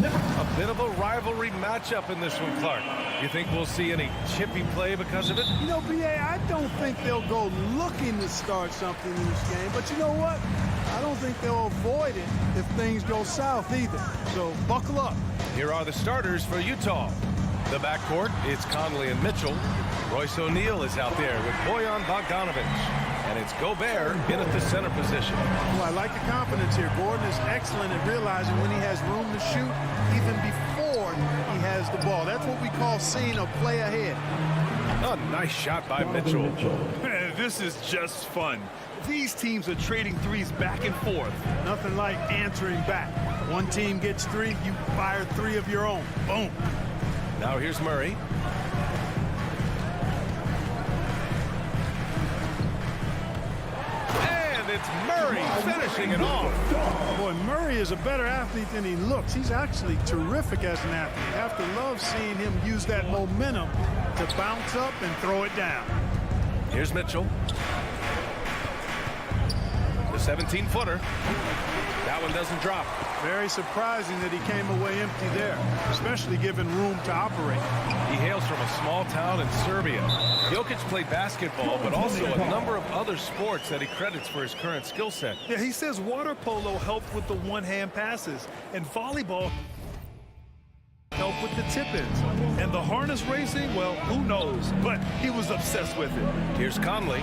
A bit of a rivalry matchup in this one, Clark. You think we'll see any chippy play because of it? You know, B.A., I don't think they'll go looking to start something in this game. But you know what? I don't think they'll avoid it if things go south either. So buckle up. Here are the starters for Utah. The backcourt, it's Conley and Mitchell. Royce O'Neal is out there with Bojan Bogdanovic. And it's Gobert in at the center position. Well, I like the confidence here. Gordon is excellent at realizing when he has room to shoot even before he has the ball. That's what we call seeing a play ahead. A nice shot by Mitchell. Man, this is just fun. These teams are trading threes back and forth. Nothing like answering back. One team gets three, you fire three of your own. Boom. Now here's Murray. It's Murray finishing it off. Boy, Murray is a better athlete than he looks. He's actually terrific as an athlete. I have to love seeing him use that momentum to bounce up and throw it down. Here's Mitchell. The 17-footer. That one doesn't drop. Very surprising that he came away empty there, especially given room to operate. He hails from a small town in Serbia. Jokic played basketball, but also a number of other sports that he credits for his current skill set. Yeah, he says water polo helped with the one-hand passes, and volleyball helped with the tip-ins. And the harness racing, well, who knows? But he was obsessed with it. Here's Conley.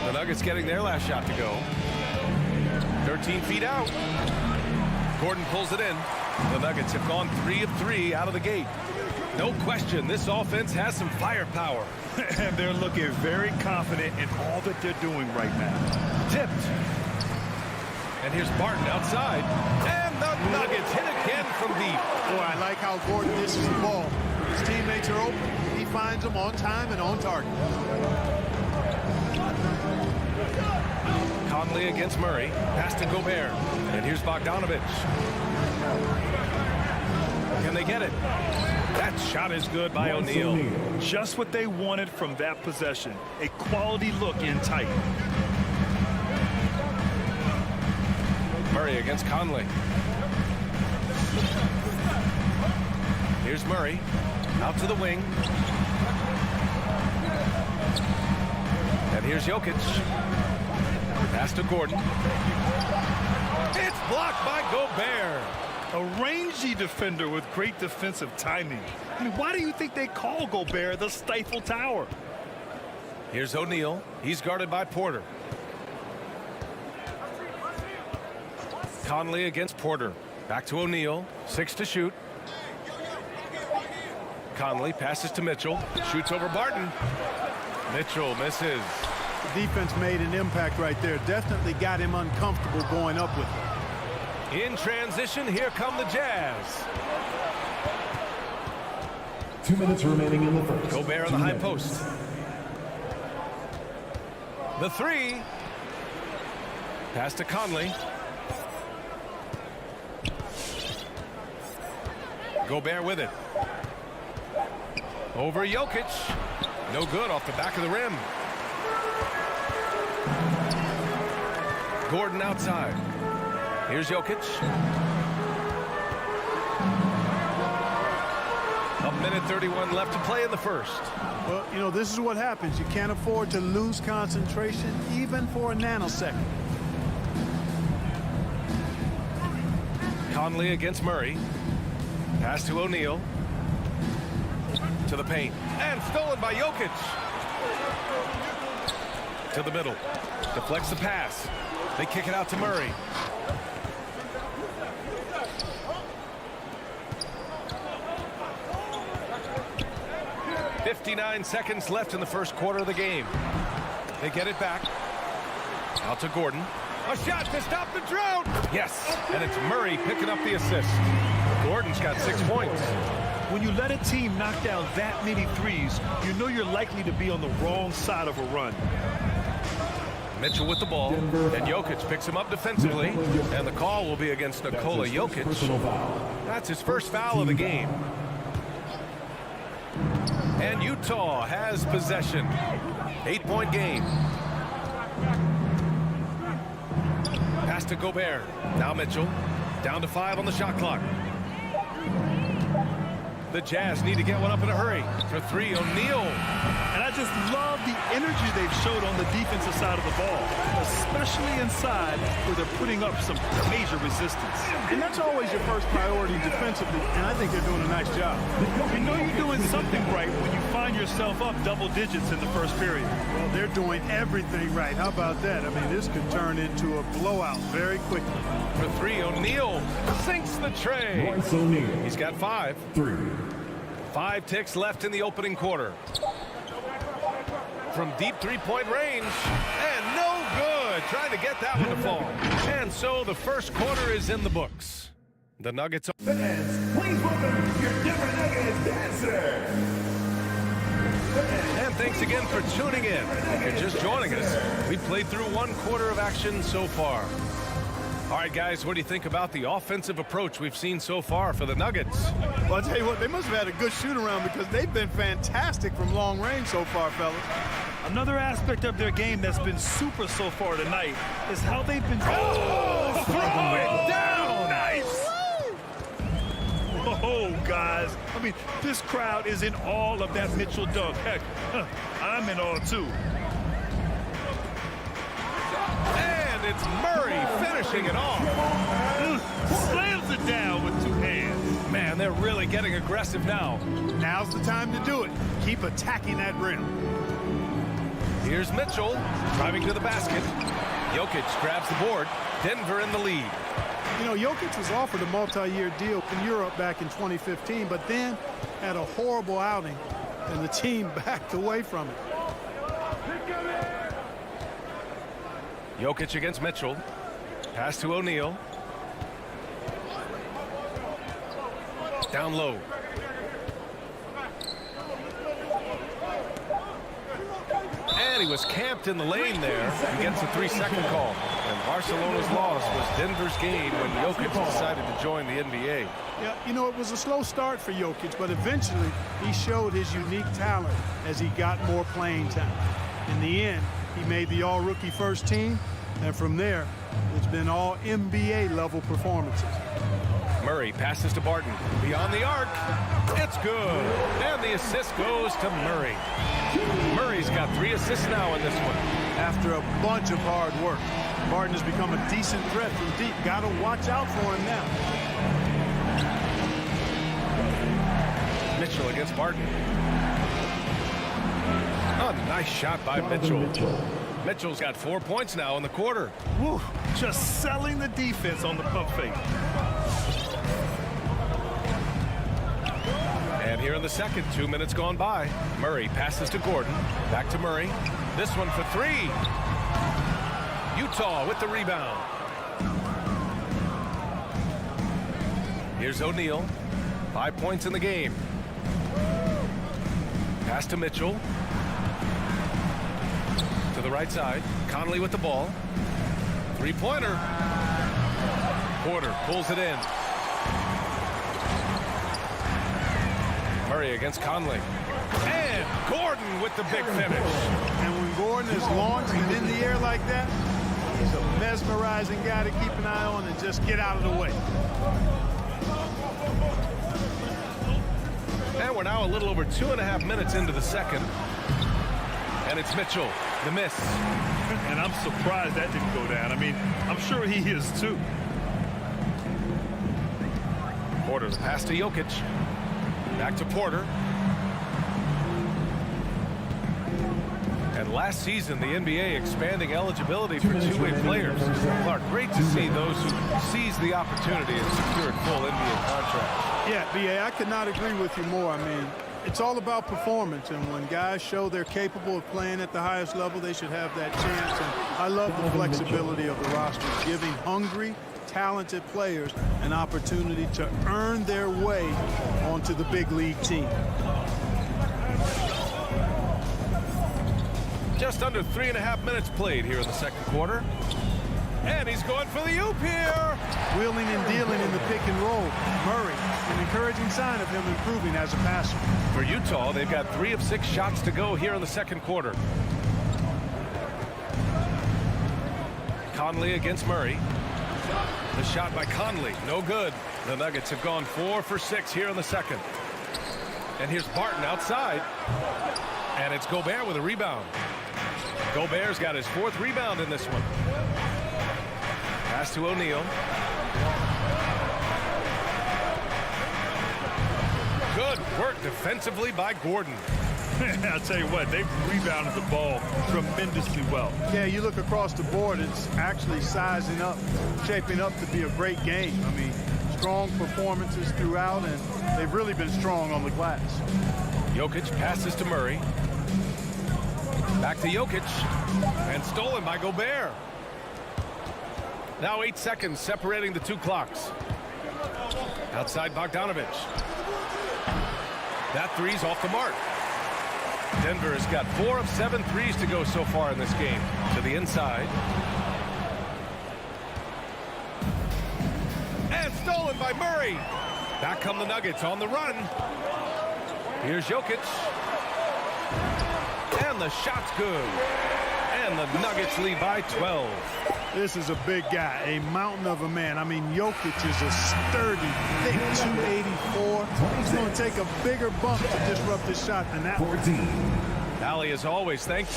The Nuggets getting their last shot to go. 13 feet out. Gordon pulls it in. The Nuggets have gone 3 of 3 out of the gate. No question, this offense has some firepower. And they're looking very confident in all that they're doing right now. Tipped. And here's Barton outside. And the Nuggets hit again from deep. Boy, I like how Gordon dishes the ball. His teammates are open. He finds them on time and on target. Conley against Murray. Pass to Gobert. And here's Bogdanovic. Can they get it? That shot is good by O'Neal. Just what they wanted from that possession. A quality look in tight. Murray against Conley. Here's Murray. Out to the wing. And here's Jokic. Pass to Gordon. It's blocked by Gobert. A rangy defender with great defensive timing. I mean, why do you think they call Gobert the Stifle Tower? Here's O'Neal. He's guarded by Porter. Conley against Porter. Back to O'Neal. 6 to shoot. Conley passes to Mitchell. Shoots over Barton. Mitchell misses. The defense made an impact right there. Definitely got him uncomfortable going up with it. In transition, here come the Jazz. 2 minutes remaining in the first. Gobert on the high post. The three. Pass to Conley. Gobert with it. Over Jokic. No good off the back of the rim. Gordon outside. Here's Jokic. A minute 31 left to play in the first. Well, you know, this is what happens. You can't afford to lose concentration even for a nanosecond. Conley against Murray. Pass to O'Neal. To the paint. And stolen by Jokic. To the middle. Deflects the pass. They kick it out to Murray. "59 seconds left in the first quarter of the game. They get it back. Out to Gordon. A shot to stop the drought. Yes, and it's Murray picking up the assist. Gordon's got 6 points. When you let a team knock down that many threes, you know you're likely to be on the wrong side of a run. Mitchell with the ball, and Jokic picks him up defensively, and the call will be against Nikola Jokic. That's his first foul of the game. And Utah has possession. 8-point game. Pass to Gobert. Now Mitchell. Down to 5 on the shot clock. The Jazz need to get one up in a hurry. For 3, O'Neal. And I just love the energy they've showed on the defensive side of the ball, especially inside where they're putting up some major resistance. And that's always your first priority defensively, and I think they're doing a nice job. You know you're doing something right when you find yourself up double digits in the first period. Well, they're doing everything right. How about that? I mean, this could turn into a blowout very quickly. For 3, O'Neal sinks the tray. Royce O'Neal. He's got 5. 3. 5 ticks left in the opening quarter. From deep three-point range, and no good. Trying to get that one to fall. And so the first quarter is in the books. The Nuggets. Fans, please welcome your Denver Nuggets dancer. And thanks again for tuning in. If you're just joining us, we've played through 1 quarter of action so far. All right, guys, what do you think about the offensive approach we've seen so far for the Nuggets? Well, I'll tell you what, they must have had a good shoot-around because they've been fantastic from long range so far, fellas. Another aspect of their game that's been super so far tonight is how they've been... Oh, throw it down! Nice! Oh, guys. I mean, this crowd is in all of that Mitchell dunk. Heck, I'm in all, too. And it's Murray finishing it off. Slams it down with 2 hands. Man, they're really getting aggressive now. Now's the time to do it. Keep attacking that rim. Here's Mitchell driving to the basket. Jokic grabs the board. Denver in the lead. You know, Jokic was offered a multi-year deal in Europe back in 2015, but then had a horrible outing, and the team backed away from it. Jokic against Mitchell. Pass to O'Neal. Down low. And he was camped in the lane there. He gets a 3-second call. And Barcelona's loss was Denver's gain when Jokic decided to join the NBA. Yeah, you know, it was a slow start for Jokic, but eventually he showed his unique talent as he got more playing time. In the end, he made the all-rookie first team, and from there, it's been all NBA level performances. Murray passes to Barton. Beyond the arc. It's good. And the assist goes to Murray. Murray's got 3 assists now in this one. After a bunch of hard work, Barton has become a decent threat from deep. Got to watch out for him now. Mitchell against Barton. Oh, nice shot by Mitchell. Mitchell's got 4 points now in the quarter. Woo, just selling the defense on the pump fake. And here in the second, 2 minutes gone by. Murray passes to Gordon. Back to Murray. This one for 3. Utah with the rebound. Here's O'Neal. 5 points in the game. Pass to Mitchell. To the right side. Conley with the ball. 3-pointer. Porter pulls it in. Murray against Conley. And Gordon with the big finish. And when Gordon is launched and in the air like that, he's a mesmerizing guy to keep an eye on and just get out of the way. And we're now a little over 2.5 minutes into the second. And it's Mitchell, the miss. And I'm surprised that didn't go down. I mean, I'm sure he is too. Porter's pass to Jokic. Back to Porter. And last season, the NBA expanding eligibility for two-way players. Clark, great to see those who seize the opportunity and secured full NBA contracts. Yeah, B.A., I could not agree with you more. I mean, it's all about performance, and when guys show they're capable of playing at the highest level, they should have that chance. And I love the flexibility of the roster, giving hungry, talented players an opportunity to earn their way onto the big league team. Just under 3.5 minutes played here in the second quarter. And he's going for the oop here. Wheeling and dealing in the pick and roll. Murray, an encouraging sign of him improving as a passer. For Utah, they've got 3 of 6 shots to go here in the second quarter. Conley against Murray. The shot by Conley, no good. The Nuggets have gone 4 for 6 here in the second. And here's Barton outside. And it's Gobert with a rebound. Gobert's got his 4th rebound in this one. Pass to O'Neal. Good work defensively by Gordon. I'll tell you what, they've rebounded the ball tremendously well. Yeah, you look across the board, it's actually sizing up, shaping up to be a great game. I mean, strong performances throughout, and they've really been strong on the glass. Jokic passes to Murray. Back to Jokic. And stolen by Gobert. Now 8 seconds separating the two clocks. Outside Bogdanovich. That three's off the mark. Denver has got 4 of 7 threes to go so far in this game. To the inside. And stolen by Murray. Back come the Nuggets on the run. Here's Jokic. And the shot's good. And the Nuggets lead by 12. This is a big guy, a mountain of a man. I mean, Jokic is a sturdy, thick 284. He's going to take a bigger bump to disrupt his shot than that. 14. Allie, as always, thank you.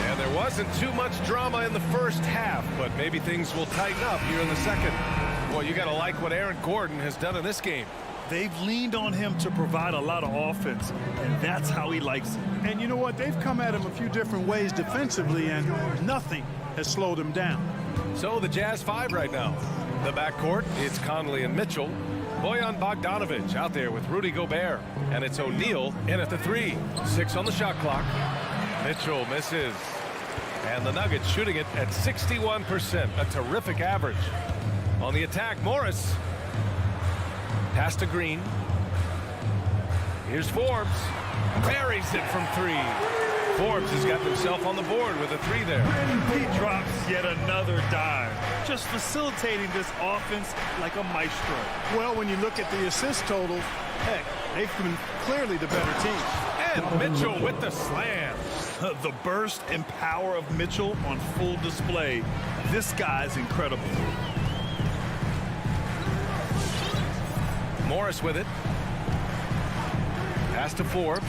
And there wasn't too much drama in the first half, but maybe things will tighten up here in the second. Well, you got to like what Aaron Gordon has done in this game. They've leaned on him to provide a lot of offense, and that's how he likes it. And you know what? They've come at him a few different ways defensively, and nothing has slowed him down. So the Jazz 5 right now. The backcourt, it's Conley and Mitchell. Bojan Bogdanovich out there with Rudy Gobert. And it's O'Neal in at the 3. 6 on the shot clock. Mitchell misses. And the Nuggets shooting it at 61%, a terrific average. On the attack, Morris. Pass to Green. Here's Forbes. Buries it from 3. Forbes has got himself on the board with a 3 there. He drops yet another dive, just facilitating this offense like a maestro. Well, when you look at the assist total, heck, they've been clearly the better team. And Mitchell with the slam. The burst and power of Mitchell on full display. This guy's incredible. Morris with it. Pass to Forbes.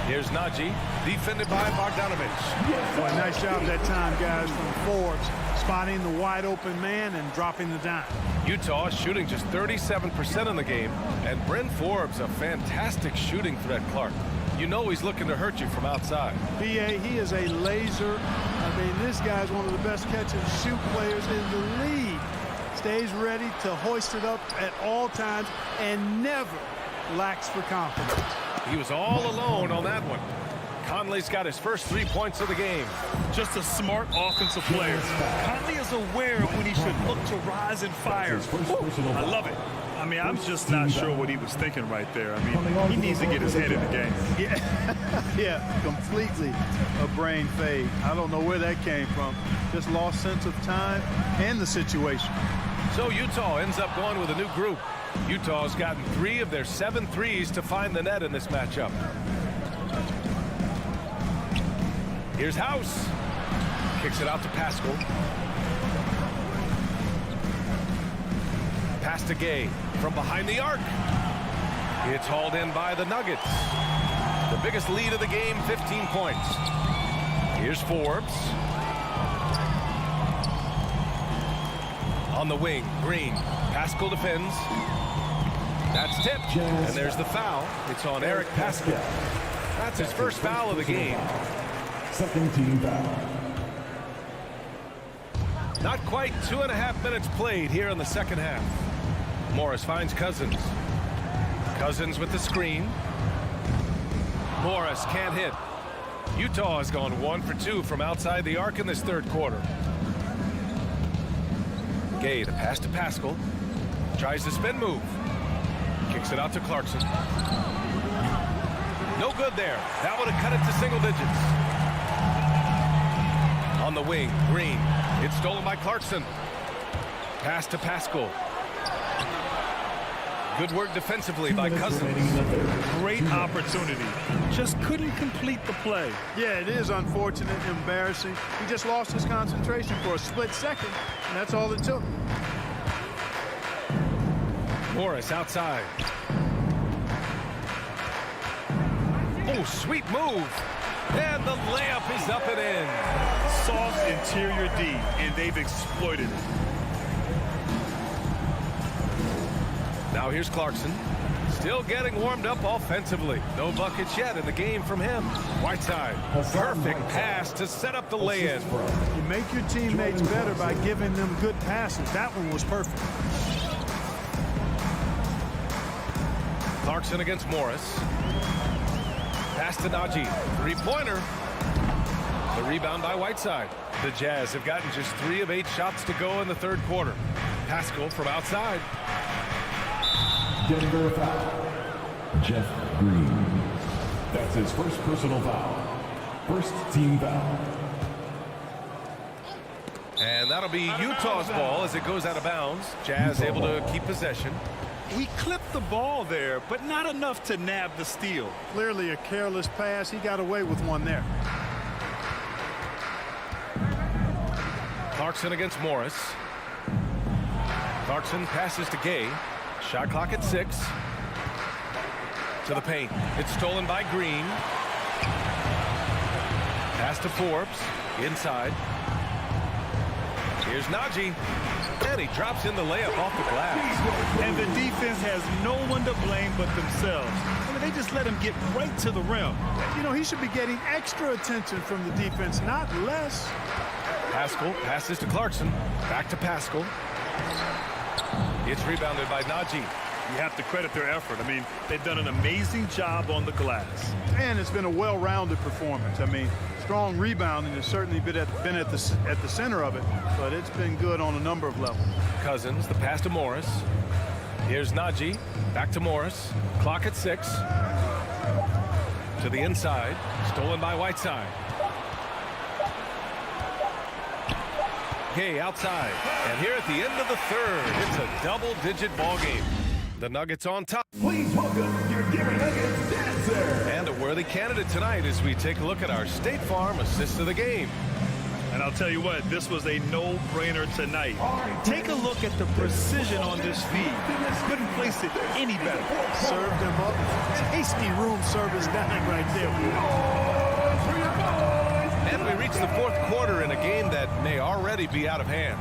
Here's Najee, defended by Bogdanovich. Boy, nice job that time, guys, from Forbes, spotting the wide open man and dropping the dime. Utah shooting just 37% in the game, and Bryn Forbes, a fantastic shooting threat, Clark. You know he's looking to hurt you from outside. B.A., he is a laser. I mean, this guy's one of the best catch-and-shoot players in the league. Stays ready to hoist it up at all times and never lacks for confidence. He was all alone on that one. Conley's got his first 3 points of the game. Just a smart offensive player. Conley is aware of when he should look to rise and fire. I love it. I mean, I'm just not sure what he was thinking right there. I mean, he needs to get his head in the game. Yeah, completely a brain fade. I don't know where that came from. Just lost sense of time and the situation. So Utah ends up going with a new group. Utah's gotten 3 of their 7 threes to find the net in this matchup. Here's House. Kicks it out to Pascal. Pass to Gay from behind the arc. It's hauled in by the Nuggets. The biggest lead of the game, 15 points. Here's Forbes. On the wing, Green. Pascal defends. That's tipped. And there's the foul. It's on Eric Pascal. That's his first foul of the game. Second team foul. Not quite 2.5 minutes played here in the second half. Morris finds Cousins. Cousins with the screen. Morris can't hit. Utah has gone 1 for 2 from outside the arc in this third quarter. Gay, the pass to Pascal. Tries the spin move. Kicks it out to Clarkson. No good there. That would have cut it to single digits. On the wing, Green. It's stolen by Clarkson. Pass to Pascal. Good work defensively by Cousins. Great opportunity. Just couldn't complete the play. Yeah, it is unfortunate, embarrassing. He just lost his concentration for a split second, and that's all it took. Morris outside. Oh, sweet move. And the layup is up and in. Soft interior D, and they've exploited it. Now here's Clarkson. Still getting warmed up offensively. No buckets yet in the game from him. Whiteside. Perfect pass to set up the lay-in. You make your teammates better by giving them good passes. That one was perfect. Clarkson against Morris. Pass to Najee. Three-pointer. The rebound by Whiteside. The Jazz have gotten just 3 of 8 shots to go in the third quarter. Pascal from outside. Denver foul. Jeff Green. That's his first personal foul. First team foul. And that'll be Utah's ball as it goes out of bounds. Jazz able to keep possession. He clipped the ball there, but not enough to nab the steal. Clearly a careless pass. He got away with one there. Clarkson against Morris. Clarkson passes to Gay. Shot clock at 6. To the paint. It's stolen by Green. Pass to Forbes. Inside. Here's Najee. And he drops in the layup off the glass. And the defense has no one to blame but themselves. I mean, they just let him get right to the rim. You know, he should be getting extra attention from the defense, not less. Pascal passes to Clarkson. Back to Pascal. It's rebounded by Najee. You have to credit their effort. I mean, they've done an amazing job on the glass. And it's been a well-rounded performance. I mean, strong rebounding has certainly been at the center of it, but it's been good on a number of levels. Cousins, the pass to Morris. Here's Najee. Back to Morris. Clock at 6. To the inside. Stolen by Whiteside. Gay outside. And here at the end of the third, it's a double-digit ball game. The Nuggets on top. Please welcome your Denver Nuggets dancer. And a worthy candidate tonight as we take a look at our State Farm assist of the game. And I'll tell you what, this was a no-brainer tonight. Take a look at the precision on this feed. Couldn't place it any better. Served him up. Tasty room service dime right there. And we reach the fourth quarter in a game that may already be out of hand.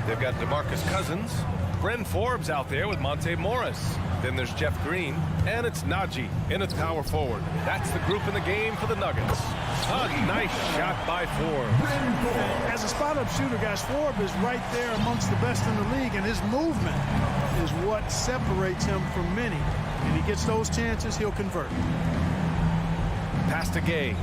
They've got DeMarcus Cousins, Bryn Forbes out there with Monte Morris. Then there's Jeff Green, and it's Najee in its power forward. That's the group in the game for the Nuggets. A nice shot by Forbes. As a spot-up shooter, guys, Forbes is right there amongst the best in the league, and his movement is what separates him from many. And he gets those chances, he'll convert. Pass to Gay.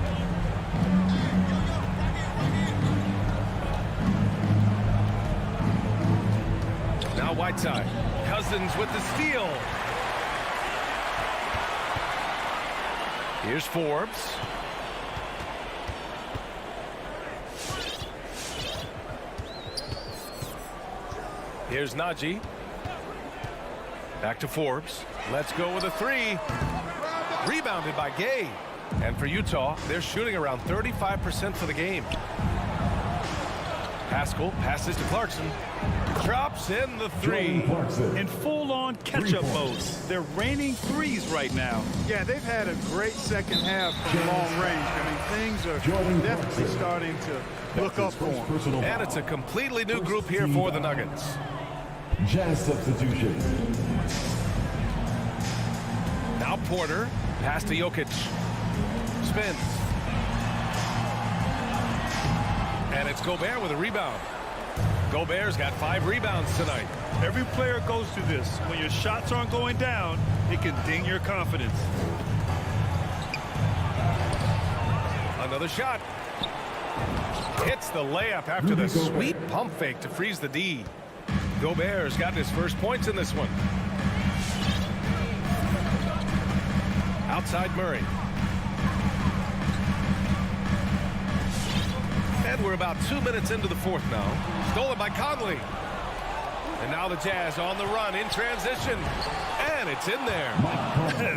Now Whiteside. Cousins with the steal. Here's Forbes. Here's Najee. Back to Forbes. Let's go with a 3. Rebounded by Gay. And for Utah, they're shooting around 35% for the game. Pascal passes to Clarkson. Drops in the 3. In full-on catch-up mode. They're raining threes right now. Yeah, they've had a great second half from long range. I mean, things are definitely starting to look up for them. And it's a completely new group here for the Nuggets. Jazz substitution. Now Porter. Pass to Jokic. Spins. And it's Gobert with a rebound. Gobert's got 5 rebounds tonight. Every player goes through this. When your shots aren't going down, it can ding your confidence. Another shot. Hits the layup after the sweet pump fake to freeze the D. Gobert's gotten his first points in this one. Outside Murray. And we're about 2 minutes into the fourth now. Stolen by Conley. And now the Jazz on the run in transition. And it's in there.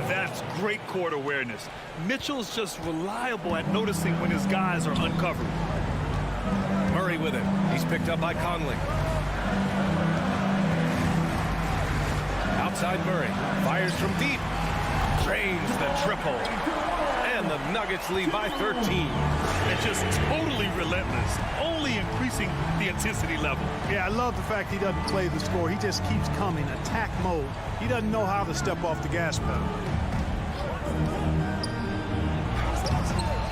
That's great court awareness. Mitchell's just reliable at noticing when his guys are uncovered. Murray with it. He's picked up by Conley. Outside Murray. Fires from deep. Drains the triple. And the Nuggets lead by 13. It's just totally relentless, only increasing the intensity level. Yeah, I love the fact he doesn't play the score. He just keeps coming, attack mode. He doesn't know how to step off the gas pedal.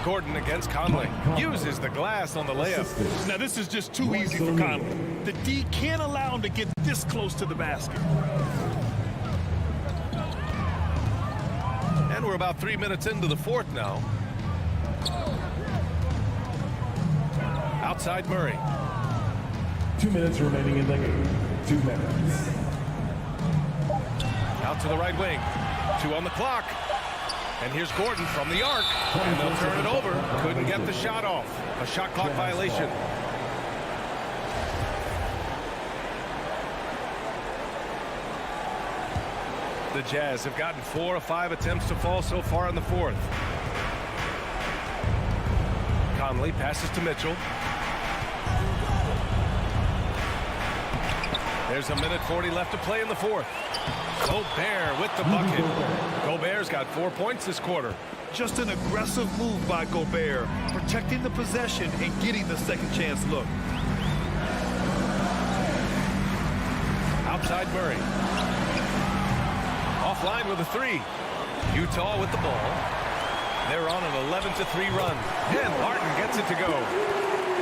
Gordon against Conley. Uses the glass on the layup. Now this is just too easy for Conley. The D can't allow him to get this close to the basket. And we're about 3 minutes into the fourth now. Outside Murray. 2 minutes remaining in the game. 2 minutes. Out to the right wing. 2 on the clock. And here's Gordon from the arc. And they'll turn it over. Couldn't get the shot off. A shot clock violation. The Jazz have gotten 4 of 5 attempts to fall so far in the fourth. Conley passes to Mitchell. There's a minute 40 left to play in the fourth. Gobert with the bucket. Gobert's got 4 points this quarter. Just an aggressive move by Gobert, protecting the possession and getting the second chance look. Outside Murray. Offline with a 3. Utah with the ball. They're on an 11-3 run. And Martin gets it to go.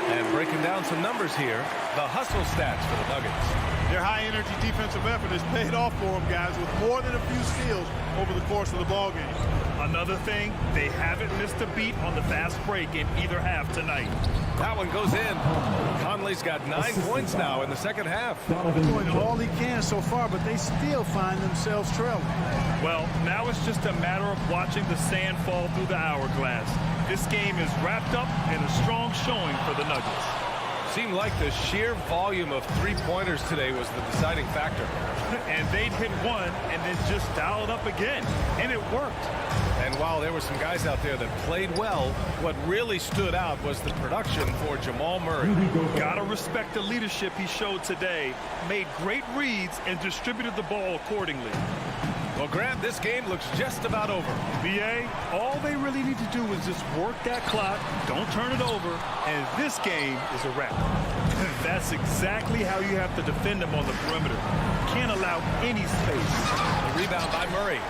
And breaking down some numbers here, the hustle stats for the Nuggets. Their high-energy defensive effort has paid off for them, guys, with more than a few steals over the course of the ballgame. Another thing, they haven't missed a beat on the fast break in either half tonight. That one goes in. Conley's got 9 points now in the second half. Doing all he can so far, but they still find themselves trailing. Well, now it's just a matter of watching the sand fall through the hourglass. This game is wrapped up in a strong showing for the Nuggets. Seemed like the sheer volume of three-pointers today was the deciding factor. And they'd hit one and then just dial it up again. And it worked. And while there were some guys out there that played well, what really stood out was the production for Jamal Murray. Gotta respect the leadership he showed today. Made great reads and distributed the ball accordingly. Well, Grant, this game looks just about over. BA, all they really need to do is just work that clock, don't turn it over, and this game is a wrap. That's exactly how you have to defend them on the perimeter. Can't allow any space. The rebound by Murray.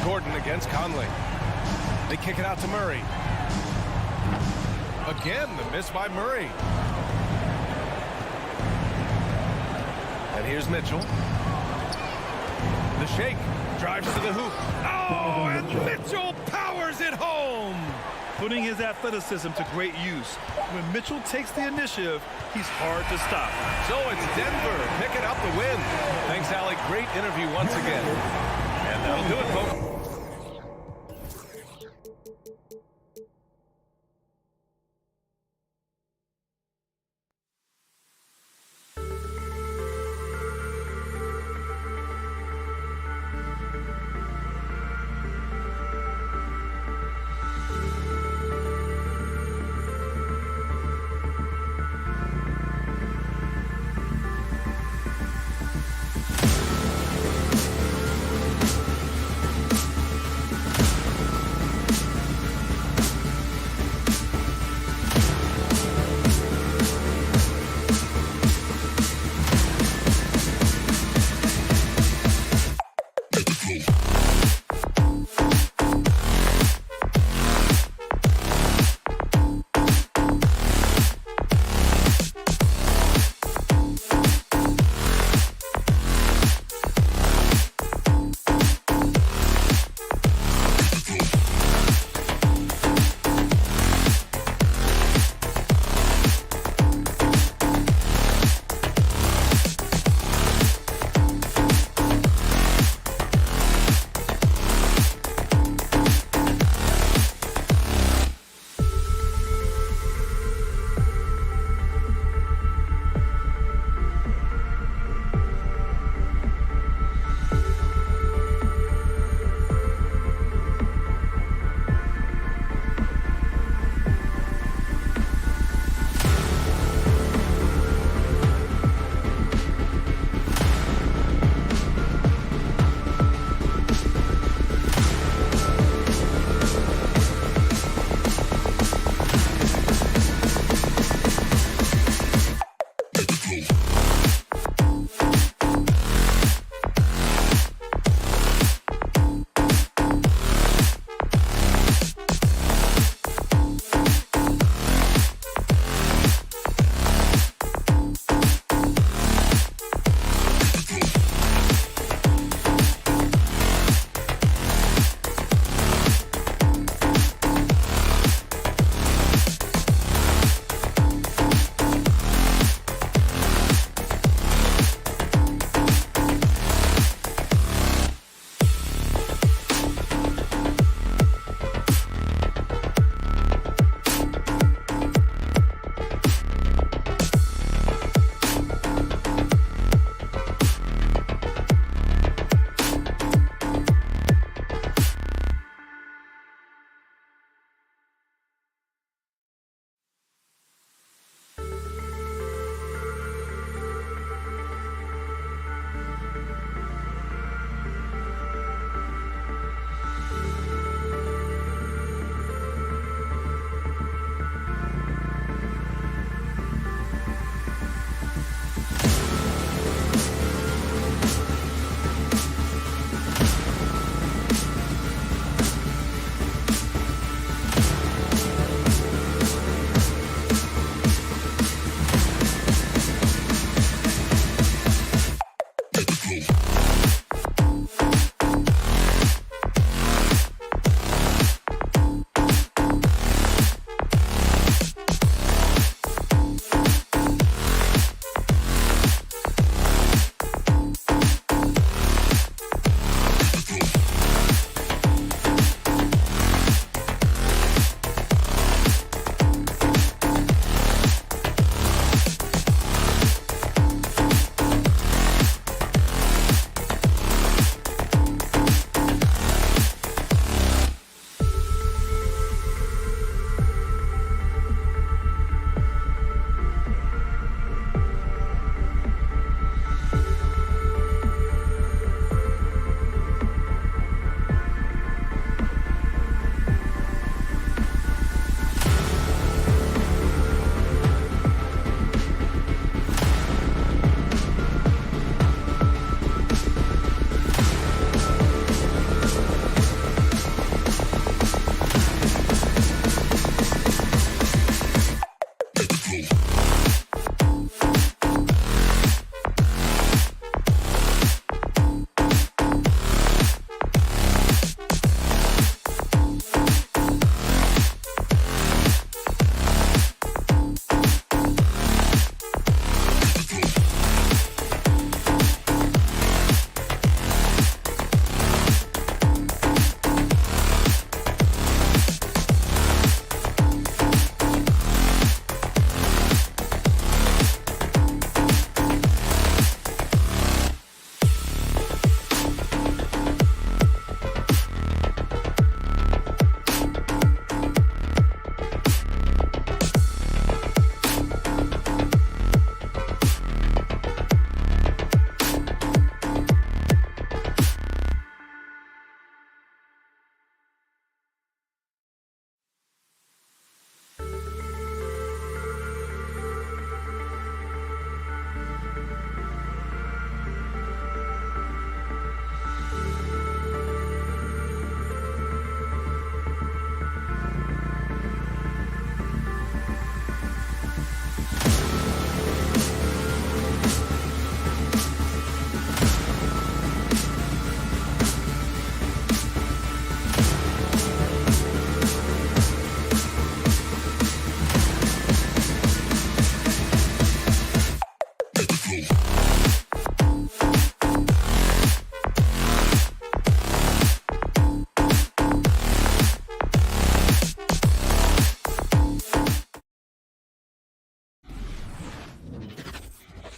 Gordon against Conley. They kick it out to Murray. Again, the miss by Murray. And here's Mitchell. The shake. Drives to the hoop. Oh, and Mitchell powers it home. Putting his athleticism to great use. When Mitchell takes the initiative, he's hard to stop. So it's Denver picking up the win. Thanks, Allie. Great interview once again. And that'll do it, folks.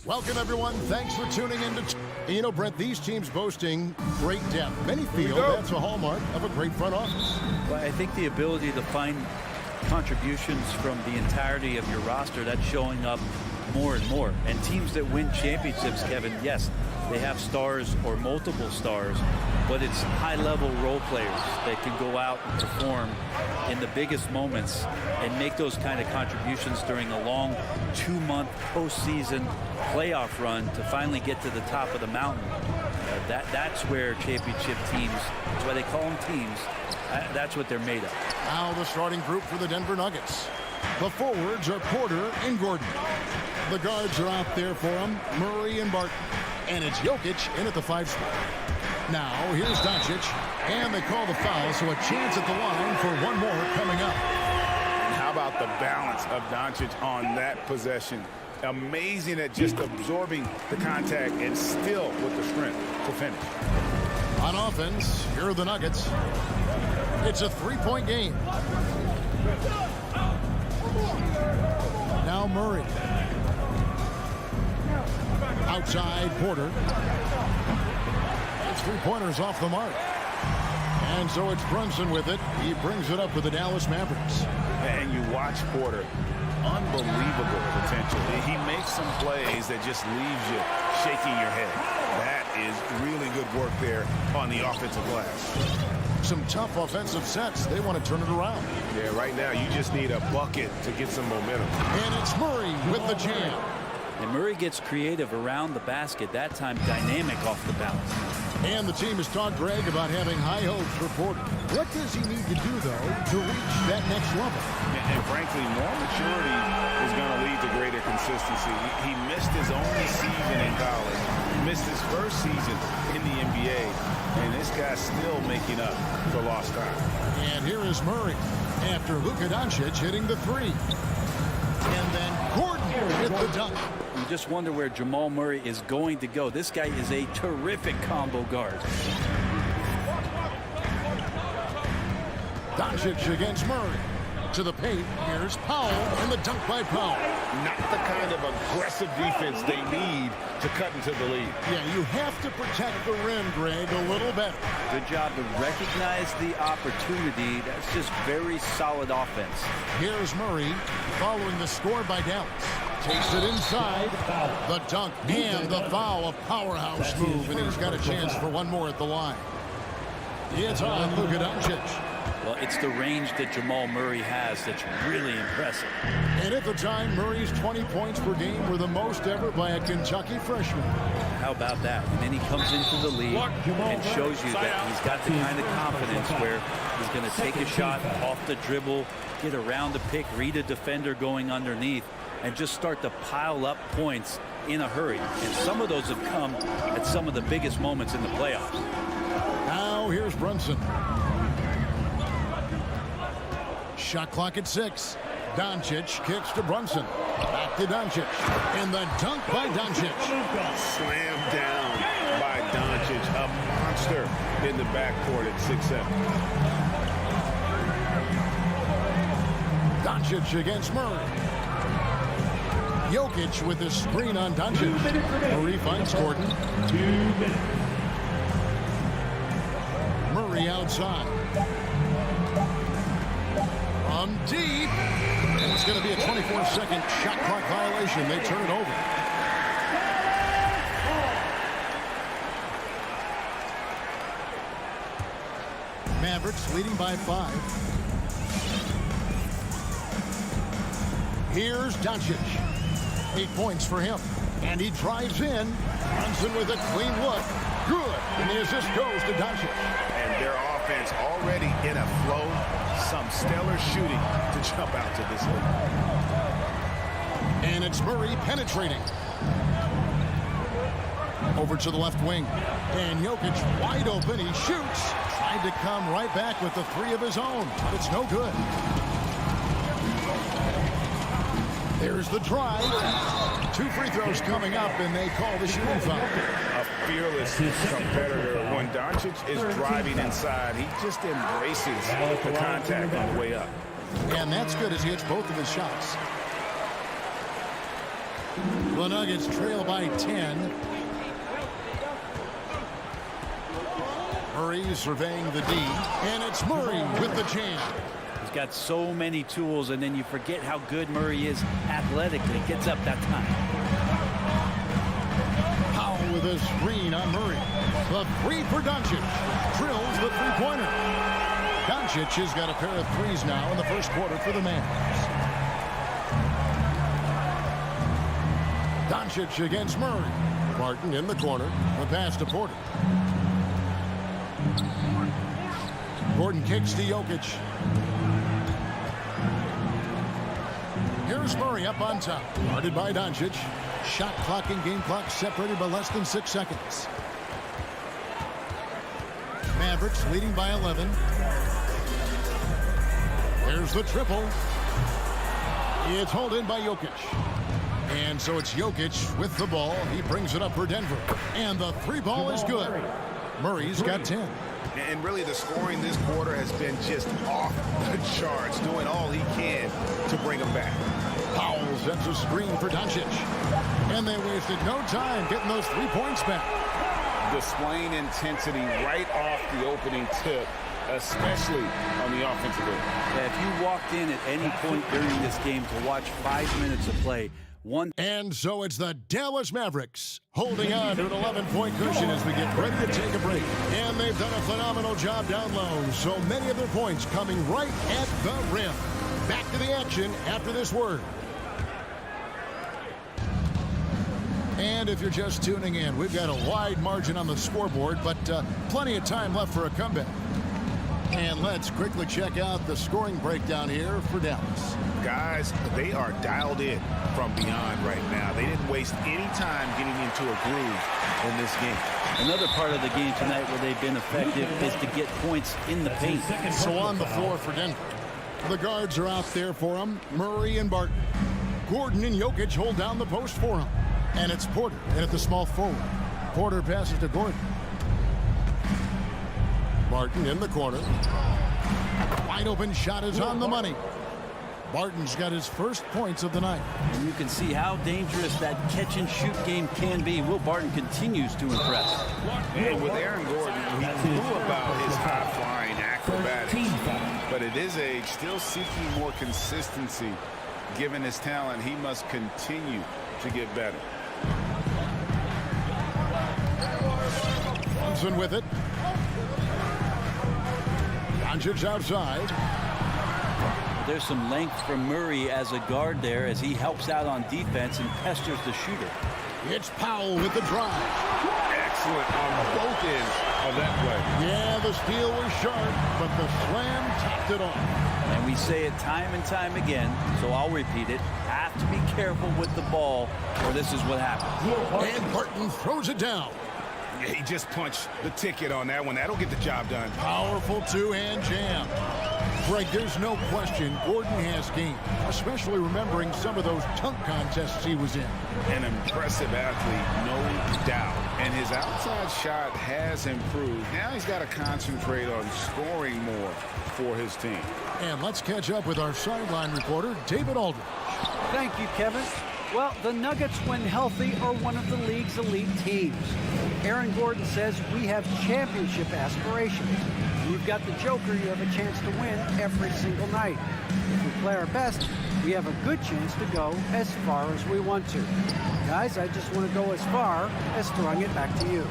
Welcome, everyone. Thanks for tuning in to... You know, Brent, these teams boasting great depth. Many feel that's a hallmark of a great front office. Well, I think the ability to find contributions from the entirety of your roster, that's showing up more and more. And teams that win championships, Kevin, yes, they have stars or multiple stars, but it's high-level role players that can go out and perform in the biggest moments and make those kind of contributions during a long 2-month postseason playoff run to finally get to the top of the mountain. That's where championship teams, that's why they call them teams, that's what they're made of. Now the starting group for the Denver Nuggets. The forwards are Porter and Gordon. The guards are out there for them, Murray and Barton. And it's Jokic in at the 5 spot. Now here's Doncic, and they call the foul, so a chance at the line for one more coming up. And how about the balance of Doncic on that possession? Amazing at just absorbing the contact and still with the strength to finish. On offense, here are the Nuggets. It's a 3-point game. Now Murray. Outside, Porter. It's 3-pointers off the mark. And so it's Brunson with it. He brings it up for the Dallas Mavericks. And you watch Porter. Unbelievable potential. He makes some plays that just leaves you shaking your head. That is really good work there on the offensive glass. Some tough offensive sets. They want to turn it around. Yeah, right now you just need a bucket to get some momentum. And it's Murray with the jam. And Murray gets creative around the basket, that time dynamic off the bounce. And the team has talked Greg about having high hopes for Porter. What does he need to do, though, to reach that next level? And frankly, more maturity is going to lead to greater consistency. He missed his only season in college, missed his first season in the NBA, and this guy's still making up for lost time. And here is Murray after Luka Doncic hitting the 3. And then Gordon hit the dunk. You just wonder where Jamal Murray is going to go. This guy is a terrific combo guard. Doncic against Murray. To the paint, here's Powell, and the dunk by Powell. Not the kind of aggressive defense they need to cut into the lead. Yeah, you have to protect the rim, Greg, a little better. Good job to recognize the opportunity. That's just very solid offense. Here's Murray following the score by Dallas. Takes it inside. The dunk and the foul, a powerhouse move, and he's got a chance for one more at the line. It's on Luka Doncic. Well, it's the range that Jamal Murray has that's really impressive. And at the time, Murray's 20 points per game were the most ever by a Kentucky freshman. How about that? And then he comes into the league and shows you that he's got the kind of confidence where he's going to take a shot off the dribble, get around the pick, read a defender going underneath, and just start to pile up points in a hurry. And some of those have come at some of the biggest moments in the playoffs. Now here's Brunson. Shot clock at 6. Doncic kicks to Brunson. Back to Doncic. And the dunk by Doncic. Slammed down by Doncic. A monster in the backcourt at 6'7". Doncic against Murray. Jokic with the screen on Doncic. Murray finds Gordon. 2 minutes. Murray outside. From deep. And it's going to be a 24-second shot clock violation. They turn it over. Mavericks leading by 5. Here's Doncic. 8 points for him. And he drives in. Brunson with a clean look. Good. And the assist goes to Doncic. And their offense already in a flow. Some stellar shooting to jump out to this lead. And it's Murray penetrating. Over to the left wing. And Jokic wide open. He shoots. Tried to come right back with the 3 of his own. But it's no good. There's the drive. 2 free throws coming up, and they call the shooting foul. A fearless competitor. When Doncic is driving inside, he just embraces the contact on the way up. And that's good as he hits both of his shots. The Nuggets trail by 10. Murray surveying the D, and it's Murray with the jam. He's got so many tools, and then you forget how good Murray is athletically. Gets up that time. Powell with a screen on Murray. The three for Doncic. Drills the three-pointer. Doncic has got a pair of threes now in the first quarter for the Mavs. Doncic against Murray. Martin in the corner. The pass to Porter. Gordon kicks to Jokic. Here's Murray up on top. Guarded by Doncic. Shot clock and game clock separated by less than 6 seconds. Mavericks leading by 11. There's the triple. It's hauled in by Jokic. And so it's Jokic with the ball. He brings it up for Denver. And the three ball is good. Murray's got 10. And really the scoring this quarter has been just off the charts, doing all he can to bring them back. Powell sends a screen for Doncic. And they wasted no time getting those 3 points back. Displaying intensity right off the opening tip, especially on the offensive end. Yeah, if you walked in at any point during this game to watch 5 minutes of play, And so it's the Dallas Mavericks holding on to an 11-point cushion as we get ready to take a break. And they've done a phenomenal job down low. So many of their points coming right at the rim. Back to the action after this word. And if you're just tuning in, we've got a wide margin on the scoreboard, but plenty of time left for a comeback. And let's quickly check out the scoring breakdown here for Dallas. Guys, they are dialed in from beyond right now. They didn't waste any time getting into a groove in this game. Another part of the game tonight where they've been effective is to get points in the paint. So on the floor for Denver. The guards are out there for him. Murray and Barton. Gordon and Jokic hold down the post for him. And it's Porter in at the small forward. Porter passes to Gordon. Barton in the corner. Wide open shot is on the money. Barton's got his first points of the night. And you can see how dangerous that catch-and-shoot game can be. Will Barton continues to impress. And with Aaron Gordon, he knew about his high-flying acrobatics. But at his age, still seeking more consistency. Given his talent, he must continue to get better. Johnson with it. Doncic outside. There's some length from Murray as a guard there as he helps out on defense and pesters the shooter. It's Powell with the drive. Excellent on both ends of that play. Yeah, the steal was sharp, but the slam topped it off. And we say it time and time again, so I'll repeat it. Have to be careful with the ball, or this is what happens. And Barton throws it down. Yeah, he just punched the ticket on that one. That'll get the job done. Powerful two-hand jam. Greg, there's no question Gordon has game, especially remembering some of those dunk contests he was in. An impressive athlete, no doubt. And his outside shot has improved. Now he's got to concentrate on scoring more for his team. And let's catch up with our sideline reporter, David Aldridge. Thank you, Kevin. Well, the Nuggets, when healthy, are one of the league's elite teams. Aaron Gordon says we have championship aspirations. You've got the Joker, you have a chance to win every single night. If we play our best, we have a good chance to go as far as we want to. Guys, I just want to go as far as throwing it back to you.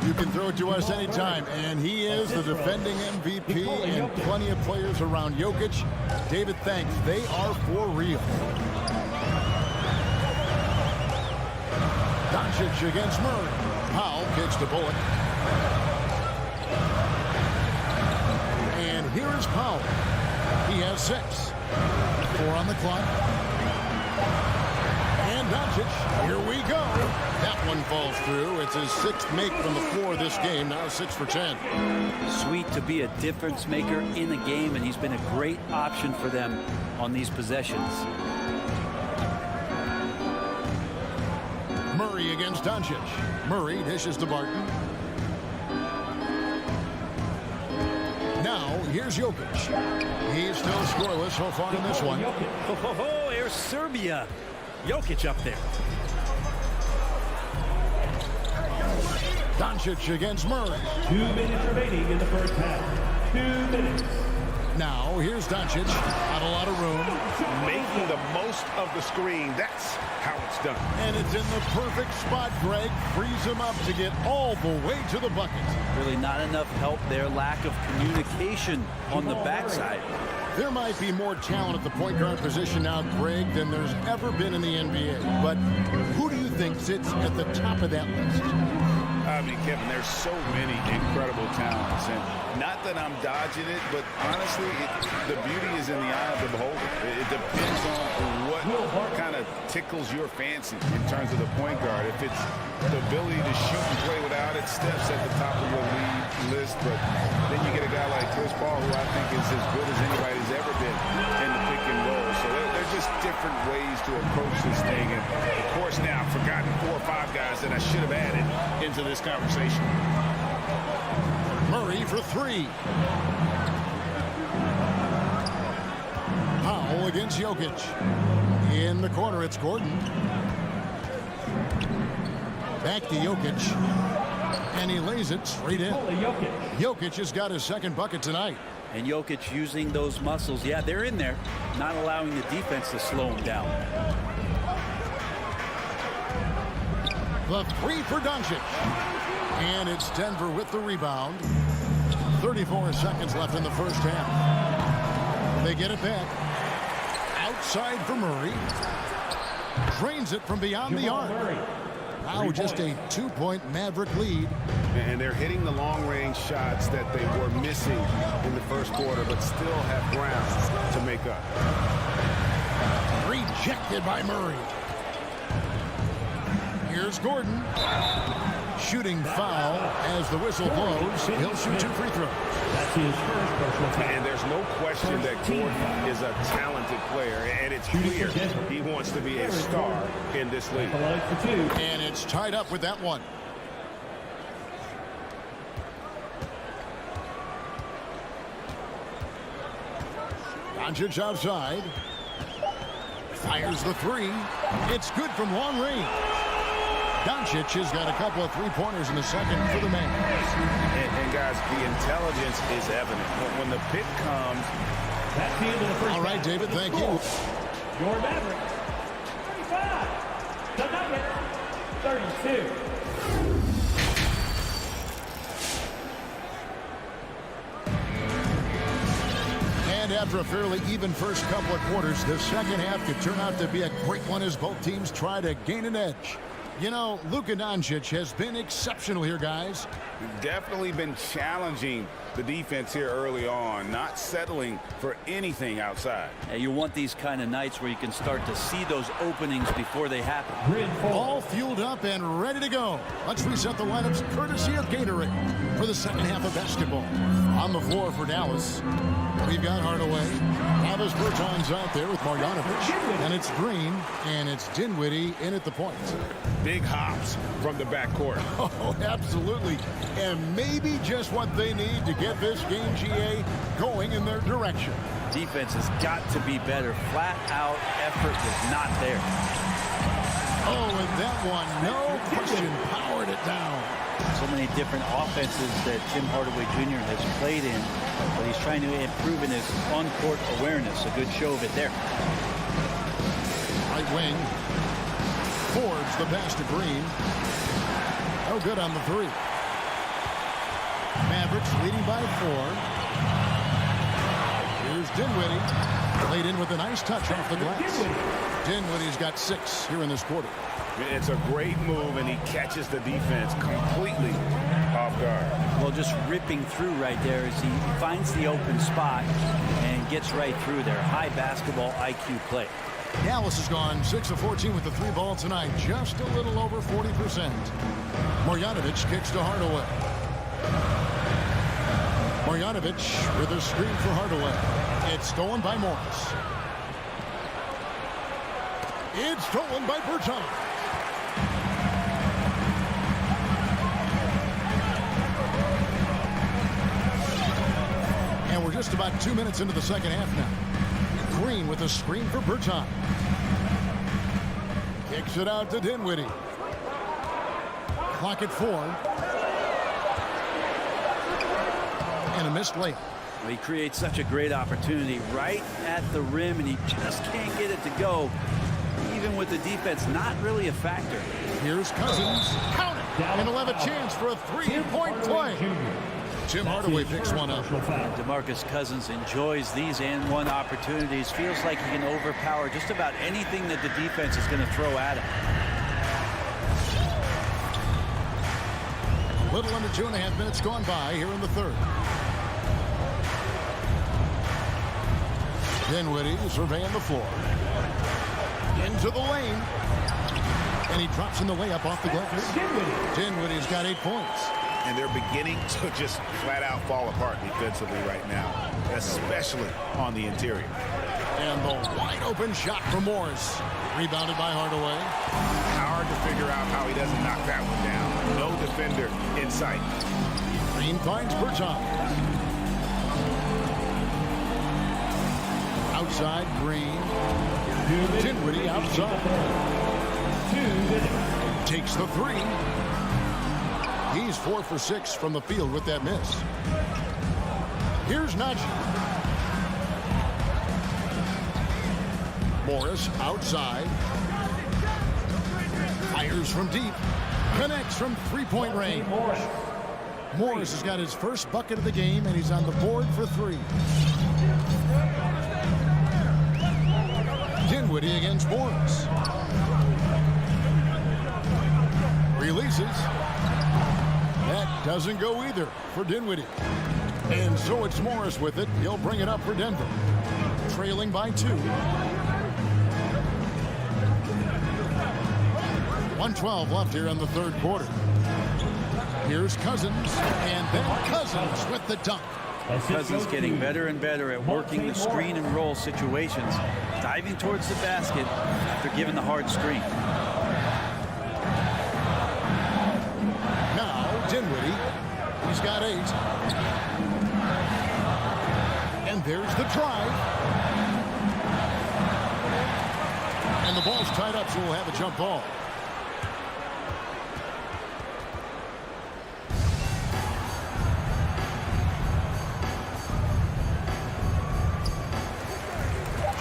You can throw it to us anytime, and he is the defending MVP and plenty of players around Jokic. David, thanks. They are for real. Doncic against Murray. Powell kicks the bullet. And here is Powell. He has 6. 4 on the clock. And Doncic, here we go. That one falls through. It's his 6th make from the floor this game. Now 6 for 10. Sweet to be a difference maker in the game, and he's been a great option for them on these possessions. Murray against Doncic. Murray dishes to Barton. Now, here's Jokic. He's still scoreless so far in this one. Oh, here's Serbia. Jokic up there. Doncic against Murray. 2 minutes remaining in the first half. 2 minutes. Now, here's Doncic. Not a lot of room. Making the most of the screen. That's how it's done. And it's in the perfect spot, Greg. Frees him up to get all the way to the bucket. Really not enough help there. Lack of communication on the backside. There might be more talent at the point guard position now, Greg, than there's ever been in the NBA. But who do you think sits at the top of that list? I mean, Kevin, there's so many incredible talents. And not that I'm dodging it, but honestly, the beauty is in the eye of the beholder. It depends on what kind of tickles your fancy in terms of the point guard. If it's the ability to shoot and play without it, steps at the top of your league list. But then you get a guy like Chris Paul, who I think is as good as anybody's ever been in the pick and roll. So there's just different ways to approach this thing. And, of course, now I've forgotten 4 or 5 guys that I should have added into this conversation. Murray for 3. Powell against Jokic. In the corner, it's Gordon. Back to Jokic. And he lays it straight in. Jokic has got his second bucket tonight. And Jokic using those muscles. Yeah, they're in there. Not allowing the defense to slow him down. The 3 for Doncic. And it's Denver with the rebound. 34 seconds left in the first half. They get it back. Outside for Murray. Drains it from beyond the arc. Now just a 2-point Maverick lead. And they're hitting the long-range shots that they were missing in the first quarter, but still have ground to make up. Rejected by Murray. Here's Gordon. Shooting foul as the whistle blows. He'll shoot 2 free throws. That's his first personal foul. And there's no question that Gordon is a talented player, and it's clear he wants to be a star in this league. And it's tied up with that one. Doncic outside. Fires the 3. It's good from long range. Doncic has got a couple of 3-pointers in the second for the man. And guys, the intelligence is evident. When the pick comes. That's the end of the first. All right, David, thank you. Your Maverick, 35. The Nuggets, 32. And after a fairly even first couple of quarters, the second half could turn out to be a great one as both teams try to gain an edge. You know, Luka Doncic has been exceptional here, guys. Definitely been challenging the defense here early on, not settling for anything outside. Yeah, you want these kind of nights where you can start to see those openings before they happen. All fueled up and ready to go. Let's reset the lineups courtesy of Gatorade for the second half of basketball. On the floor for Dallas, we've got Hardaway. Travis Berton's out there with Marjanovic. And it's Green, and it's Dinwiddie in at the point. Big hops from the backcourt. Oh, absolutely. And maybe just what they need to get this game, GA, going in their direction. Defense has got to be better. Flat out effort was not there. Oh, and that one, no question, powered it down. So many different offenses that Tim Hardaway Jr. has played in, but he's trying to improve in his on-court awareness. A good show of it there. Right wing. Fords the pass to Green. No good on the 3. Mavericks leading by 4. Here's Dinwiddie. Laid in with a nice touch off the glass. Dinwiddie's got 6 here in this quarter. It's a great move, and he catches the defense completely off guard. Well, just ripping through right there as he finds the open spot and gets right through there. High basketball IQ play. Dallas has gone 6 of 14 with the 3 ball tonight, just a little over 40%. Marjanovic kicks to Hardaway. Marjanovic with a screen for Hardaway. It's stolen by Morris. It's stolen by Berton. And we're just about 2 minutes into the second half now. Green with a screen for Berton. Kicks it out to Dinwiddie. Clock at 4. and a missed layup. He creates such a great opportunity right at the rim, and he just can't get it to go. Even with the defense not really a factor. Here's Cousins. Count it. And he'll have a chance for a three-point play. Tim Hardaway picks one up. DeMarcus Cousins enjoys these and one opportunities. Feels like he can overpower just about anything that the defense is going to throw at him. A little under 2.5 minutes gone by here in the third. Dinwiddie surveying the floor. Into the lane. And he drops in the layup off the glass. Dinwiddie's got 8 points. And they're beginning to just flat out fall apart defensively right now, especially on the interior. And the wide open shot from Morris. Rebounded by Hardaway. Hard to figure out how he doesn't knock that one down. No defender in sight. Green finds Bertans. Outside, Green. Dinwiddie outside. Takes the three. He's 4 for 6 from the field with that miss. Here's Najee. Morris outside. Fires from deep. Connects from three-point range. Morris has got his first bucket of the game, and he's on the board for 3. Dinwiddie against Morris. Releases. That doesn't go either for Dinwiddie. And so it's Morris with it. He'll bring it up for Denver. Trailing by 2. 1:12 left here in the third quarter. Here's Cousins. And then Cousins with the dunk. Cousins getting better and better at working the screen and roll situations. Diving towards the basket after giving the hard screen. Dinwiddie, he's got 8. And there's the drive. And the ball's tied up, so we'll have a jump ball.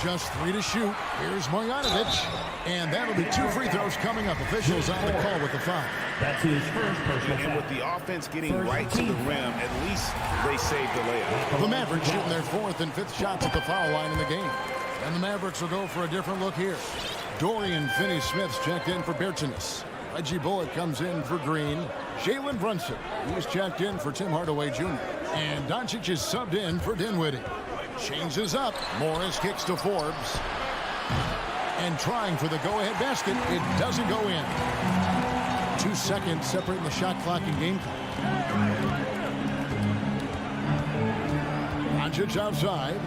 Just 3 to shoot. Here's Marjanovic. And that'll be 2 free throws coming up. Officials on the call with the foul. That's his first personal foul. And with the offense getting right to the rim, at least they saved the layup. The Mavericks shooting their 4th and 5th shots at the foul line in the game. And the Mavericks will go for a different look here. Dorian Finney-Smith's checked in for Bertans. Reggie Bullock comes in for Green. Jalen Brunson, he's checked in for Tim Hardaway Jr. And Doncic is subbed in for Dinwiddie. Changes up. Morris kicks to Forbes. And trying for the go-ahead basket. It doesn't go in. 2 seconds separating the shot clock and game clock. Doncic outside.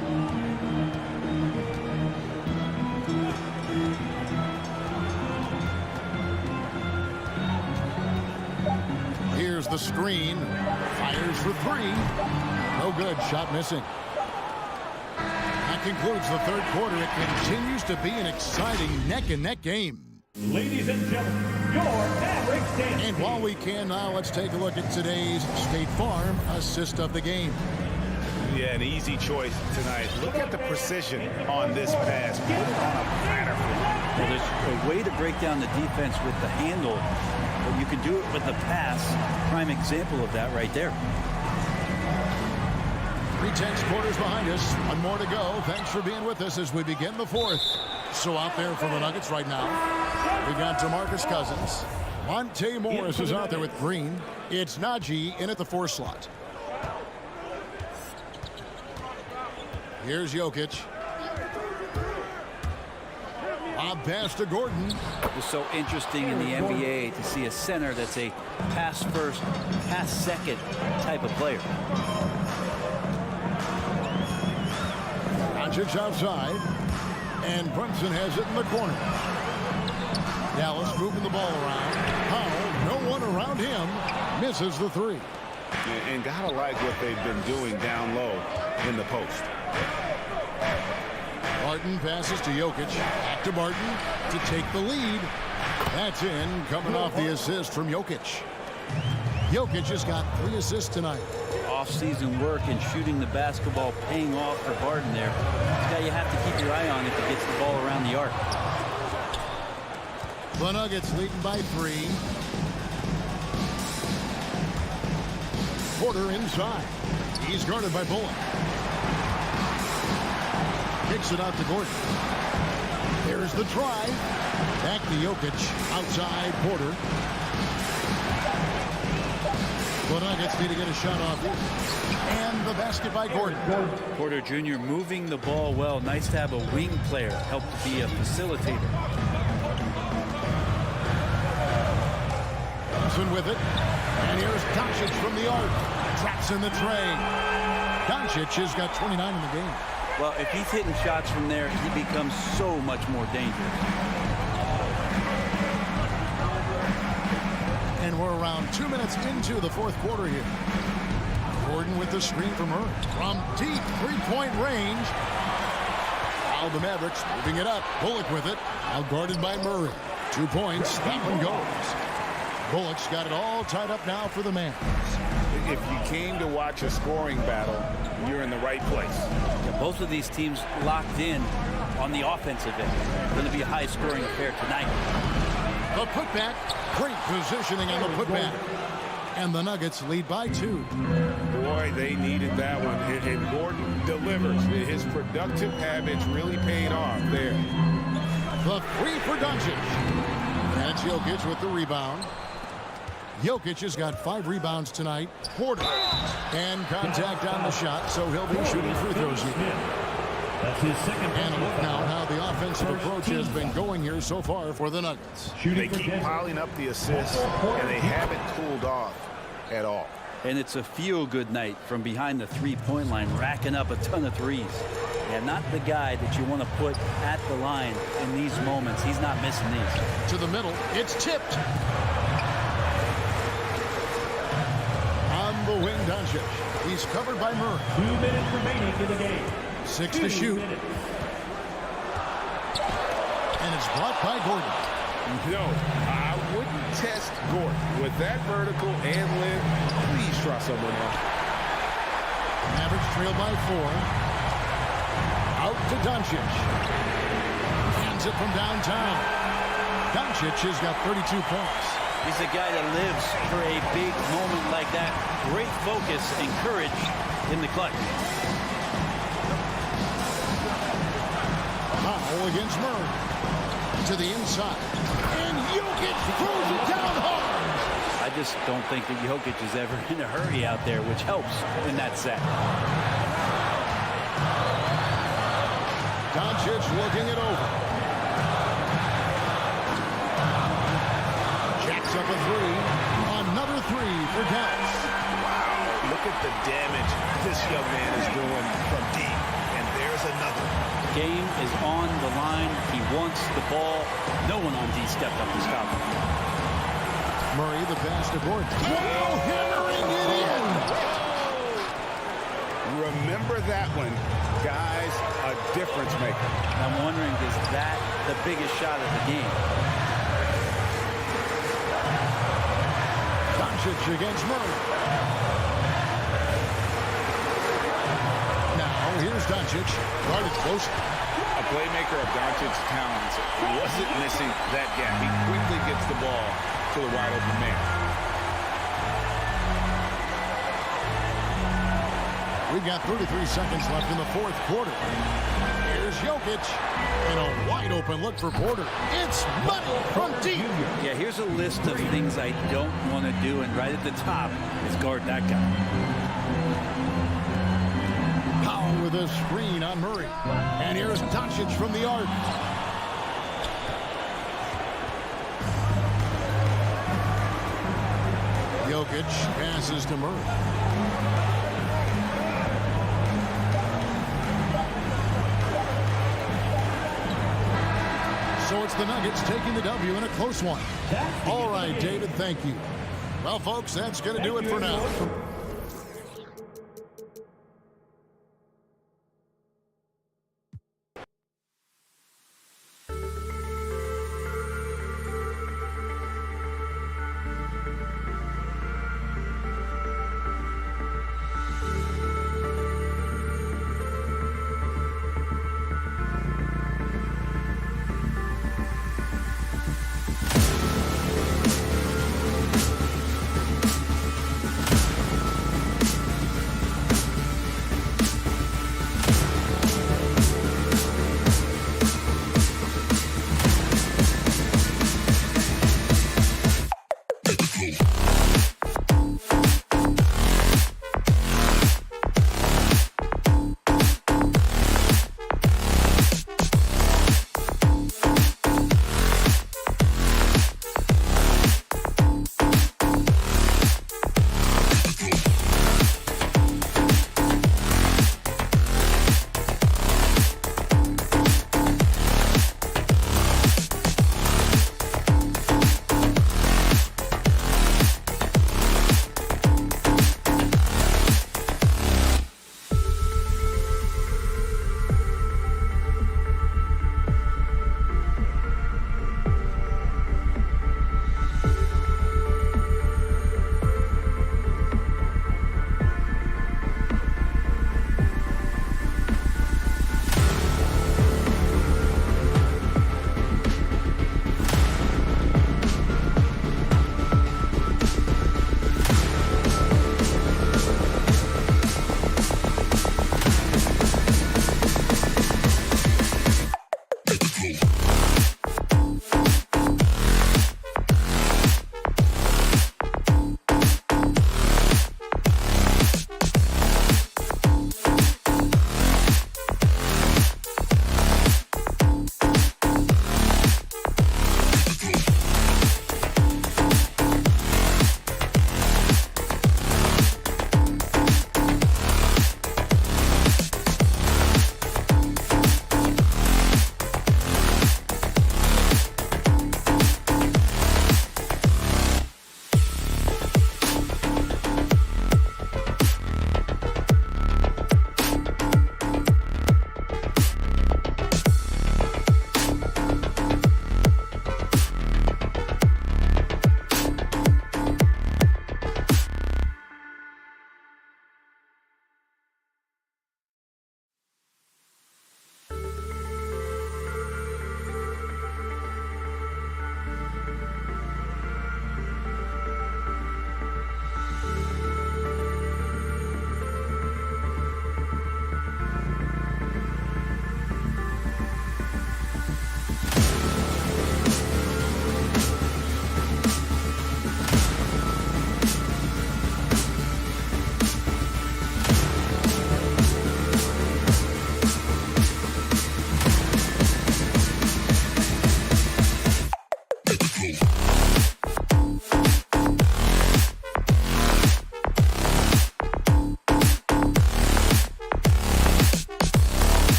Here's the screen. Fires for 3. No good. Shot missing. That concludes the third quarter. It continues to be an exciting neck-and-neck game. Ladies and gentlemen, your Mavericks dance. And while we can now, let's take a look at today's State Farm assist of the game. Yeah, an easy choice tonight. Look at the precision on this pass. Put it on a platter. Well, there's a way to break down the defense with the handle, but you can do it with the pass. Prime example of that right there. 3/10 quarters behind us. 1 more to go. Thanks for being with us as we begin the 4th. So out there for the Nuggets right now, we got DeMarcus Cousins. Monte Morris is out there with Green. It's Najee in at the 4 slot. Here's Jokic. Lob pass to Gordon. It's so interesting in the NBA to see a center that's a pass first, pass second type of player. Doncic outside. And Brunson has it in the corner. Dallas moving the ball around. Powell, no one around him. Misses the 3. And gotta like what they've been doing down low in the post. Barton passes to Jokic. Back to Barton to take the lead. That's in, coming off the assist from Jokic. Jokic has got 3 assists tonight. off-season work and shooting the basketball paying off for Barton there. This guy you have to keep your eye on if he gets the ball around the arc. The Nuggets leading by 3. Porter inside. He's guarded by Bullock. Kicks it out to Gordon. There's the drive. Back to Jokic. Outside Porter. The Nuggets need to get a shot off here. And the basket by Gordon. Porter Jr. moving the ball well. Nice to have a wing player help to be a facilitator. Clarkson with it. And here's Doncic from the arc. Traps in the tray. Doncic has got 29 in the game. Well, if he's hitting shots from there, he becomes so much more dangerous. And we're around 2 minutes into the fourth quarter here. Gordon with the screen from Murray. From deep three-point range. Now the Mavericks moving it up. Bullock with it. Now guarded by Murray. 2 points. That one goes. Bullock's got it all tied up now for the Mavs. If you came to watch a scoring battle, you're in the right place. Yeah, both of these teams locked in on the offensive end. Going to be a high-scoring affair tonight. The putback. Great positioning on the putback. And the Nuggets lead by 2. Boy, they needed that one. And Gordon delivers. His productive habits really paid off there. The 3 for Doncic. That's Jokic with the rebound. Jokic has got 5 rebounds tonight. Porter. And contact on the shot, so he'll be shooting free throws here. That's his second. And look now at how the offensive approach has been going here so far for the Nuggets. They keep piling up the assists, and they haven't cooled off at all. And it's a feel-good night from behind the three-point line, racking up a ton of threes. Yeah, not the guy that you want to put at the line in these moments. He's not missing these. To the middle. It's tipped. On the wing, Doncic. He's covered by Murray. 2 minutes remaining in the game. 6 to shoot. And it's blocked by Gordon. No, I wouldn't test Gordon. With that vertical and length, please try someone else. Mavericks trail by 4. Out to Doncic. Hands it from downtown. Doncic has got 32 points. He's a guy that lives for a big moment like that. Great focus and courage in the clutch. Foul against Murray. To the inside. And Jokic throws it down hard. I just don't think that Jokic is ever in a hurry out there, which helps in that set. Doncic looking it over. Jacks up a 3. Another 3 for Dallas. Wow, look at the damage this young man is doing from deep. And there's another. Game is on the line. He wants the ball. No one on D stepped up to stop him. Murray, the pass to Gordon. Wow, hammering it in. Remember that one. Guys, a difference maker. I'm wondering, is that the biggest shot of the game? Doncic against Murray. Now, here's Doncic. Guarded close. A playmaker of Doncic's talents wasn't missing that gap. He quickly gets the ball to the wide open man. We've got 33 seconds left in the fourth quarter. Here's Jokic. And a wide open look for Porter. It's money from deep. Yeah, here's a list of things I don't want to do, and right at the top is guard that guy. Powell with a screen on Murray. And here's Doncic from the arc. Jokic passes to Murray. So it's the Nuggets taking the W in a close one. All right, David, thank you. Well, folks, that's going to do it for now.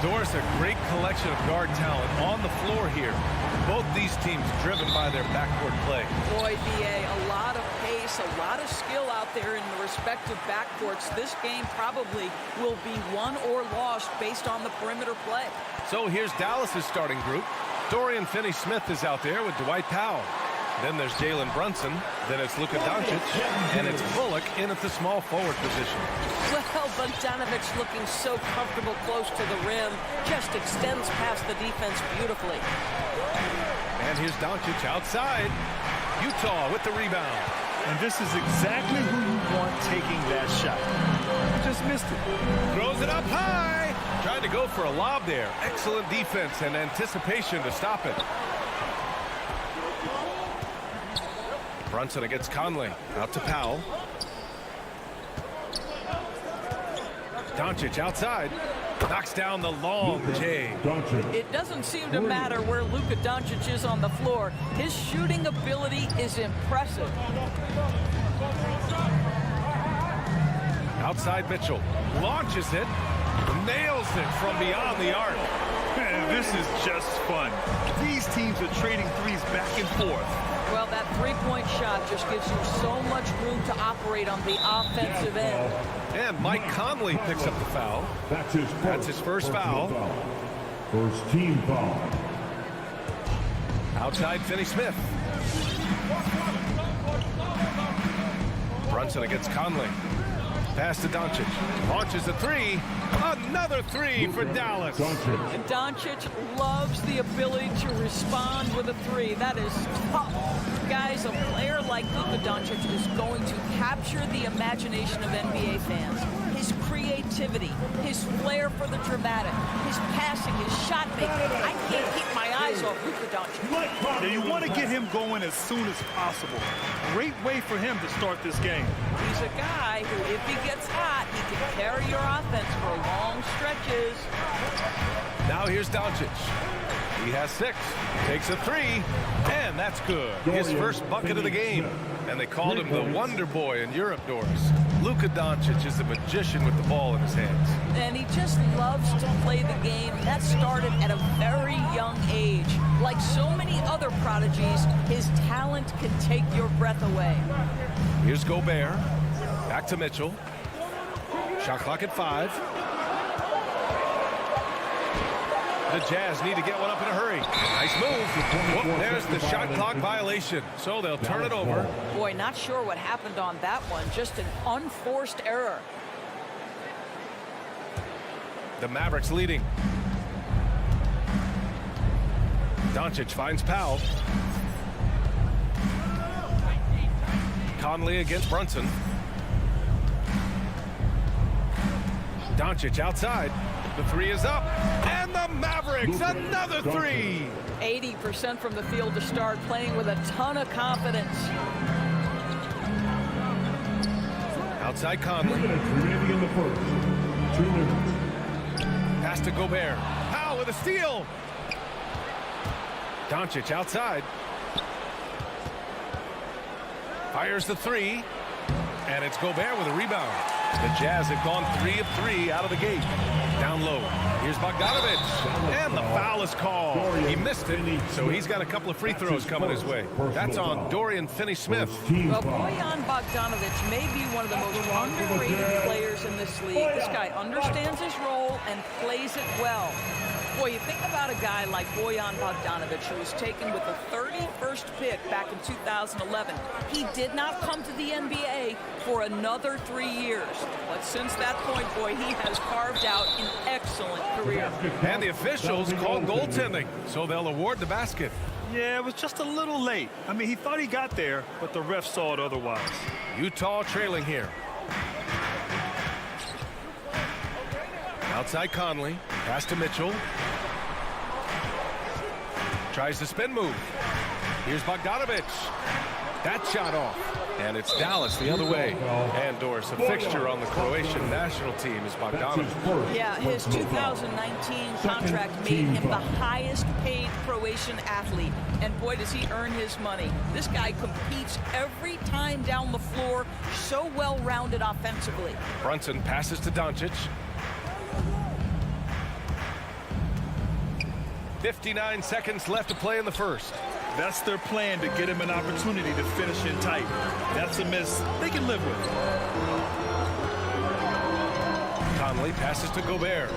Doris, a great collection of guard talent on the floor here. Both these teams driven by their backcourt play. Boy, BA, a lot of pace, a lot of skill out there in the respective backcourts. This game probably will be won or lost based on the perimeter play. So here's Dallas's starting group. Dorian Finney-Smith is out there with Dwight Powell. Then there's Jalen Brunson. Then it's Luka Doncic. And it's Bullock in at the small forward position. Well, Bogdanovic looking so comfortable close to the rim. Just extends past the defense beautifully. And here's Doncic outside. Utah with the rebound. And this is exactly who you want taking that shot. Just missed it. Throws it up high. Trying to go for a lob there. Excellent defense and anticipation to stop it. Brunson against Conley. Out to Powell. Doncic outside. Knocks down the long J. It doesn't seem to matter where Luka Doncic is on the floor. His shooting ability is impressive. Outside Mitchell. Launches it. Nails it from beyond the arc. Man, this is just fun. These teams are trading threes back and forth. Well, that three-point shot just gives you so much room to operate on the offensive end. And Mike Conley picks up the foul. That's his first foul. First team foul. Outside Finney-Smith. Brunson against Conley. Pass to Doncic. Launches a three. Another three for Dallas. And Doncic loves the ability to respond with a three. That is tough. Guys, a player like Luka Doncic is going to capture the imagination of NBA fans. His creativity, his flair for the dramatic, his passing, his shot making. I can't keep my eyes off Luka Doncic. Now you want to get him going as soon as possible. Great way for him to start this game. He's a guy who, if he gets hot, he can carry your offense for long stretches. Now here's Doncic. He has 6. Takes a 3. And that's good. His first bucket of the game. And they called him the Wonder Boy in Europe, Doris. Luka Doncic is a magician with the ball in his hands. And he just loves to play the game. That started at a very young age. Like so many other prodigies, his talent can take your breath away. Here's Gobert. Back to Mitchell. Shot clock at 5. The Jazz need to get one up in a hurry. Nice move. Whoop, there's the shot clock violation. So they'll turn it over. Boy, not sure what happened on that one. Just an unforced error. The Mavericks leading. Doncic finds Powell. Conley against Brunson. Doncic outside. The 3 is up. And the Mavericks, another 3. 80% from the field to start, playing with a ton of confidence. Outside Conley. Remaining in the first. 2 minutes. Pass to Gobert. Powell with a steal. Doncic outside. Fires the 3. And it's Gobert with a rebound. The Jazz have gone 3 of 3 out of the gate. Down low. Here's Bogdanovic. And the foul is called. He missed it, so he's got a couple of free throws coming his way. That's on Dorian Finney-Smith. Well, Bojan Bogdanovic may be one of the most underrated players in this league. This guy understands his role and plays it well. Boy, you think about a guy like Bojan Bogdanovic, who was taken with the 31st pick back in 2011. He did not come to the NBA for another 3 years. But since that point, boy, he has carved out an excellent career. And the officials called goaltending, so they'll award the basket. Yeah, it was just a little late. I mean, he thought he got there, but the ref saw it otherwise. Utah trailing here. Outside Conley. Pass to Mitchell. Tries the spin move. Here's Bogdanovic. That shot off. And it's Dallas the other way. And Doris, a fixture on the Croatian national team is Bogdanovic. Yeah, his 2019 contract made him the highest paid Croatian athlete. And boy, does he earn his money. This guy competes every time down the floor. So well-rounded offensively. Brunson passes to Doncic. 59 seconds left to play in the first. That's their plan, to get him an opportunity to finish in tight. That's a miss they can live with. Conley passes to Gobert.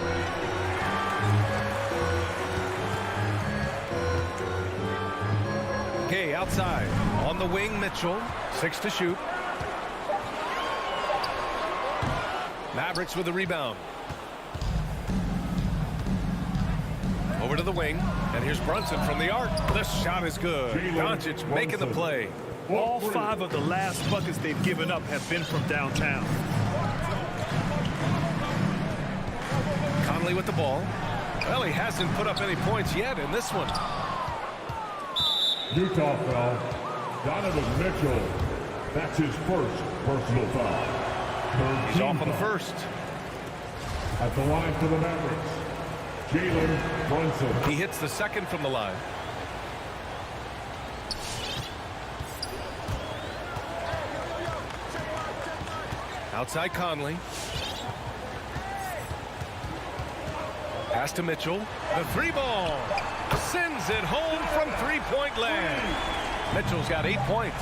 Gay outside. On the wing, Mitchell. 6 to shoot. Mavericks with the rebound. Over to the wing. And here's Brunson from the arc. The shot is good. Doncic making the play. All 5 of the last buckets they've given up have been from downtown. Conley with the ball. Well, he hasn't put up any points yet in this one. Utah foul. Donovan Mitchell. That's his first personal foul. He's off on the first. At the line for the Mavericks, Jalen Brunson. He hits the second from the line. Outside Conley. Pass to Mitchell. The 3-ball. Sends it home from three-point land. Mitchell's got 8 points.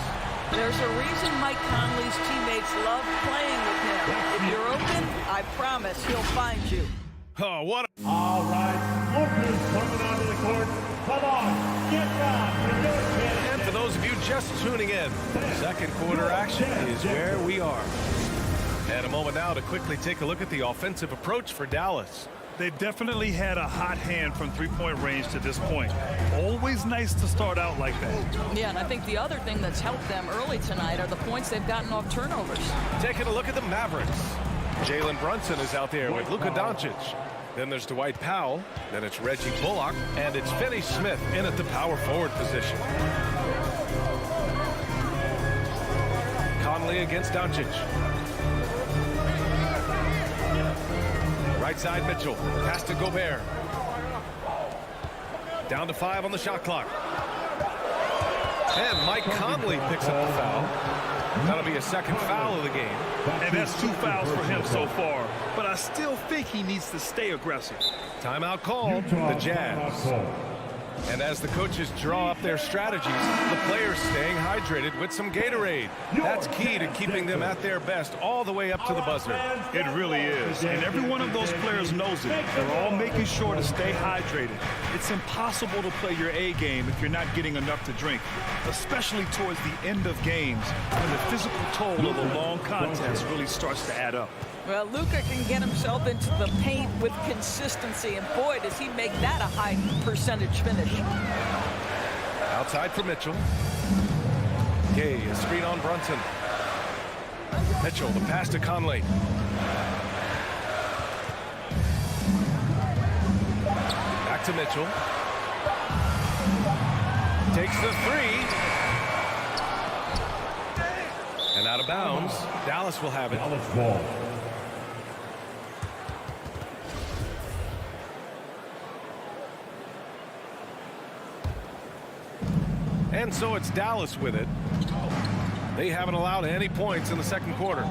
There's a reason Mike Conley's teammates love playing with him. If you're open, I promise he'll find you. Oh, what a... All right, Lucas coming onto the court. Come on, get down. And for those of you just tuning in, second quarter action is where we are. And a moment now to quickly take a look at the offensive approach for Dallas. They've definitely had a hot hand from three-point range to this point. Always nice to start out like that. Yeah, and I think the other thing that's helped them early tonight are the points they've gotten off turnovers. Taking a look at the Mavericks. Jalen Brunson is out there with Luka Doncic. Then there's Dwight Powell. Then it's Reggie Bullock. And it's Finney Smith in at the power forward position. Conley against Doncic. Right side Mitchell. Pass to Gobert. Down to 5 on the shot clock. And Mike Conley picks up the foul. That'll be a second foul of the game. And that's 2 fouls for him so far. But I still think he needs to stay aggressive. Timeout called. The Jazz. And as the coaches draw up their strategies, the players staying hydrated with some Gatorade. That's key to keeping them at their best all the way up to the buzzer. It really is. And every one of those players knows it. They're all making sure to stay hydrated. It's impossible to play your A game if you're not getting enough to drink, especially towards the end of games when the physical toll of a long contest really starts to add up. Well, Luka can get himself into the paint with consistency, and boy, does he make that a high percentage finish. Outside for Mitchell. Gay, a screen on Brunson. Mitchell, the pass to Conley. Back to Mitchell. Takes the 3. And out of bounds. Dallas will have it. Dallas ball. And so it's Dallas with it. They haven't allowed any points in the second quarter.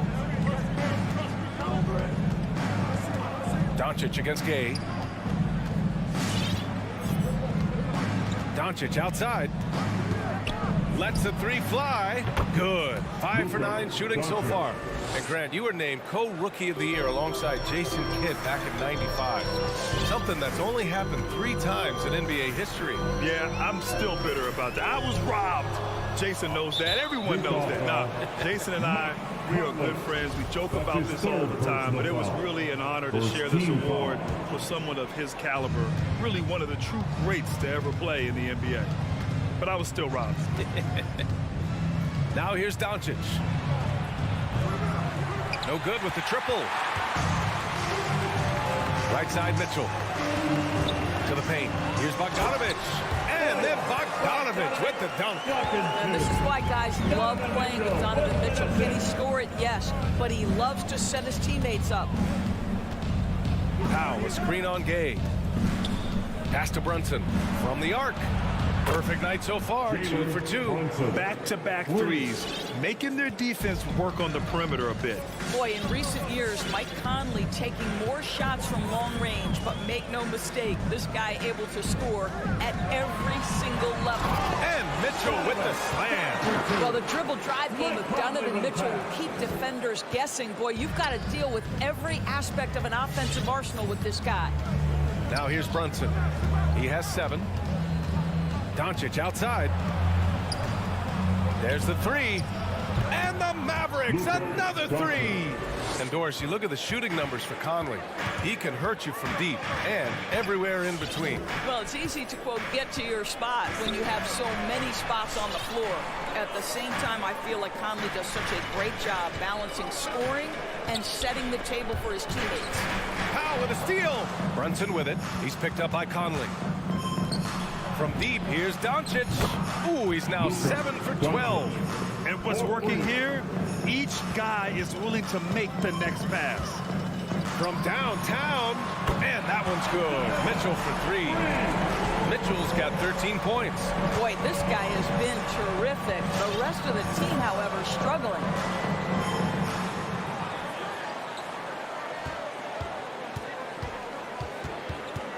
Doncic against Gay. Doncic outside. Lets the 3 fly. Good. 5 for 9 shooting so far. And Grant, you were named co-rookie of the year alongside Jason Kidd back in '95. Something that's only happened 3 times in NBA history. Yeah, I'm still bitter about that. I was robbed. Jason knows that. Everyone knows that. Now, Jason and I, we are good friends. We joke about this all the time, but it was really an honor to share this award with someone of his caliber. Really one of the true greats to ever play in the NBA. But I was still robbed. Now here's Doncic. No good with the triple. Right side Mitchell. To the paint. Here's Bogdanovich. And then Bogdanovich with the dunk. And this is why guys love playing with Donovan Mitchell. Can he score it? Yes. But he loves to set his teammates up. Powell, a screen on Gay. Pass to Brunson from the arc. Perfect night so far, 2 for 2. Back-to-back threes, making their defense work on the perimeter a bit. Boy, in recent years, Mike Conley taking more shots from long range, but make no mistake, this guy able to score at every single level. And Mitchell with the slam. Well, the dribble drive game of Donovan Mitchell will keep defenders guessing. Boy, you've got to deal with every aspect of an offensive arsenal with this guy. Now here's Brunson. He has 7. Doncic outside. There's the three. And the Mavericks, another three. And Doris, you look at the shooting numbers for Conley. He can hurt you from deep and everywhere in between. Well, it's easy to, quote, get to your spot when you have so many spots on the floor. At the same time, I feel like Conley does such a great job balancing scoring and setting the table for his teammates. Powell with a steal. Brunson with it. He's picked up by Conley. From deep, here's Doncic. Ooh, he's now 7 for 12. And what's working here, each guy is willing to make the next pass. From downtown, man, that one's good. Mitchell for three. Mitchell's got 13 points. Boy, this guy has been terrific. The rest of the team, however, struggling.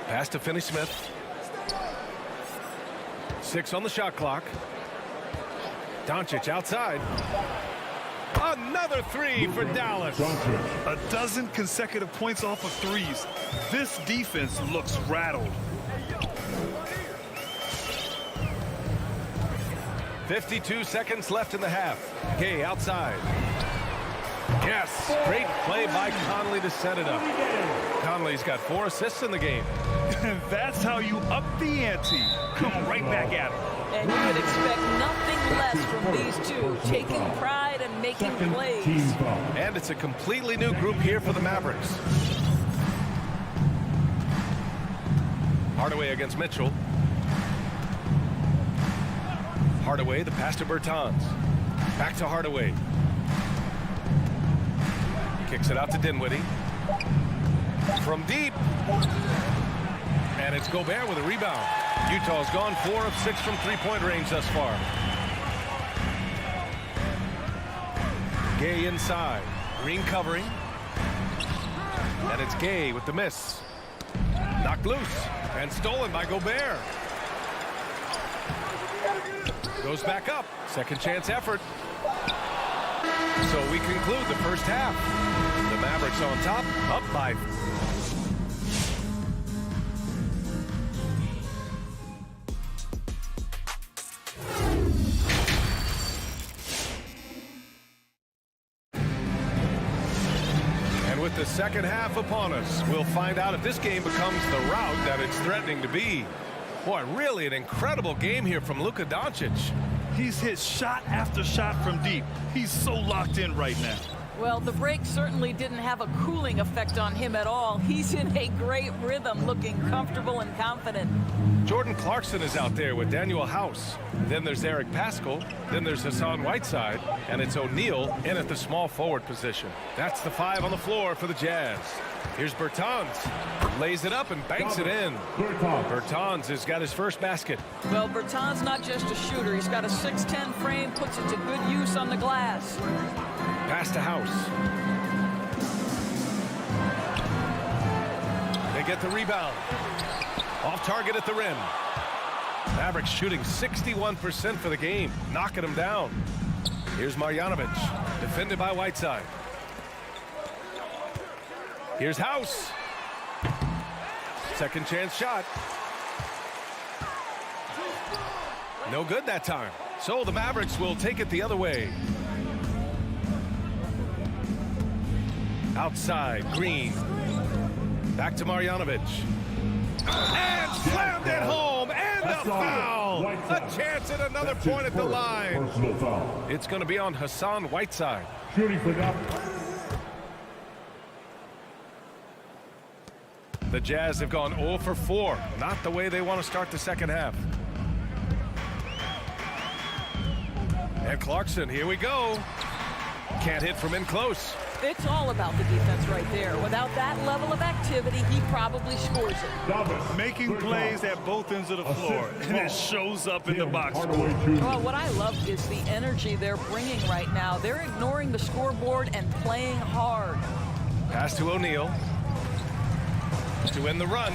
Pass to Finney-Smith. 6 on the shot clock. Doncic outside. Another three for Dallas. A dozen consecutive points off of threes. This defense looks rattled. 52 seconds left in the half. Gay outside. Yes, great play by Conley to set it up. Conley's got 4 assists in the game. That's how you up the ante. Come right back at him. And you would expect nothing less from these two, taking pride and making plays. And it's a completely new group here for the Mavericks. Hardaway against Mitchell. Hardaway, the pass to Bertans. Back to Hardaway. Kicks it out to Dinwiddie. From deep. And it's Gobert with a rebound. Utah's gone 4 of 6 from three-point range thus far. Gay inside. Green covering. And it's Gay with the miss. Knocked loose and stolen by Gobert. Goes back up. Second chance effort. So we conclude the first half. The Mavericks on top, up by. And with the second half upon us, we'll find out if this game becomes the rout that it's threatening to be. Boy, really an incredible game here from Luka Doncic. He's hit shot after shot from deep. He's so locked in right now. Well, the break certainly didn't have a cooling effect on him at all. He's in a great rhythm, looking comfortable and confident. Jordan Clarkson is out there with Daniel House. Then there's Eric Paschall. Then there's Hassan Whiteside. And it's O'Neal in at the small forward position. That's the 5 on the floor for the Jazz. Here's Bertans. Lays it up and banks it in. Bertans has got his first basket. Well, Bertans not just a shooter. He's got a 6'10 frame, puts it to good use on the glass. Pass to House. They get the rebound. Off target at the rim. Mavericks shooting 61% for the game, knocking them down. Here's Marjanovic, defended by Whiteside. Here's House. Second chance shot. No good that time. So the Mavericks will take it the other way. Outside, Green. Back to Marjanovic. And slammed it home, and a foul. A chance at another point at the line. It's going to be on Hassan Whiteside. Shooting for that. The Jazz have gone 0 for 4. Not the way they want to start the second half. And Clarkson, here we go. Can't hit from in close. It's all about the defense right there. Without that level of activity, he probably scores it. Making plays at both ends of the floor, and it shows up in the box score. Well, what I love is the energy they're bringing right now. They're ignoring the scoreboard and playing hard. Pass to O'Neal. To end the run.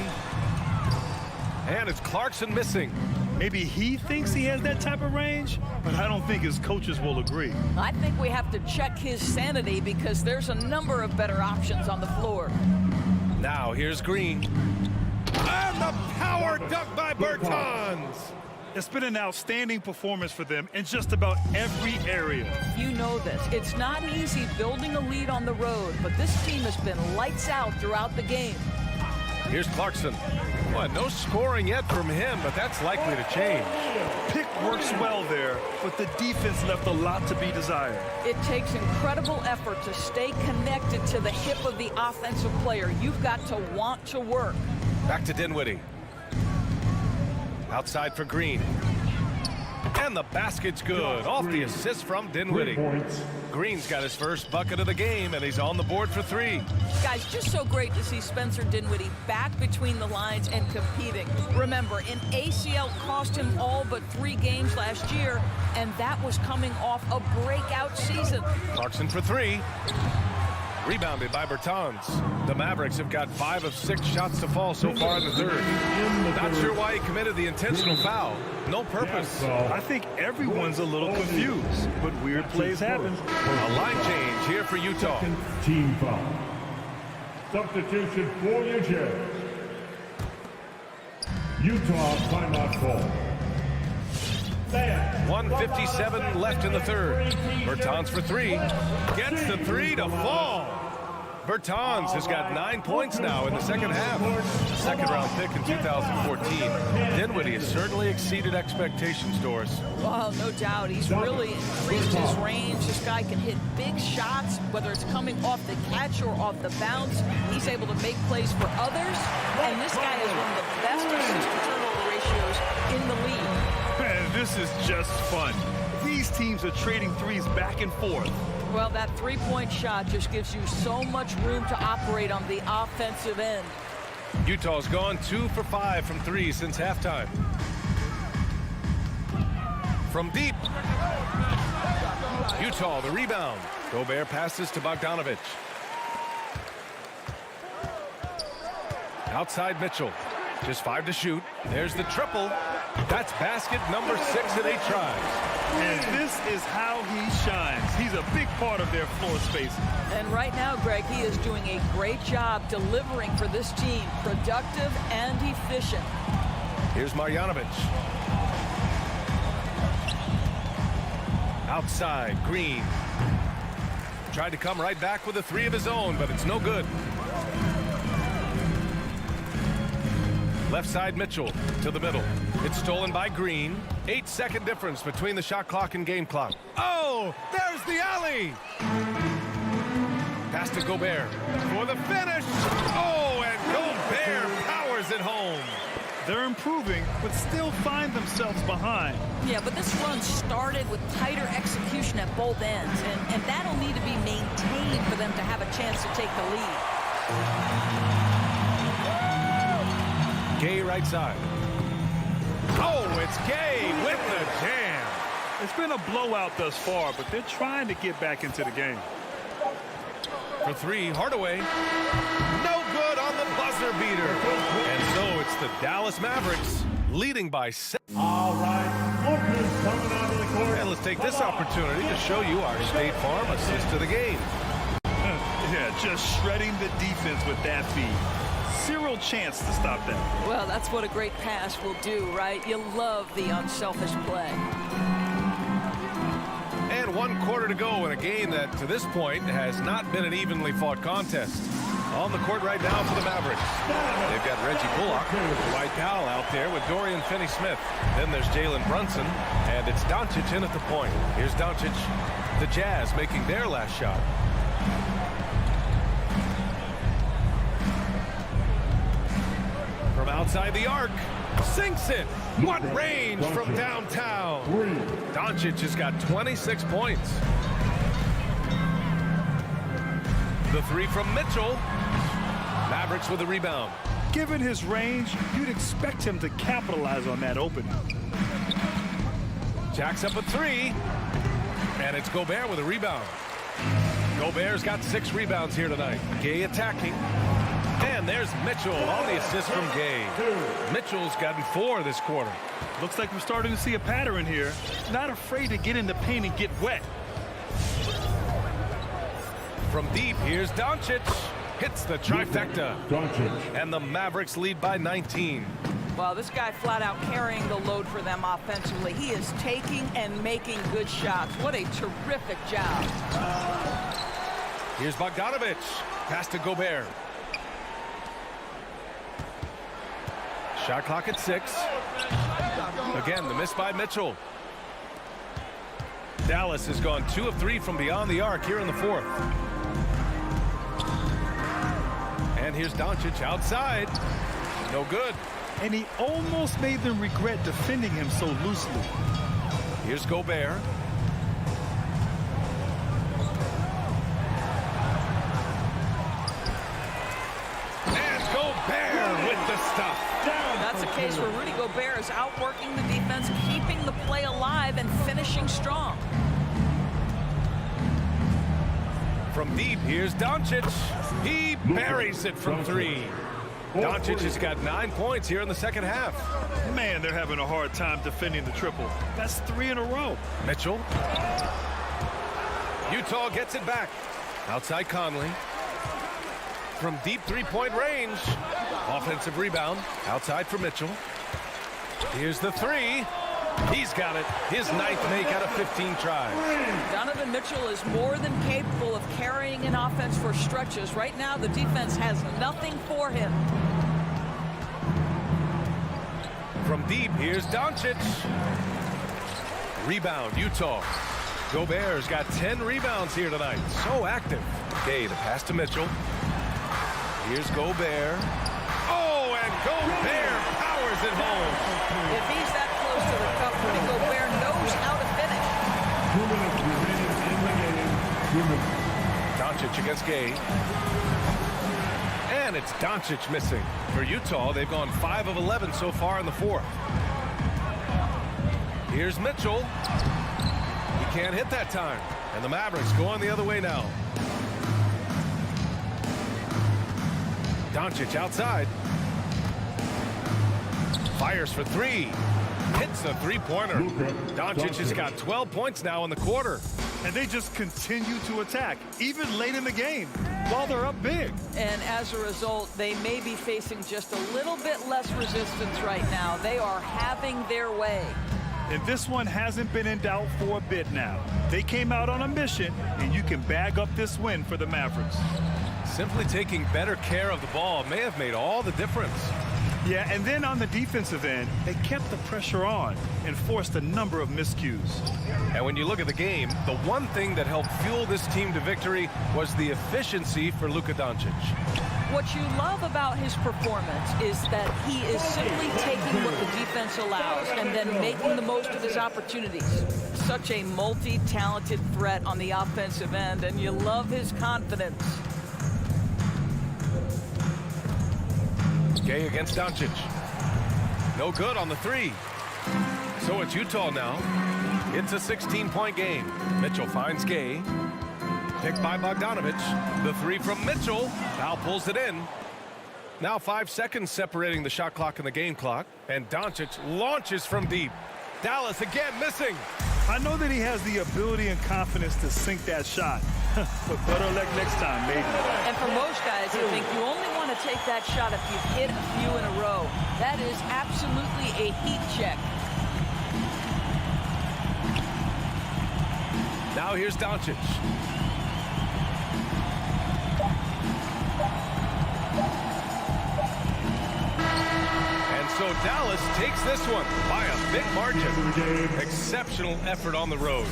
And it's Clarkson missing. Maybe he thinks he has that type of range, but I don't think his coaches will agree. I think we have to check his sanity because there's a number of better options on the floor. Now here's Green. And the power dunk by Bertans. It's been an outstanding performance for them in just about every area. You know this. It's not easy building a lead on the road, but this team has been lights out throughout the game. Here's Clarkson. Well, no scoring yet from him, but that's likely to change. Pick works well there, but the defense left a lot to be desired. It takes incredible effort to stay connected to the hip of the offensive player. You've got to want to work. Back to Dinwiddie. Outside for Green. And the basket's good. Off the assist from Dinwiddie. Green's got his first bucket of the game, and he's on the board for 3. Guys, just so great to see Spencer Dinwiddie back between the lines and competing. Remember, an ACL cost him all but 3 games last year, and that was coming off a breakout season. Clarkson for 3. Rebounded by Bertans. The Mavericks have got 5 of 6 shots to fall so far in the third. Not sure why he committed the intentional foul. No purpose. I think everyone's a little confused, but weird plays happen. A line change here for Utah. Team foul. Substitution for New Jersey. Utah timeout call. 1:57 left in the third. Bertans for 3. Gets the 3 to fall. Bertans has got 9 points now in the second half. Second-round pick in 2014. Dinwiddie has certainly exceeded expectations, Doris. Well, no doubt. He's really increased his range. This guy can hit big shots, whether it's coming off the catch or off the bounce. He's able to make plays for others. And this guy has one of the best assist-to-turnover ratios in the league. Man, this is just fun. These teams are trading threes back and forth. Well, that three-point shot just gives you so much room to operate on the offensive end. Utah's gone 2 for 5 from 3 since halftime. From deep. Utah, the rebound. Gobert passes to Bogdanovic. Outside Mitchell. Just 5 to shoot. There's the triple. That's basket number 6 in 8 tries. And this is how he shines. He's a big part of their floor space. And right now, Greg, he is doing a great job delivering for this team. Productive and efficient. Here's Marjanovic. Outside, Green. Tried to come right back with a 3 of his own, but it's no good. Left side, Mitchell to the middle. It's stolen by Green. 8-second difference between the shot clock and game clock. Oh, there's the alley. Pass to Gobert for the finish. Oh, and Gobert powers it home. They're improving, but still find themselves behind. Yeah, but this run started with tighter execution at both ends, and that'll need to be maintained for them to have a chance to take the lead. Gay right side. Oh, it's Gay with the jam. It's been a blowout thus far, but they're trying to get back into the game. For 3, Hardaway. No good on the buzzer beater. And so it's the Dallas Mavericks leading by 7. All right, Lucas coming onto the court. And let's take this opportunity to show you our State Farm assist to the game. Yeah, just shredding the defense with that feed. Zero chance to stop that. Well, that's what a great pass will do, right? You love the unselfish play. And 1 quarter to go in a game that, to this point, has not been an evenly fought contest. On the court right now for the Mavericks. They've got Reggie Bullock, Dwight Powell out there with Dorian Finney-Smith. Then there's Jalen Brunson, and it's Doncic in at the point. Here's Doncic. The Jazz making their last shot. From outside the arc, sinks it. What range from downtown. Doncic has got 26 points. The 3 from Mitchell. Mavericks with a rebound. Given his range, you'd expect him to capitalize on that opening. Jacks up a 3. And it's Gobert with a rebound. Gobert's got 6 rebounds here tonight. Gay attacking. And there's Mitchell on the assist from Gay. Mitchell's gotten 4 this quarter. Looks like we're starting to see a pattern here. Not afraid to get in the paint and get wet. From deep, here's Doncic. Hits the trifecta. Doncic. And the Mavericks lead by 19. Well, this guy flat out carrying the load for them offensively. He is taking and making good shots. What a terrific job. Here's Bogdanovich. Pass to Gobert. Shot clock at 6. Again, the miss by Mitchell. Dallas has gone 2 of 3 from beyond the arc here in the 4th. And here's Doncic outside. No good. And he almost made them regret defending him so loosely. Here's Gobert. And Gobert with the stuff. That's a case where Rudy Gobert is outworking the defense, keeping the play alive, and finishing strong. From deep, here's Doncic. He buries it from 3. Doncic has got 9 points here in the second half. Man, they're having a hard time defending the triple. That's 3 in a row. Mitchell. Utah gets it back. Outside Conley. From deep 3-point range. Offensive rebound. Outside for Mitchell. Here's the 3. He's got it. His 9th make out of 15 tries. Donovan Mitchell is more than capable of carrying an offense for stretches. Right now, the defense has nothing for him. From deep, here's Doncic. Rebound, Utah. Gobert's got 10 rebounds here tonight. So active. Okay, the pass to Mitchell. Here's Gobert. Oh, and Gobert powers it home. If he's that close to the cup, Rudy Gobert knows how to finish. 2 minutes remaining in the game. 2 minutes. Doncic against Gay. And it's Doncic missing. For Utah, they've gone 5 of 11 so far in the 4th. Here's Mitchell. He can't hit that time. And the Mavericks going the other way now. Doncic outside. Fires for 3. Hits the 3-pointer. Doncic has got 12 points now in the quarter. And they just continue to attack, even late in the game, while they're up big. And as a result, they may be facing just a little bit less resistance right now. They are having their way. And this one hasn't been in doubt for a bit now. They came out on a mission, and you can bag up this win for the Mavericks. Simply taking better care of the ball may have made all the difference. Yeah, and then on the defensive end, they kept the pressure on and forced a number of miscues. And when you look at the game, the one thing that helped fuel this team to victory was the efficiency for Luka Doncic. What you love about his performance is that he is simply taking what the defense allows and then making the most of his opportunities. Such a multi-talented threat on the offensive end, and you love his confidence. Gay against Doncic. No good on the 3. So it's Utah now. It's a 16-point game. Mitchell finds Gay. Picked by Bogdanovich. The 3 from Mitchell. Now pulls it in. Now 5 seconds separating the shot clock and the game clock. And Doncic launches from deep. Dallas again missing. I know that he has the ability and confidence to sink that shot. But better luck next time, maybe. And for most guys, I think you only want to take that shot if you've hit a few in a row. That is absolutely a heat check. Now here's Doncic. And so Dallas takes this one by a big margin. Exceptional effort on the road.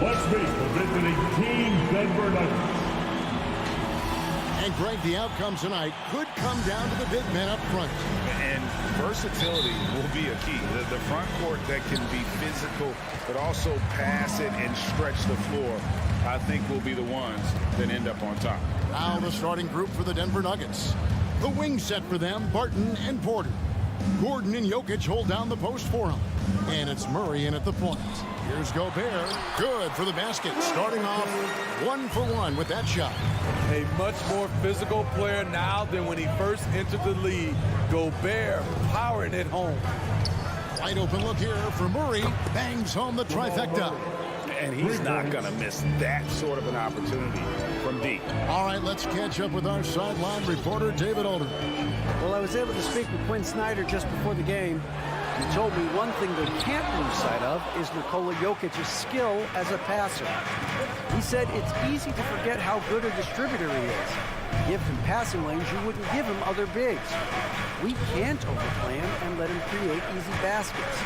Let's meet the visiting team, Denver Nuggets. And Greg, the outcome tonight could come down to the big men up front. And versatility will be a key. The front court that can be physical, but also pass it and stretch the floor, I think will be the ones that end up on top. Now the starting group for the Denver Nuggets. The wing set for them, Barton and Porter. Gordon and Jokic hold down the post for him. And it's Murray in at the point. Here's Gobert. Good for the basket. Starting off 1 for 1 with that shot. A much more physical player now than when he first entered the league. Gobert powering it home. Wide open look here for Murray. Bangs home the trifecta. And he's not going to miss that sort of an opportunity from deep. All right, let's catch up with our sideline reporter, David Alder. Well, I was able to speak with Quinn Snyder just before the game. He told me one thing they can't lose sight of is Nikola Jokic's skill as a passer. He said it's easy to forget how good a distributor he is. Give him passing lanes you wouldn't give him other bigs. We can't overplay him and let him create easy baskets.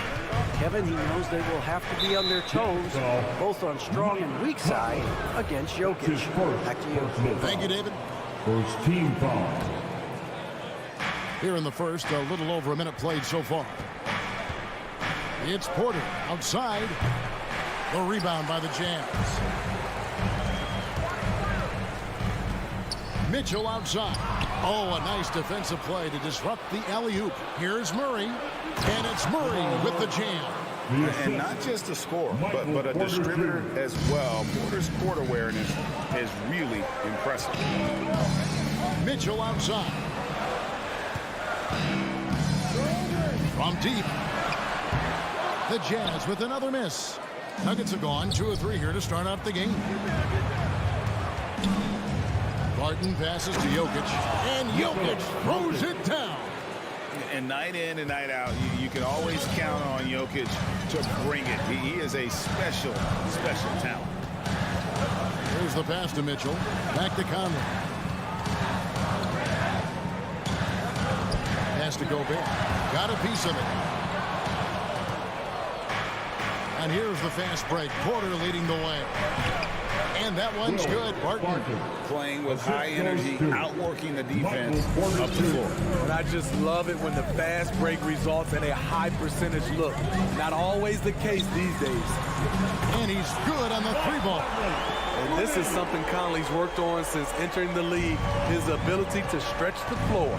Kevin, he knows they will have to be on their toes, both on strong and weak side, against Jokic. Back to you. Thank you, David. First team foul. Here in the first, a little over a minute played so far. It's Porter outside. The rebound by the Jazz. Mitchell outside. Oh, a nice defensive play to disrupt the alley-oop. Here's Murray. And it's Murray with the jam. And not just a scorer, but a distributor as well. Porter's court awareness is really impressive. Mitchell outside. From deep. The Jazz with another miss. Nuggets have gone 2 of 3 here to start out the game. Barton passes to Jokic. And Jokic throws it down. And night in and night out, you can always count on Jokic to bring it. He is a special talent. Here's the pass to Mitchell. Back to Conley. Pass to Gobert. Got a piece of it. And here's the fast break. Porter leading the way. And that one's good. Barton playing with high energy, outworking the defense up the floor. And I just love it when the fast break results in a high percentage look. Not always the case these days. And he's good on the 3-ball. And this is something Conley's worked on since entering the league, his ability to stretch the floor.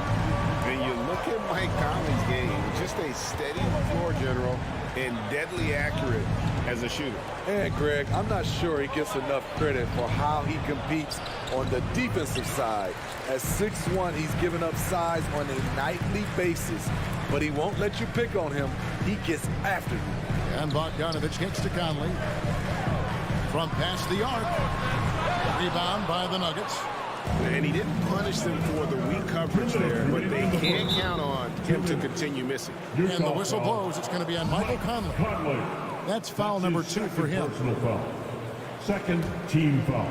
When you look at Mike Conley's game, just a steady floor general and deadly accurate as a shooter. And Greg, I'm not sure he gets enough credit for how he competes on the defensive side. At 6'1", he's given up size on a nightly basis, but he won't let you pick on him. He gets after you. And Bogdanovich kicks to Conley. From past the arc. Rebound by the Nuggets. And he didn't punish them for the weak coverage there, but they can't count on him to continue missing. And the whistle blows. It's going to be on Michael Conley. That's foul number 2 for him. Personal foul. Second team foul.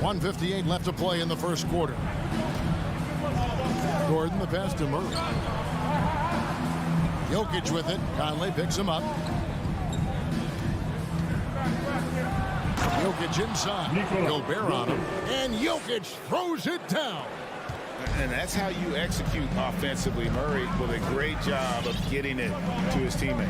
1:58 left to play in the first quarter. Gordon the pass to Murray. Jokic with it. Conley picks him up. Jokic inside. Gobert on him. And Jokic throws it down. And that's how you execute offensively. Murray with a great job of getting it to his teammate.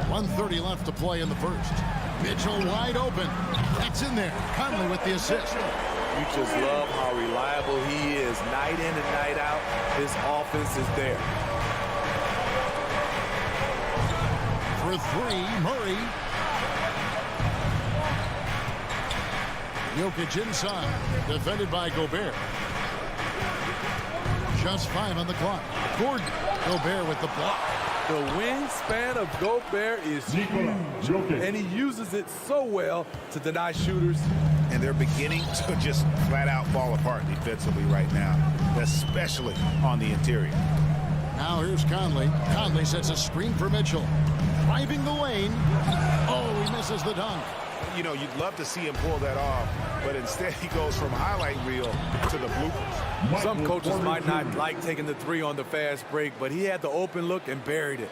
1:30 left to play in the first. Mitchell wide open. That's in there. Conley with the assist. You just love how reliable he is. Night in and night out, his offense is there. For 3, Murray. Jokic inside. Defended by Gobert. Just 5 on the clock. Gordon. Gobert with the block. The wingspan of Gobert is huge, and he uses it so well to deny shooters. And they're beginning to just flat out fall apart defensively right now, especially on the interior. Now here's Conley. Conley sets a screen for Mitchell. Driving the lane. Oh, he misses the dunk. You know, you'd love to see him pull that off, but instead he goes from highlight reel to the bloopers. Some coaches might not like taking the 3 on the fast break, but he had the open look and buried it.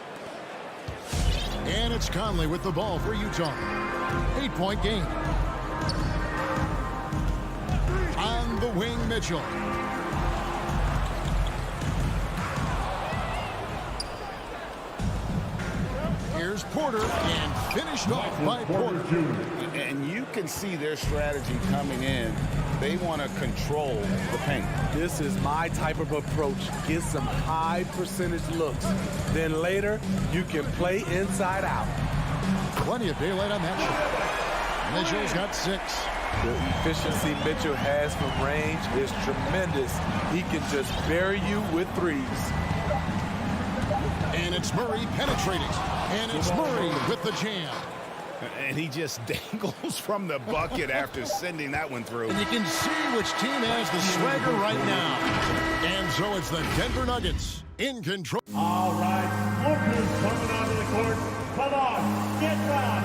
And it's Conley with the ball for Utah. 8-point game. On the wing, Mitchell. Here's Porter, and finished off by Porter. And you can see their strategy coming in. They want to control the paint. This is my type of approach. Get some high percentage looks. Then later, you can play inside out. Plenty of daylight on that shot. Mitchell's got 6. The efficiency Mitchell has from range is tremendous. He can just bury you with threes. And it's Murray penetrating. And it's Murray with the jam. And he just dangles from the bucket after sending that one through. And you can see which team has the swagger right now. And so it's the Denver Nuggets in control. All right, Lucas coming onto the court. Come on, get down.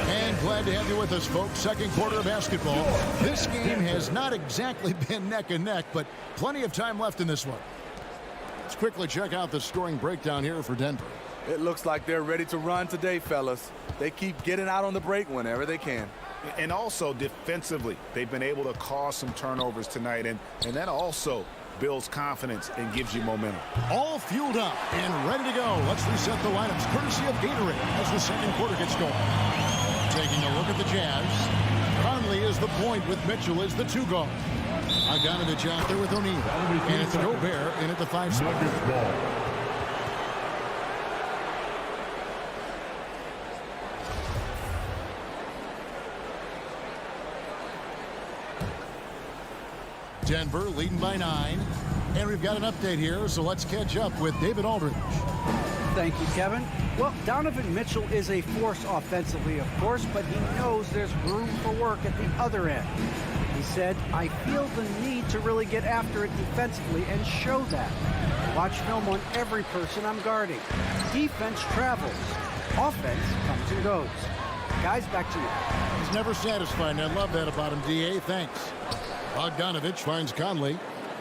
And glad to have you with us, folks. Second quarter of basketball. This game has not exactly been neck and neck, but plenty of time left in this one. Let's quickly check out the scoring breakdown here for Denver. It looks like they're ready to run today, fellas. They keep getting out on the break whenever they can. And also defensively, they've been able to cause some turnovers tonight, and that also builds confidence and gives you momentum. All fueled up and ready to go. Let's reset the lineups courtesy of Gatorade as the second quarter gets going. Taking a look at the Jazz. Conley is the point with Mitchell as the 2 guard. Bogdanovich out there with O'Neal. And it's Gobert in at the 5 spot. Denver leading by 9. And we've got an update here, so let's catch up with David Aldridge. Thank you, Kevin. Well, Donovan Mitchell is a force offensively, of course, but he knows there's room for work at the other end. He said, I feel the need to really get after it defensively and show that. Watch film on every person I'm guarding. Defense travels. Offense comes and goes. Guys, back to you. He's never satisfied, and I love that about him, D.A. Thanks. Bogdanovich finds Conley.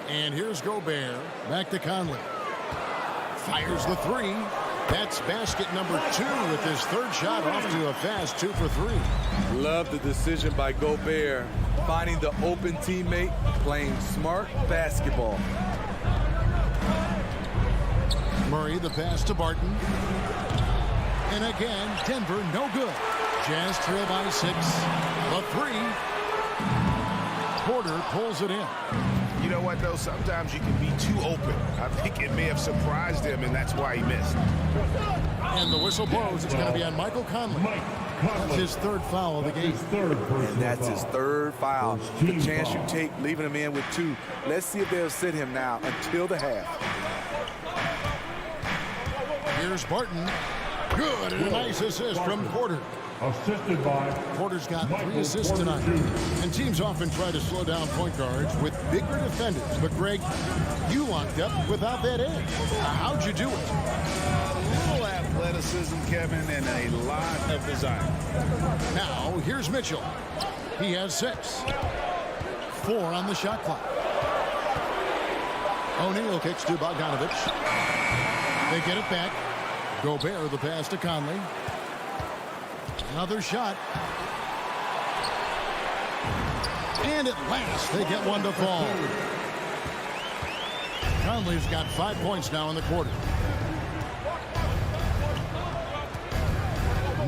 And here's Gobert. Back to Conley. Fires the 3. That's basket number 2 with his 3rd shot off to a fast 2 for 3. Love the decision by Gobert. Finding the open teammate, playing smart basketball. Murray, the pass to Barton. And again, Denver, no good. Jazz trail by 6. The 3. Porter pulls it in. You know what, though? Sometimes you can be too open. I think it may have surprised him, and that's why he missed. And the whistle blows. It's going to be on Michael Conley. That's his 3rd foul of the game. And that's his 3rd foul. The chance you take leaving him in with 2. Let's see if they'll sit him now until the half. Here's Barton. Good. And a nice assist from Porter. Assisted by Porter's got 3 assists tonight. And teams often try to slow down point guards with bigger defenders. But, Greg, you locked up without that edge. How'd you do it? A little athleticism, Kevin, and a lot of desire. Now, here's Mitchell. He has 6. 4 on the shot clock. O'Neal kicks to Bogdanovich. They get it back. Gobert, the pass to Conley. Another shot. And at last, they get one to fall. Conley's got 5 points now in the quarter.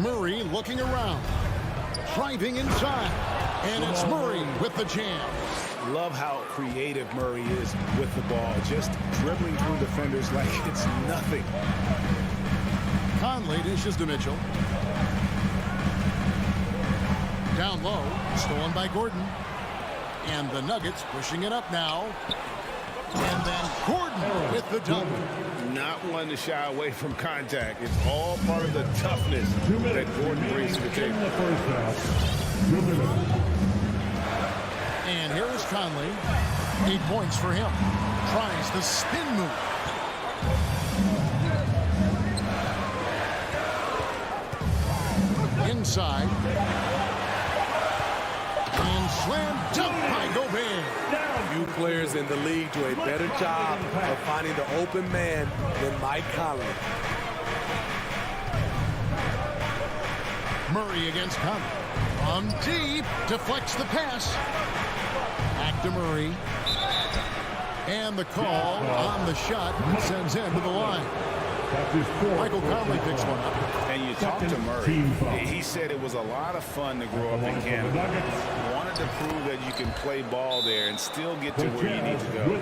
Murray looking around. Driving inside. And it's Murray with the jam. Love how creative Murray is with the ball. Just dribbling through defenders like it's nothing. Conley dishes to Mitchell. Down low, stolen by Gordon. And the Nuggets pushing it up now. And then Gordon with the dunk. Not one to shy away from contact. It's all part of the toughness that Gordon brings to the table. And here is Conley. 8 points for him. Tries the spin move. Inside. And slam dunk by Gobert. Few players in the league do a better job of finding the open man than Mike Conley. Murray against Conley. From deep, deflects the pass. Back to Murray. And the call on the shot sends him to the line. Michael Conley picks one up. And you talk to Murray. He said it was a lot of fun to grow up in Canada. Wanted to prove that you can play ball there and still get to where you need to go.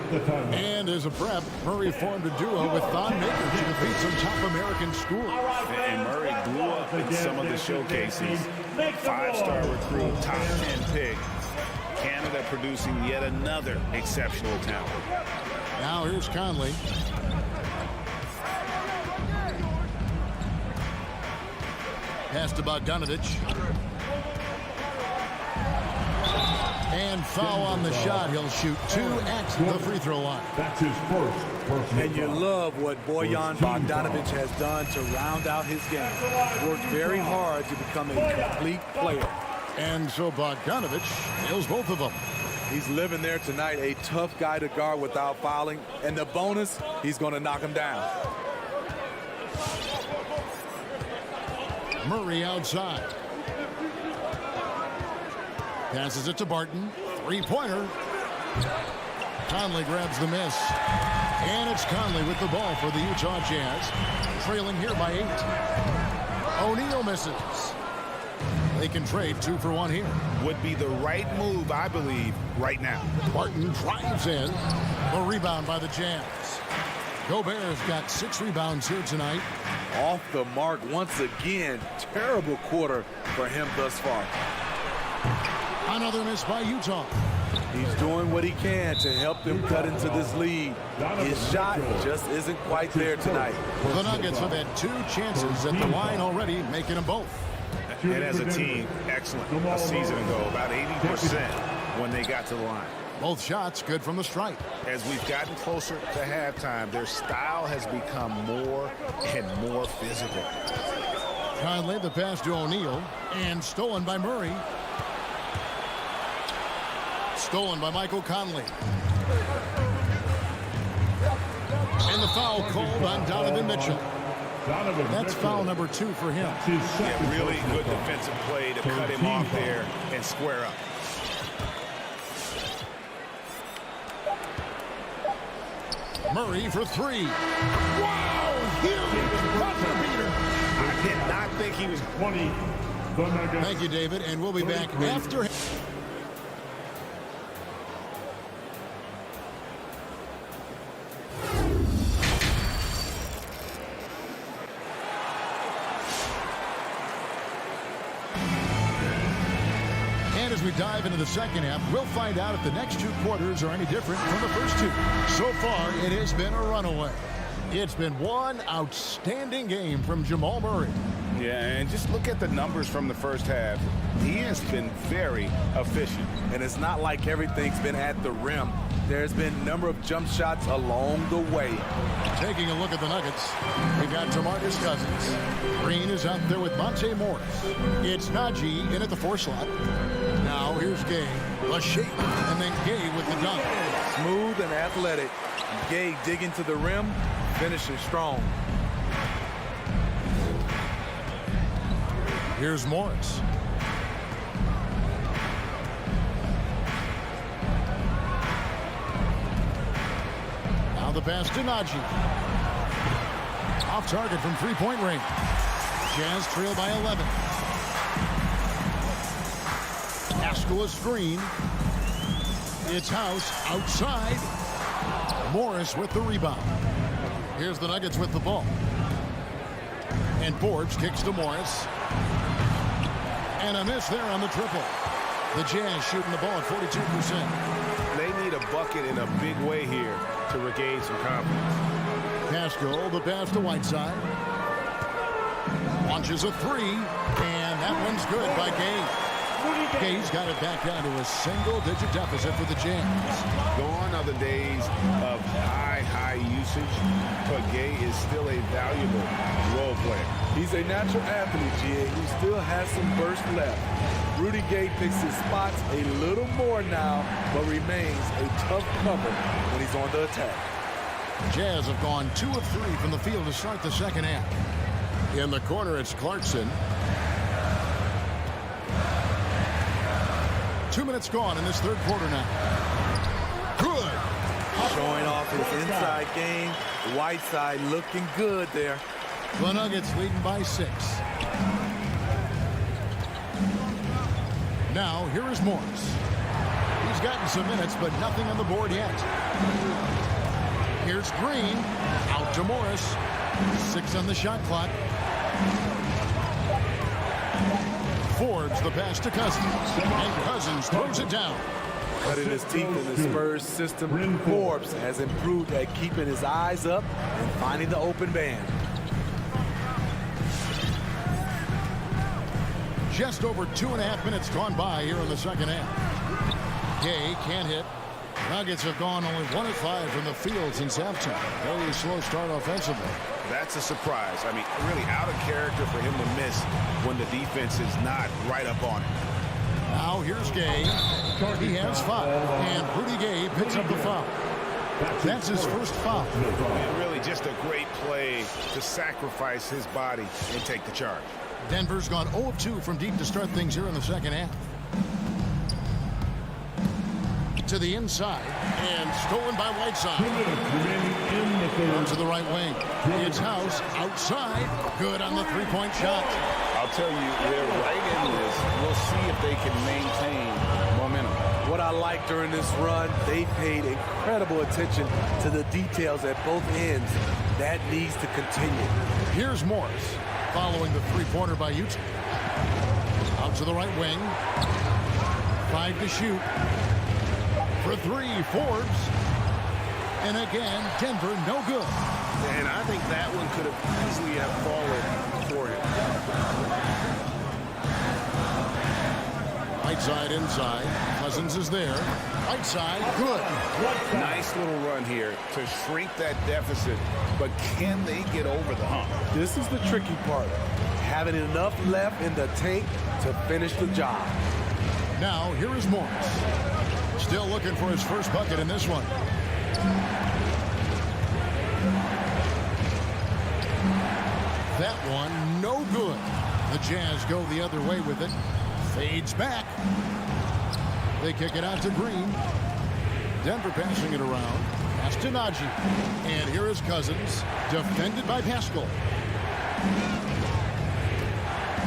And as a prep, Murray formed a duo with Thon Maker to defeat some top American schools. And Murray grew up in some of the showcases. 5-star recruit, top 10 pick. Canada producing yet another exceptional talent. Now here's Conley. Pass to Bogdanovich. And foul on the shot. He'll shoot 2 at the free throw line. That's his first personal And you foul. love what Bojan Bogdanovich has done to round out his game. Worked very hard to become a complete player. And so Bogdanovich nails both of them. He's living there tonight, a tough guy to guard without fouling. And the bonus, he's going to knock him down. Murray outside. Passes it to Barton. 3-pointer. Conley grabs the miss. And it's Conley with the ball for the Utah Jazz. Trailing here by 8. O'Neal misses. They can trade 2 for 1 here. Would be the right move, I believe, right now. Barton drives in. A rebound by the Jazz. Gobert's got 6 rebounds here tonight. Off the mark once again. Terrible quarter for him thus far. Another miss by Utah. He's doing what he can to help them cut into this lead. His shot just isn't quite there tonight. The Nuggets have had 2 chances at the line already, making them both. And as a team, excellent. A season ago, about 80% when they got to the line. Both shots good from the stripe. As we've gotten closer to halftime, their style has become more and more physical. Conley, the pass to O'Neal, and stolen by Murray. Stolen by Michael Conley. And the foul called on Donovan Mitchell. That's foul number 2 for him. Yeah, really good defensive play to cut him off there and square up. Murray for 3. Wow! Huge buzzer beater. I did not think he was 20. Thank you, David, and we'll be back after. As we dive into the second half, we'll find out if the next 2 quarters are any different from the first 2. So far, it has been a runaway. It's been one outstanding game from Jamal Murray. Yeah, and just look at the numbers from the first half. He has been very efficient. And it's not like everything's been at the rim. There's been a number of jump shots along the way. Taking a look at the Nuggets, we got DeMarcus Cousins. Green is out there with Monte Morris. It's Najee in at the 4 slot. Now here's Gay, a shape, and then Gay with the dunk. Smooth and athletic. Gay digging to the rim, finishing strong. Here's Morris. Now the pass to Najee. Off target from 3-point range. Jazz trail by 11. Haskell a screen. It's House outside. Morris with the rebound. Here's the Nuggets with the ball. And Forbes kicks to Morris. And a miss there on the triple. The Jazz shooting the ball at 42%. They need a bucket in a big way here to regain some confidence. Haskell, the pass to Whiteside. Launches a 3. And that one's good by Gay. Gay's got it back down to a single-digit deficit for the Jazz. Gone are the days of high usage, but Gay is still a valuable role player. He's a natural athlete, G.A. He still has some burst left. Rudy Gay picks his spots a little more now, but remains a tough cover when he's on the attack. Jazz have gone 2 of 3 from the field to start the second half. In the corner, it's Clarkson. 2 minutes gone in this third quarter now. Good. Showing off his inside game. Whiteside looking good there. The Nuggets leading by 6. Now, here is Morris. He's gotten some minutes, but nothing on the board yet. Here's Green. Out to Morris. 6 on the shot clock. Forbes the pass to Cousins. And Cousins throws it down. Cutting his teeth in the Spurs system. Forbes has improved at keeping his eyes up and finding the open man. Just over 2.5 minutes gone by here in the second half. Gay can't hit. Nuggets have gone only 1 of 5 from the field since halftime. Very slow start offensively. That's a surprise. I mean, really out of character for him to miss when the defense is not right up on him. Now here's Gay. He has 5. And Rudy Gay picks up the foul. That's his first foul. And really just a great play to sacrifice his body and take the charge. Denver's gone 0 of 2 from deep to start things here in the second half. To the inside and stolen by Whiteside. On to the right wing. It's House outside. Good on the three-point shot. I'll tell you, they're right in this. We'll see if they can maintain momentum. What I like during this run, they paid incredible attention to the details at both ends. That needs to continue. Here's Morris following the three-pointer by Utah. Out to the right wing. 5 to shoot. For 3, Forbes. And again, Denver no good. And I think that one could have easily have fallen for him. Whiteside inside. Cousins is there. Whiteside, good. Nice little run here to shrink that deficit, but can they get over the hump? This is the tricky part. Having enough left in the tank to finish the job. Now, here is Morris. Still looking for his first bucket in this one. That one, no good. The Jazz go the other way with it. Fades back. They kick it out to Green. Denver passing it around. Pass to Najee. And here is Cousins, defended by Pascal.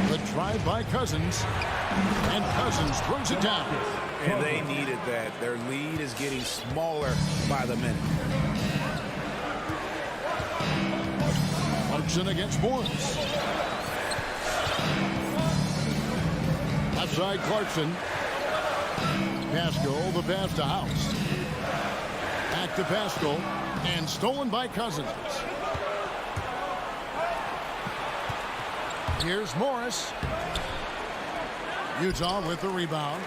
The drive by Cousins. And Cousins throws it down. And they needed that. Their lead is getting smaller by the minute. Clarkson against Morris. Outside Clarkson. Pascal, the pass to House. Back to Pascal. And stolen by Cousins. Here's Morris. Utah with the rebound.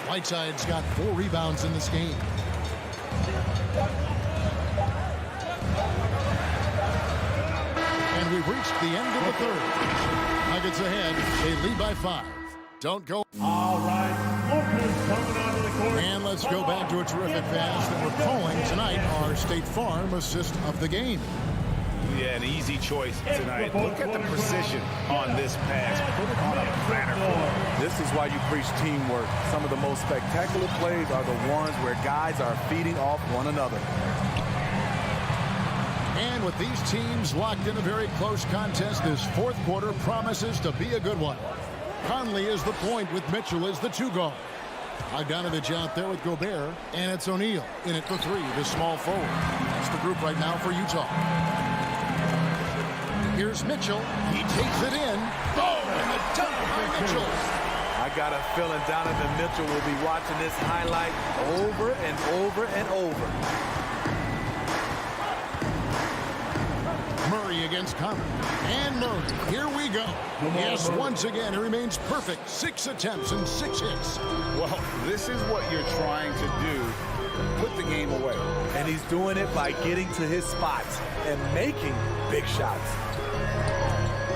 Whiteside's got 4 rebounds in this game. And we've reached the end of the third. Nuggets ahead. They lead by 5. Don't go. All right. Lucas coming onto the court. And let's go back to a terrific pass that we're calling tonight our State Farm assist of the game. Yeah, an easy choice tonight. Look at the precision on this pass. Put it on a platter. This is why you preach teamwork. Some of the most spectacular plays are the ones where guys are feeding off one another. And with these teams locked in a very close contest, this fourth quarter promises to be a good one. Conley is the point with Mitchell as the 2 guard. Bogdanovich out there with Gobert, and it's O'Neal in it for 3, the small forward. That's the group right now for Utah. Here's Mitchell. He takes it in. Oh, and the dunk by Mitchell. I got a feeling Donovan Mitchell will be watching this highlight over and over and over. Murray against Conley. And Murray, here we go. Yes, once again, he remains perfect. 6 attempts and 6 hits. Well, this is what you're trying to do. Put the game away. And he's doing it by getting to his spots and making big shots.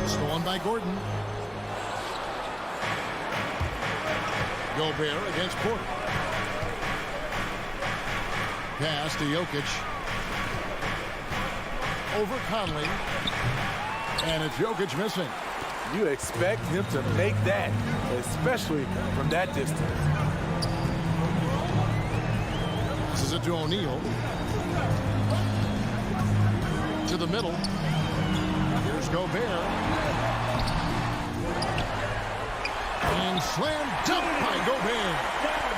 Stolen by Gordon. Gobert against Porter. Pass to Jokic. Over Conley. And it's Jokic missing. You expect him to make that, especially from that distance. Passes it to O'Neal. To the middle. Here's Gobert. And slam dunk by Gobert.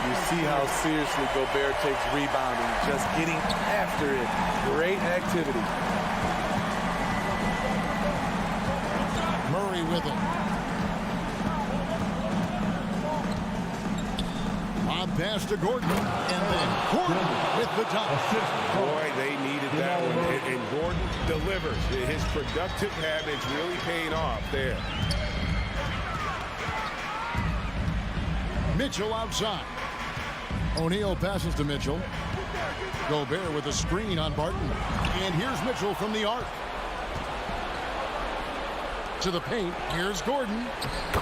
You see how seriously Gobert takes rebounding, just getting after it. Great activity. Murray with it. Lob pass to Gordon. And then Gordon with the dunk. Boy, they needed that one. And Gordon delivers. His productive habits really paid off there. Mitchell outside. O'Neal passes to Mitchell. Gobert with a screen on Barton. And here's Mitchell from the arc. To the paint. Here's Gordon.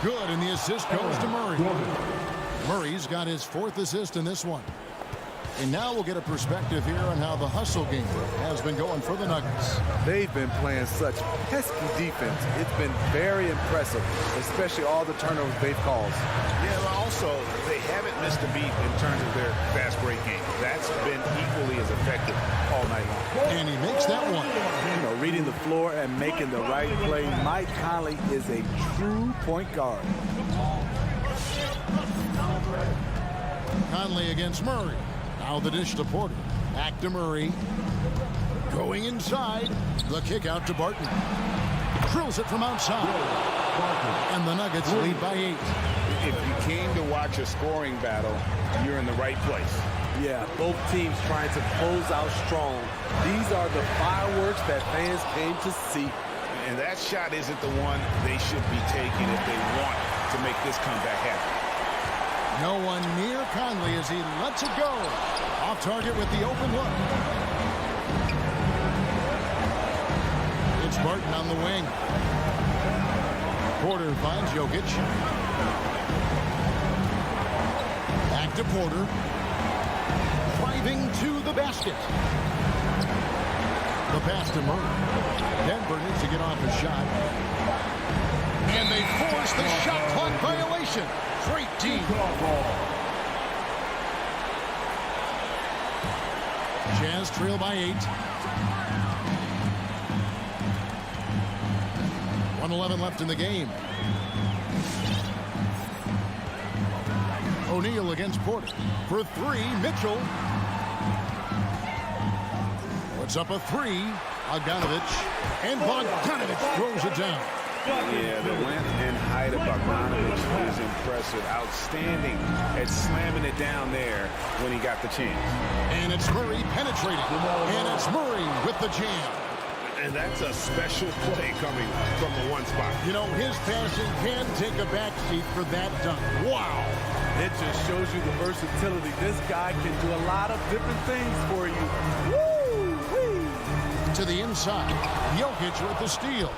Good, and the assist goes to Murray. Murray's got his 4th assist in this one. And now we'll get a perspective here on how the hustle game has been going for the Nuggets. They've been playing such pesky defense. It's been very impressive, especially all the turnovers they've caused. Yeah, but also, they haven't missed a beat in terms of their fast break game. That's been equally as effective all night long. And he makes that one. You know, reading the floor and making the right play. Mike Conley is a true point guard. Conley against Murray. Now the dish to Porter. Back to Murray. Going inside. The kick out to Barton. Drills it from outside. And the Nuggets lead by 8. If you came to watch a scoring battle, you're in the right place. Yeah, both teams trying to close out strong. These are the fireworks that fans came to see. And that shot isn't the one they should be taking if they want to make this comeback happen. No one near Conley as he lets it go. Off target with the open look. It's Barton on the wing. Porter finds Jokic. Back to Porter. Driving to the basket. The pass to Murray. Denver needs to get off a shot. And they force the shot clock violation. Great team. Jazz trail by 8. 1:11 left in the game. O'Neal against Porter. For 3, Mitchell. Puts up a 3. Bogdanovich. And Bogdanovich throws it down. Yeah, the length and height of Bogdanovich is impressive. Outstanding at slamming it down there when he got the chance. And it's Murray penetrating. And it's Murray with the jam. And that's a special play coming from the one spot. You know, his passing can take a backseat for that dunk. Wow. It just shows you the versatility. This guy can do a lot of different things for you. Woo-wee. To the inside. Jokic with the steal.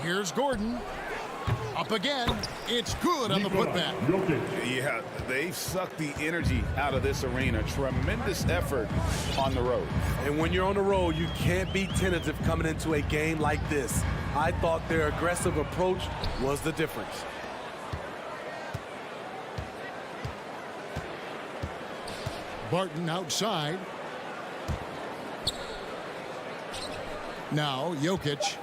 Here's Gordon. Up again. It's good on the putback. Yeah, they've sucked the energy out of this arena. Tremendous effort on the road. And when you're on the road, you can't be tentative coming into a game like this. I thought their aggressive approach was the difference. Barton outside. Now Jokic.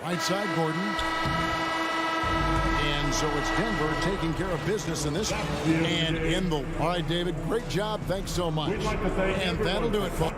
Right side Gordon. And so it's Denver taking care of business in this. And in the... All right, David, great job. Thanks so much. And that'll do it, folks.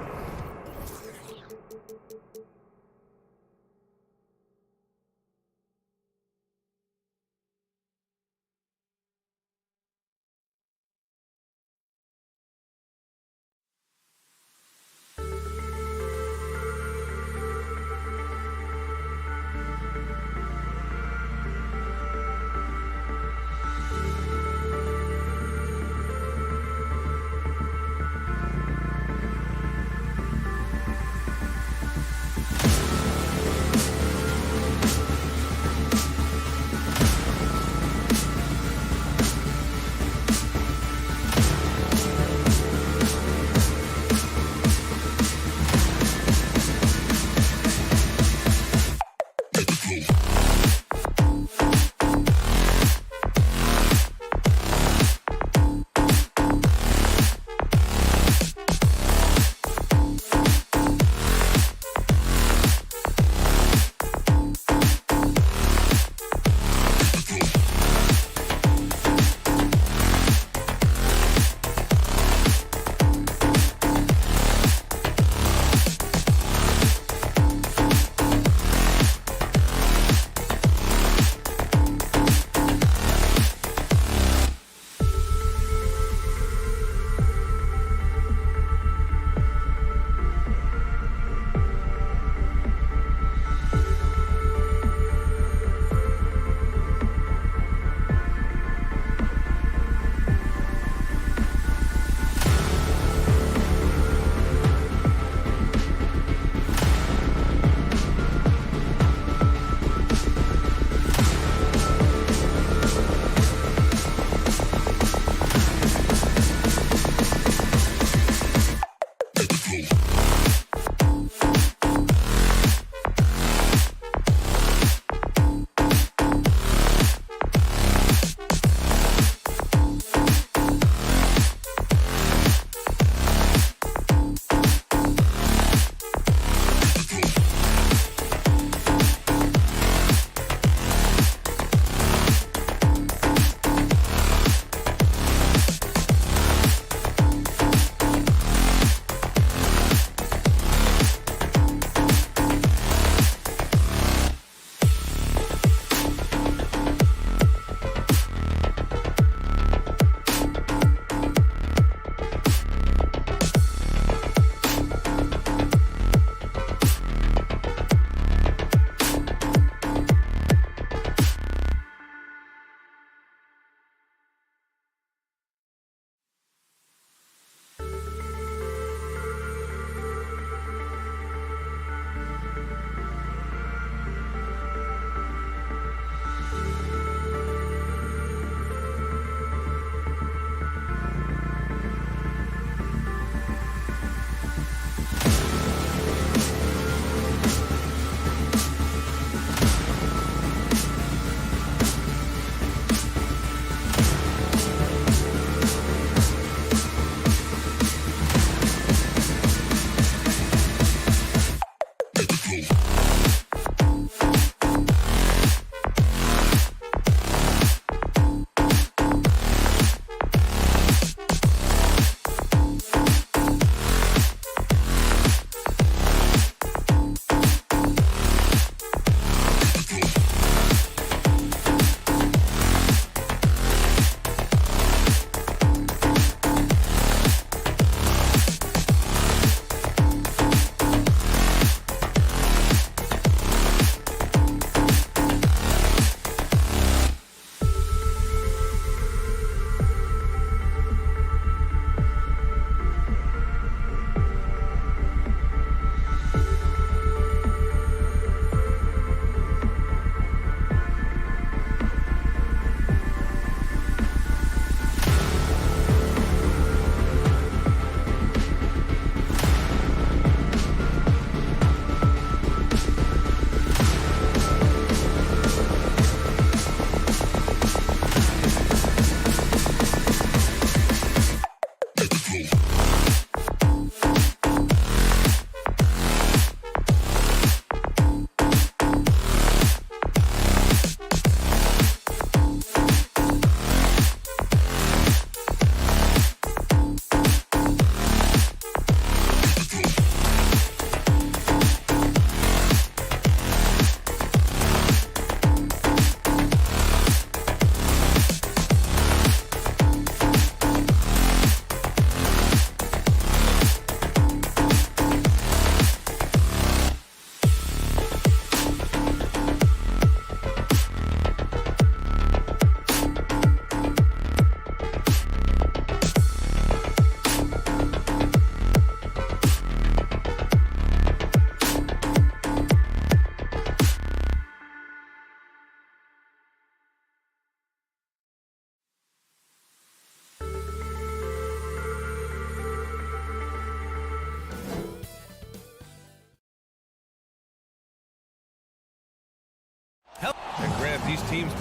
And Grant, these teams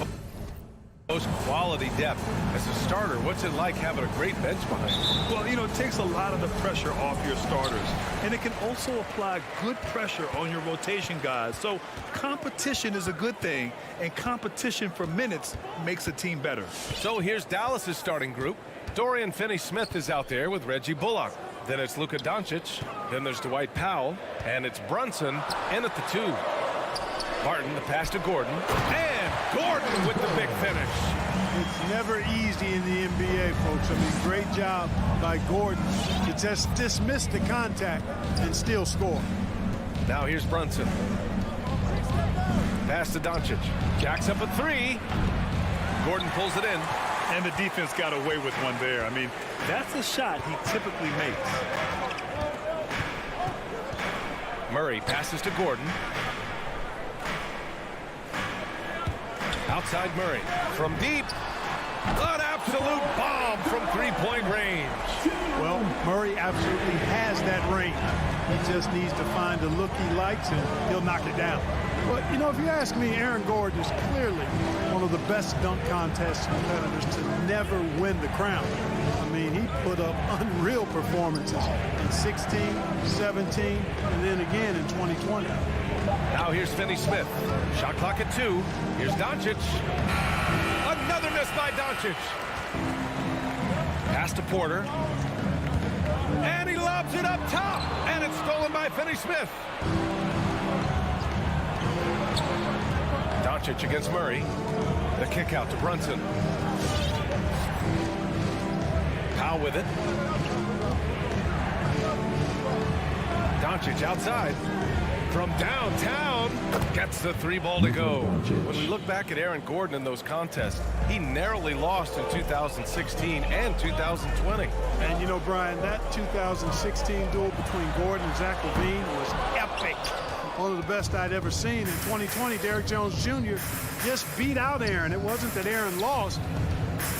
post quality depth. As a starter, what's it like having a great bench behind you? Well, you know, it takes a lot of the pressure off your starters, and it can also apply good pressure on your rotation guys. So competition is a good thing, and competition for minutes makes a team better. So here's Dallas's starting group. Dorian Finney-Smith is out there with Reggie Bullock. Then it's Luka Doncic. Then there's Dwight Powell. And it's Brunson in at the 2. Barton, the pass to Gordon. And Gordon with the big finish. It's never easy in the NBA, folks. I mean, great job by Gordon to just dismiss the contact and still score. Now here's Brunson. Pass to Doncic. Jacks up a 3. Gordon pulls it in. And the defense got away with one there. I mean, that's a shot he typically makes. Murray passes to Gordon. Outside Murray. From deep. An absolute bomb from three-point range. Well, Murray absolutely has that range. He just needs to find the look he likes, and he'll knock it down. But, you know, if you ask me, Aaron Gordon is clearly one of the best dunk contest competitors to never win the crown. I mean, he put up unreal performances in 16, 17, and then again in 2020. Now here's Finney-Smith. Shot clock at 2. Here's Doncic. Another miss by Doncic. Pass to Porter. And he lobs it up top. And it's stolen by Finney-Smith. Doncic against Murray. The kick out to Brunson. Powell with it. Doncic outside. From downtown, gets the 3-ball to go. When we look back at Aaron Gordon in those contests, he narrowly lost in 2016 and 2020. And you know, Brian, that 2016 duel between Gordon and Zach LaVine was epic. One of the best I'd ever seen. In 2020, Derrick Jones Jr. just beat out Aaron. It wasn't that Aaron lost.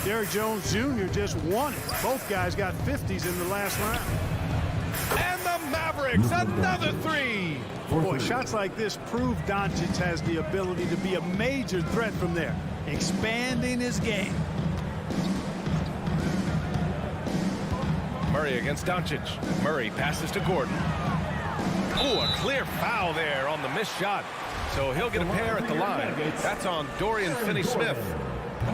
Derrick Jones Jr. just won it. Both guys got 50s in the last round. And the Mavericks, another 3. Boy, shots like this prove Doncic has the ability to be a major threat from there, expanding his game. Murray against Doncic. Murray passes to Gordon. Ooh, a clear foul there on the missed shot. So he'll get a pair at the line. That's on Dorian Finney-Smith.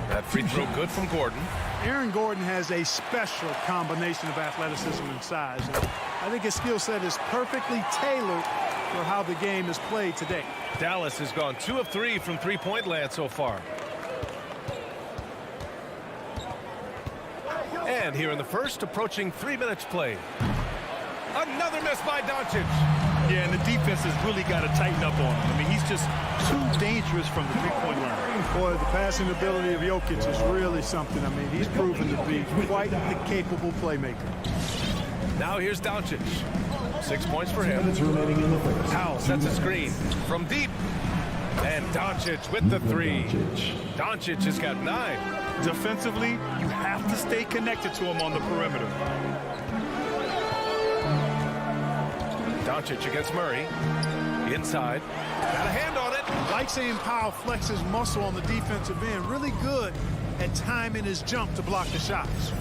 That free throw good from Gordon. Aaron Gordon has a special combination of athleticism and size. And I think his skill set is perfectly tailored for how the game is played today. Dallas has gone 2 of 3 from three-point land so far. And here in the first, approaching 3 minutes played. Another miss by Doncic. Yeah, and the defense has really got to tighten up on him. I mean, he's just too dangerous from the three-point line. Boy, the passing ability of Jokic is really something. I mean, he's proven to be quite the capable playmaker. Now here's Doncic. 6 points for him. Remaining in the first. Powell sets a screen from deep. And Doncic with the three. Doncic has got 9. Defensively, you have to stay connected to him on the perimeter. Doncic against Murray. Inside. Got a hand on it. Like seeing Powell flex his muscle on the defensive end. Really good at timing his jump to block the shots.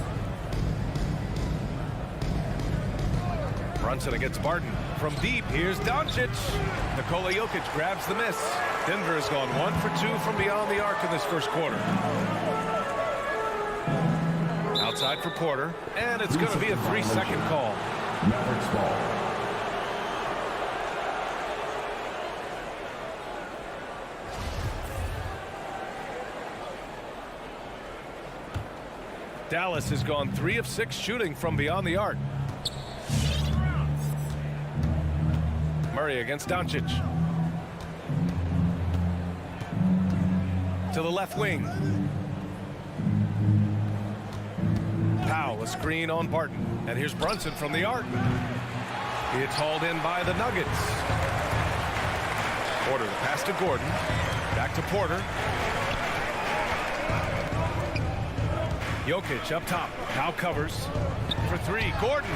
Brunson against Barton. From deep, here's Doncic. Nikola Jokic grabs the miss. Denver has gone 1 for 2 from beyond the arc in this first quarter. Outside for Porter, and it's going to be a 3-second call. Mavericks ball. Dallas has gone 3 of 6 shooting from beyond the arc. Murray against Doncic. To the left wing. Powell, a screen on Barton. And here's Brunson from the arc. It's hauled in by the Nuggets. Porter, the pass to Gordon. Back to Porter. Jokic up top. Now covers for 3. Gordon.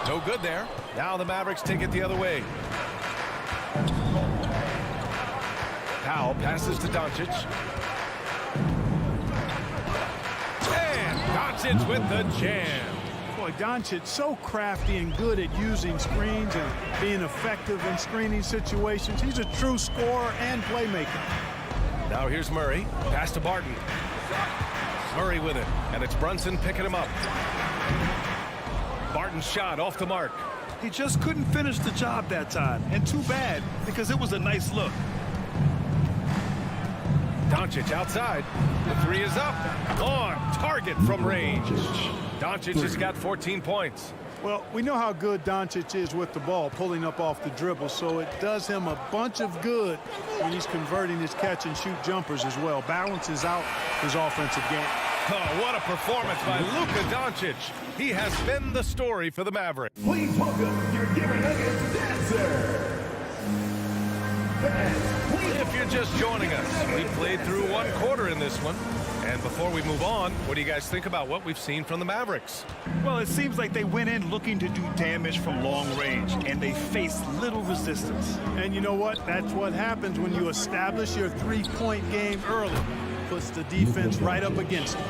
No good there. Now the Mavericks take it the other way. Powell passes to Doncic. And Doncic with the jam. Boy, Doncic so crafty and good at using screens and being effective in screening situations. He's a true scorer and playmaker. Now here's Murray. Pass to Barton. Murray with it. And it's Brunson picking him up. Barton's shot off the mark. He just couldn't finish the job that time. And too bad, because it was a nice look. Doncic outside. The 3 is up. On target from range. Doncic has got 14 points. Well, we know how good Doncic is with the ball, pulling up off the dribble, so it does him a bunch of good when he's converting his catch-and-shoot jumpers as well. Balances out his offensive game. Oh, what a performance by Luka Doncic. He has been the story for the Mavericks. Please welcome your Denver Nuggets dancer. If you're just joining us, we played through 1 quarter in this one. And before we move on, what do you guys think about what we've seen from the Mavericks? Well, it seems like they went in looking to do damage from long range, and they faced little resistance. And you know what? That's what happens when you establish your three-point game early. Puts the defense right up against it.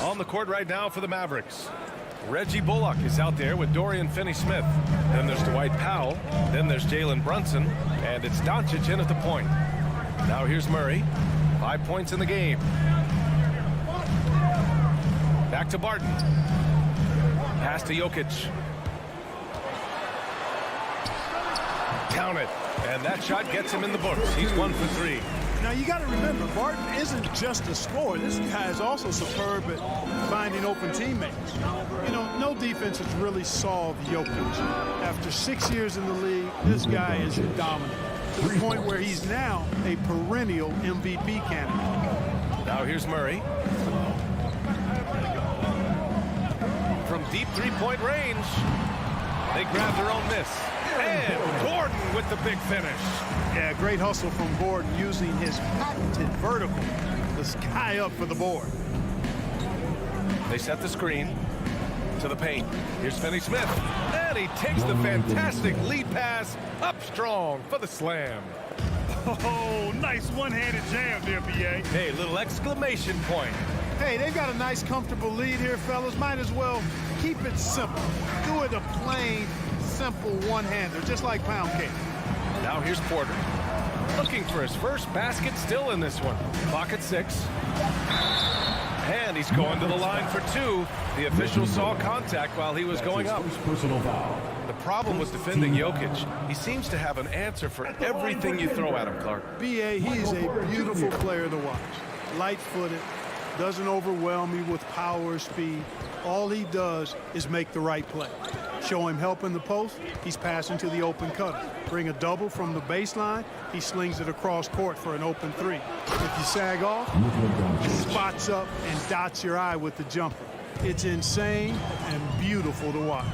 On the court right now for the Mavericks. Reggie Bullock is out there with Dorian Finney-Smith. Then there's Dwight Powell. Then there's Jalen Brunson. And it's Doncic in at the point. Now here's Murray. 5 points in the game. Back to Barton. Pass to Jokic. Count it. And that shot gets him in the books. He's 1 for 3. Now, you got to remember, Barton isn't just a scorer. This guy is also superb at finding open teammates. You know, no defense has really solved Jokic. After 6 years in the league, this guy is dominant, to the point where he's now a perennial MVP candidate. Now here's Murray. From deep three-point range, they grab their own miss. And Gordon with the big finish. Yeah, great hustle from Gordon using his patented vertical to sky up for the board. They set the screen to the paint. Here's Finney-Smith. And he takes the fantastic lead pass up strong for the slam. Oh, nice one-handed jam there, B.A. Hey, little exclamation point. Hey, they've got a nice, comfortable lead here, fellas. Might as well keep it simple. Do it a plain, simple one-hander, just like pound cake. Now here's Porter. Looking for his first basket, still in this one. Clock at 6. And he's going to the line for 2. The official saw contact while he was going up. Personal foul. The problem was defending Jokic. He seems to have an answer for everything you throw at him, Clark. B.A., he is a beautiful player to watch. Light-footed, doesn't overwhelm you with power or speed. All he does is make the right play. Show him help in the post, he's passing to the open cutter. Bring a double from the baseline, he slings it across court for an open 3. If you sag off, he spots up and dots your eye with the jumper. It's insane and beautiful to watch.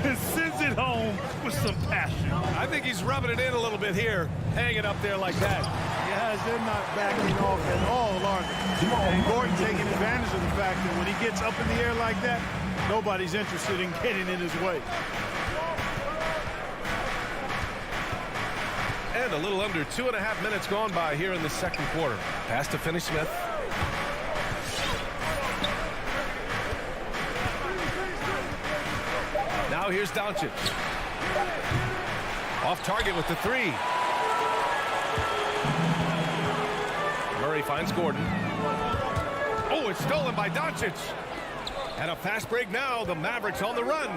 And sends it home with some passion. I think he's rubbing it in a little bit here, hanging up there like that. Guys, they're not backing off at all, are they? And Gordon taking advantage of the fact that when he gets up in the air like that, nobody's interested in getting in his way. And a little under 2.5 minutes gone by here in the second quarter. Pass to Finney-Smith. Now here's Doncic. Off target with the 3. Murray finds Gordon. Oh, it's stolen by Doncic. And a fast break now. The Mavericks on the run.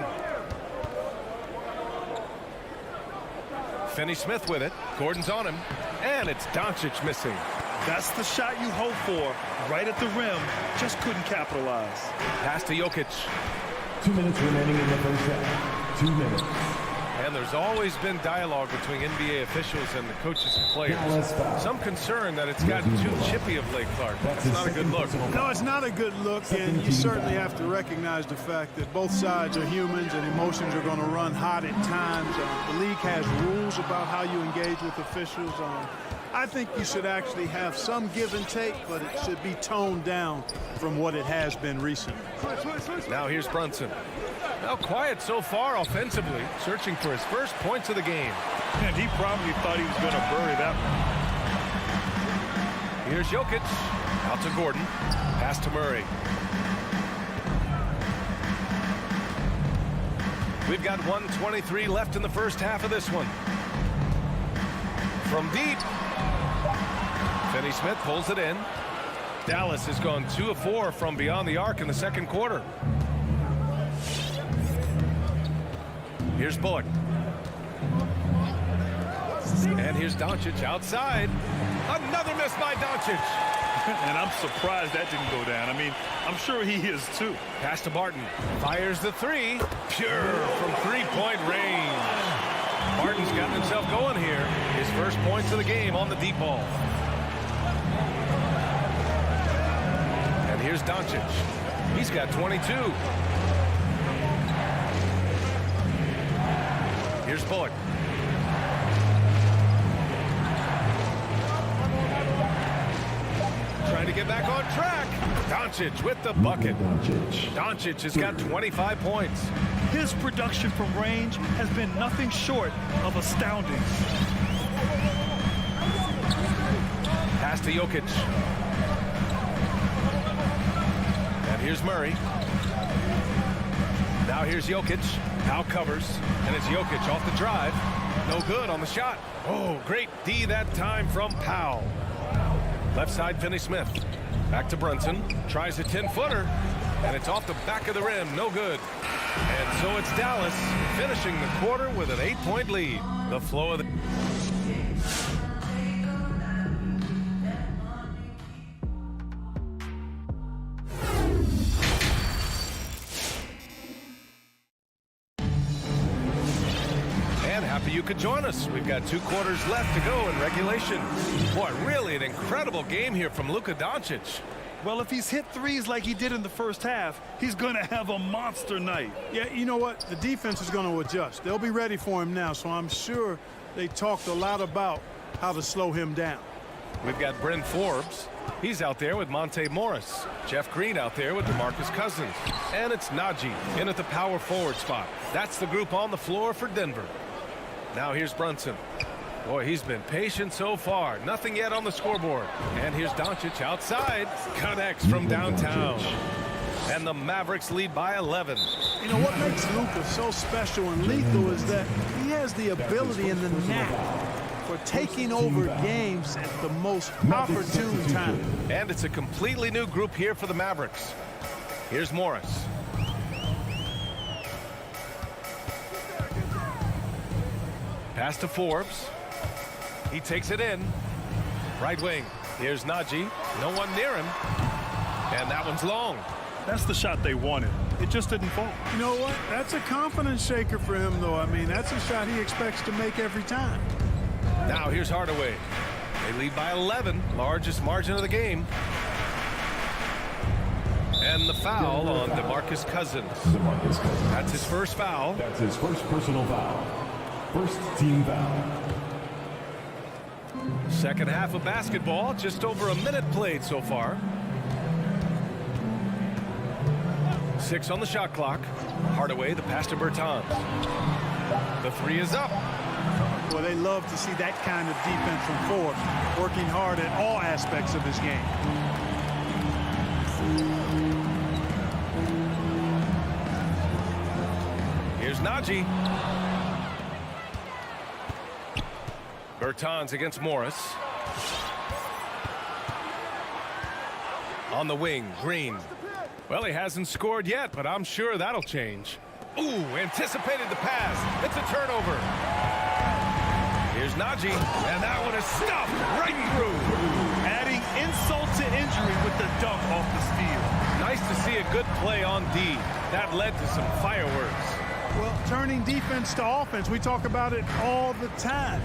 Finney-Smith with it. Gordon's on him. And it's Doncic missing. That's the shot you hope for. Right at the rim. Just couldn't capitalize. Pass to Jokic. 2 minutes remaining in the first half. 2 minutes. And there's always been dialogue between NBA officials and the coaches and players. Some concern that it's gotten too chippy of late, Clark. That's not a good look. No, it's not a good look, and you certainly have to recognize the fact that both sides are humans and emotions are going to run hot at times. The league has rules about how you engage with officials. I think you should actually have some give and take, but it should be toned down from what it has been recently. Now here's Brunson. Now quiet so far offensively, searching for his first points of the game. And he probably thought he was going to bury that one. Here's Jokic. Out to Gordon. Pass to Murray. We've got 1:23 left in the first half of this one. From deep. Finney-Smith pulls it in. Dallas has gone 2 of 4 from beyond the arc in the second quarter. Here's Bullock. And here's Doncic outside. Another miss by Doncic. And I'm surprised that didn't go down. I mean, I'm sure he is too. Pass to Barton. Fires the 3. Pure from 3-point range. Barton's gotten himself going here. His first points of the game on the deep ball. And here's Doncic. He's got 22. Here's Bullock. Trying to get back on track. Doncic with the bucket. Doncic has got 25 points. His production from range has been nothing short of astounding. Pass to Jokic. And here's Murray. Now here's Jokic. Now covers. And it's Jokic off the drive. No good on the shot. Oh, great D that time from Powell. Left side, Finney-Smith. Back to Brunson. Tries a 10-footer. And it's off the back of the rim. No good. And so it's Dallas finishing the quarter with an 8-point lead. The flow of the... You could join us. We've got 2 quarters left to go in regulation. Boy, really an incredible game here from Luka Doncic. Well, if he's hit threes like he did in the first half, he's going to have a monster night. Yeah, you know what? The defense is going to adjust. They'll be ready for him now, so I'm sure they talked a lot about how to slow him down. We've got Bryn Forbes. He's out there with Monte Morris. Jeff Green out there with DeMarcus Cousins. And it's Najee in at the power forward spot. That's the group on the floor for Denver. Now here's Brunson. Boy, he's been patient so far. Nothing yet on the scoreboard. And here's Doncic outside. Connects from downtown. And the Mavericks lead by 11. You know, what makes Luka so special and lethal is that he has the ability and the knack for taking over games at the most opportune time. And it's a completely new group here for the Mavericks. Here's Morris. Pass to Forbes. He takes it in. Right wing. Here's Najee. No one near him. And that one's long. That's the shot they wanted. It just didn't fall. You know what? That's a confidence shaker for him, though. I mean, that's a shot he expects to make every time. Now here's Hardaway. They lead by 11, largest margin of the game. And the foul on DeMarcus Cousins. That's his first foul. That's his first personal foul. First team foul. Second half of basketball, just over a minute played so far. 6 on the shot clock. Hardaway, the pass to Bertans. The three is up. Well, they love to see that kind of defense from Forbes, working hard at all aspects of his game. Here's Najee. Bertans against Morris. On the wing, Green. Well, he hasn't scored yet, but I'm sure that'll change. Ooh, anticipated the pass. It's a turnover. Here's Najee, and that one is stuffed right through. Adding insult to injury with the dunk off the steal. Nice to see a good play on D. That led to some fireworks. Well, turning defense to offense, we talk about it all the time.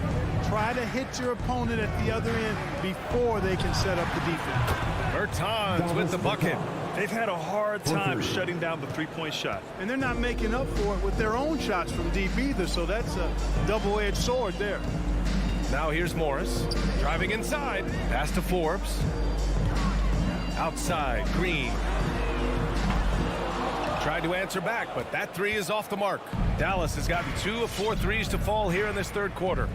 Try to hit your opponent at the other end before they can set up the defense. Bertans with the bucket. They've had a hard time shutting down the three-point shot. And they're not making up for it with their own shots from deep either, so that's a double-edged sword there. Now here's Morris, driving inside. Pass to Forbes. Outside, Green. Tried to answer back, but that three is off the mark. Dallas has gotten 2 of 4 threes to fall here in this third quarter.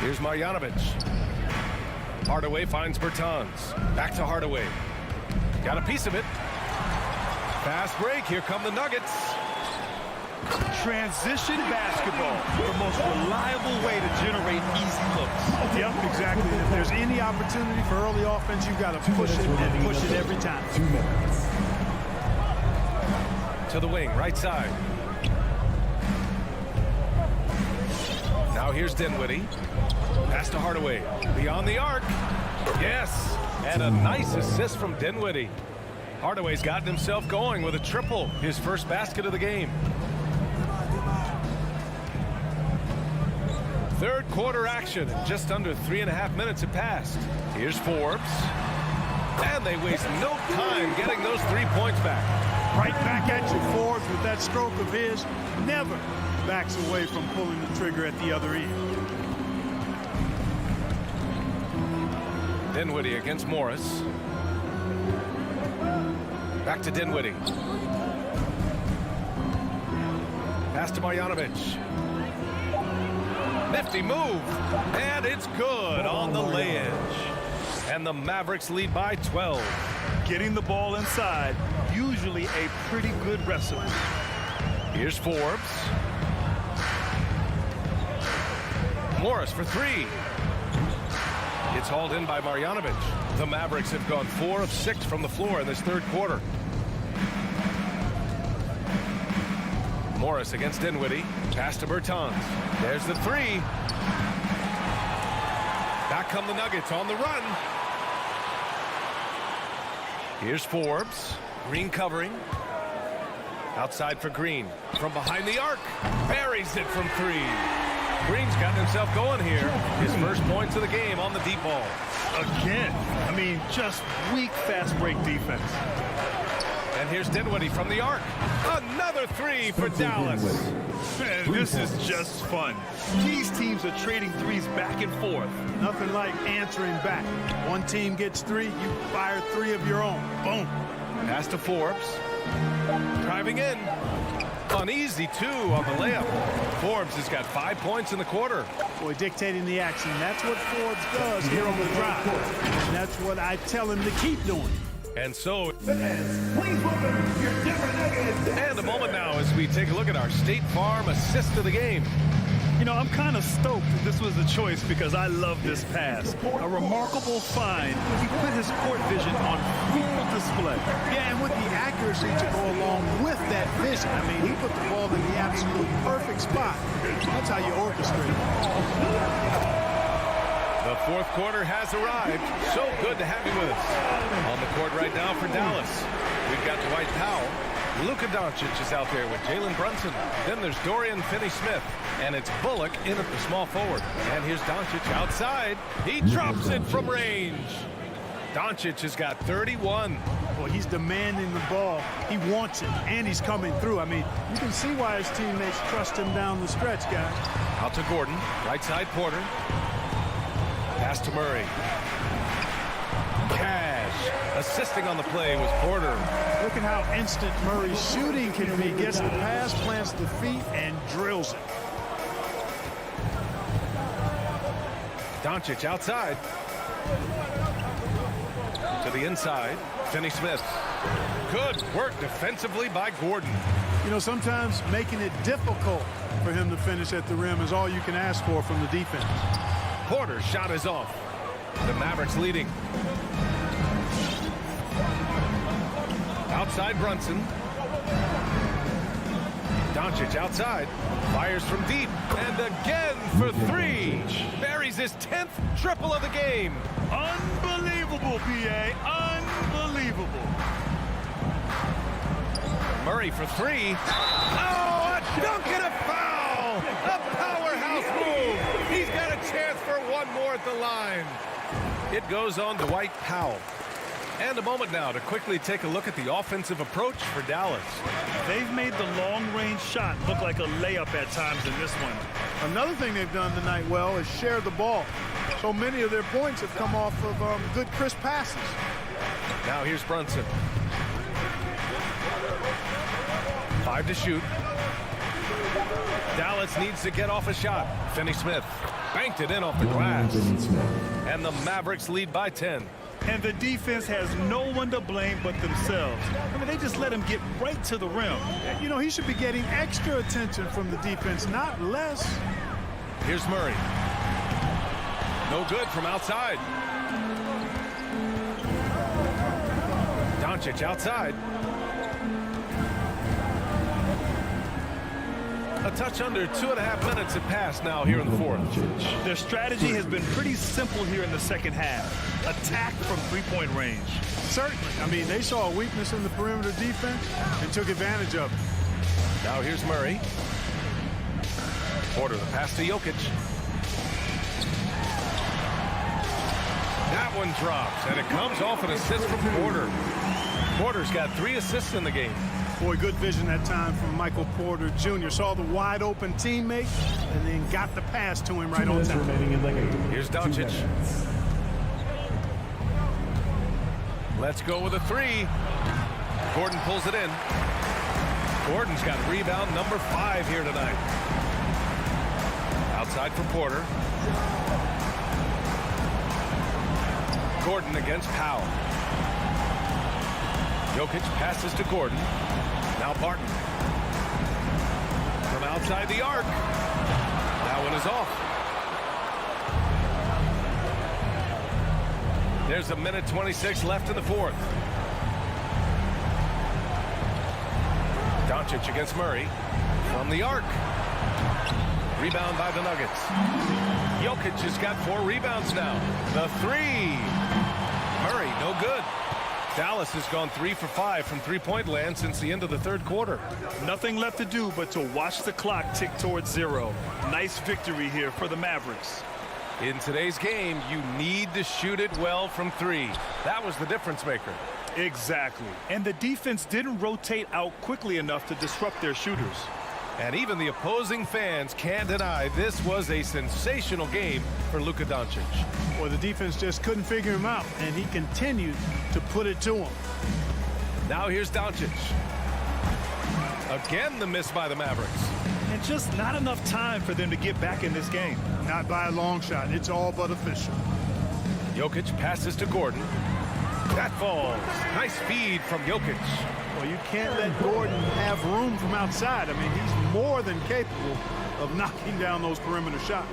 Here's Marjanovic. Hardaway finds Bertans. Back to Hardaway. Got a piece of it. Fast break. Here come the Nuggets. Transition basketball, the most reliable way to generate easy looks. Yep, exactly. And if there's any opportunity for early offense, you've got to push it and push it every time. 2 minutes. To the wing, right side. Now here's Dinwiddie. Pass to Hardaway. Beyond the arc. Yes. And a nice assist from Dinwiddie. Hardaway's gotten himself going with a triple. His first basket of the game. Third quarter action. Just under 3.5 minutes have passed. Here's Forbes. And they waste no time getting those 3 points back. Right back at you, Forbes, with that stroke of his. Never backs away from pulling the trigger at the other end. Dinwiddie against Morris. Back to Dinwiddie. Pass to Marjanovic. Nifty move. And it's good on the ledge. And the Mavericks lead by 12. Getting the ball inside, usually a pretty good recipe. Here's Forbes. Morris for 3. It's hauled in by Marjanovic. The Mavericks have gone 4 of 6 from the floor in this third quarter. Morris against Dinwiddie. Pass to Bertans. There's the 3. Back come the Nuggets on the run. Here's Forbes. Green covering. Outside for Green. From behind the arc. Buries it from 3. Green's gotten himself going here. His first points of the game on the deep ball. Again, I mean, just weak fast break defense. And here's Dinwiddie from the arc. Another 3 for Dallas. Man, this is just fun. These teams are trading threes back and forth. Nothing like answering back. One team gets 3, you fire 3 of your own. Boom. Pass to Forbes. Driving in. Uneasy 2 on the layup. Forbes Forbes has got 5 points in the quarter. Boy, dictating the action. That's what Forbes does here on the drive. And that's what I tell him to keep doing. And so, Please welcome your Denver Nuggets. and a moment now as we take a look at our State Farm assist of the game. You know, I'm kind of stoked this was a choice because I love this pass. A remarkable find. He put his court vision on full display. Yeah, and with the accuracy to go along with that vision. I mean, he put the ball in the absolute perfect spot. That's how you orchestrate it. The fourth quarter has arrived. So good to have you with us. On the court right now for Dallas, we've got Dwight Powell. Luka Doncic is out there with Jalen Brunson. Then there's Dorian Finney-Smith. And it's Bullock in at the small forward. And here's Doncic outside. He drops it from range. Doncic has got 31. Well, he's demanding the ball. He wants it, and he's coming through. I mean, you can see why his teammates trust him down the stretch, guys. Out to Gordon. Right side Porter. Pass to Murray. Cash. Assisting on the play was Porter. Look at how instant Murray's shooting can be. Gets the pass, plants the feet, and drills it. Doncic outside. To the inside. Finney-Smith. Good work defensively by Gordon. You know, sometimes making it difficult for him to finish at the rim is all you can ask for from the defense. Porter's shot is off. The Mavericks leading. Outside Brunson. Doncic outside. Fires from deep. And again for three. Buries his 10th triple of the game. Unbelievable, PA. Unbelievable. Murray for three. Oh, a dunk and a foul. A powerhouse move. He's got a chance for one more at the line. It goes on Dwight Powell. And a moment now to quickly take a look at the offensive approach for Dallas. They've made the long-range shot look like a layup at times in this one. Another thing they've done tonight well is share the ball. So many of their points have come off of good crisp passes. Now here's Brunson. 5 to shoot. Dallas needs to get off a shot. Finney-Smith banked it in off the glass. And the Mavericks lead by 10. And the defense has no one to blame but themselves. I mean, they just let him get right to the rim. You know, he should be getting extra attention from the defense, not less. Here's Murray. No good from outside. Doncic outside. A touch under 2.5 minutes have passed now here in the fourth. Their strategy has been pretty simple here in the second half. Attack from three-point range. Certainly. I mean, they saw a weakness in the perimeter defense and took advantage of it. Now here's Murray. Porter, the pass to Jokic. That one drops, and it comes off an assist from Porter. Porter's got 3 assists in the game. Boy, good vision that time from Michael Porter Jr. Saw the wide open teammate and then got the pass to him right on time. Here's Doncic. Let's go with a 3. Gordon pulls it in. Gordon's got rebound number 5 here tonight. Outside for Porter. Gordon against Powell. Jokic passes to Gordon. Now Barton. From outside the arc. That one is off. There's 1:26 left in the fourth. Doncic against Murray. From the arc. Rebound by the Nuggets. Jokic has got 4 rebounds now. The 3. Murray, no good. Dallas has gone 3 for 5 from three-point land since the end of the third quarter. Nothing left to do but to watch the clock tick towards 0. Nice victory here for the Mavericks. In today's game, you need to shoot it well from 3. That was the difference maker. Exactly. And the defense didn't rotate out quickly enough to disrupt their shooters. And even the opposing fans can't deny this was a sensational game for Luka Doncic. Well, the defense just couldn't figure him out, and he continued to put it to him. Now here's Doncic. Again, the miss by the Mavericks. And just not enough time for them to get back in this game. Not by a long shot. It's all but official. Jokic passes to Gordon. That falls. Nice feed from Jokic. Well, you can't let Gordon have room from outside. I mean, he's more than capable of knocking down those perimeter shots.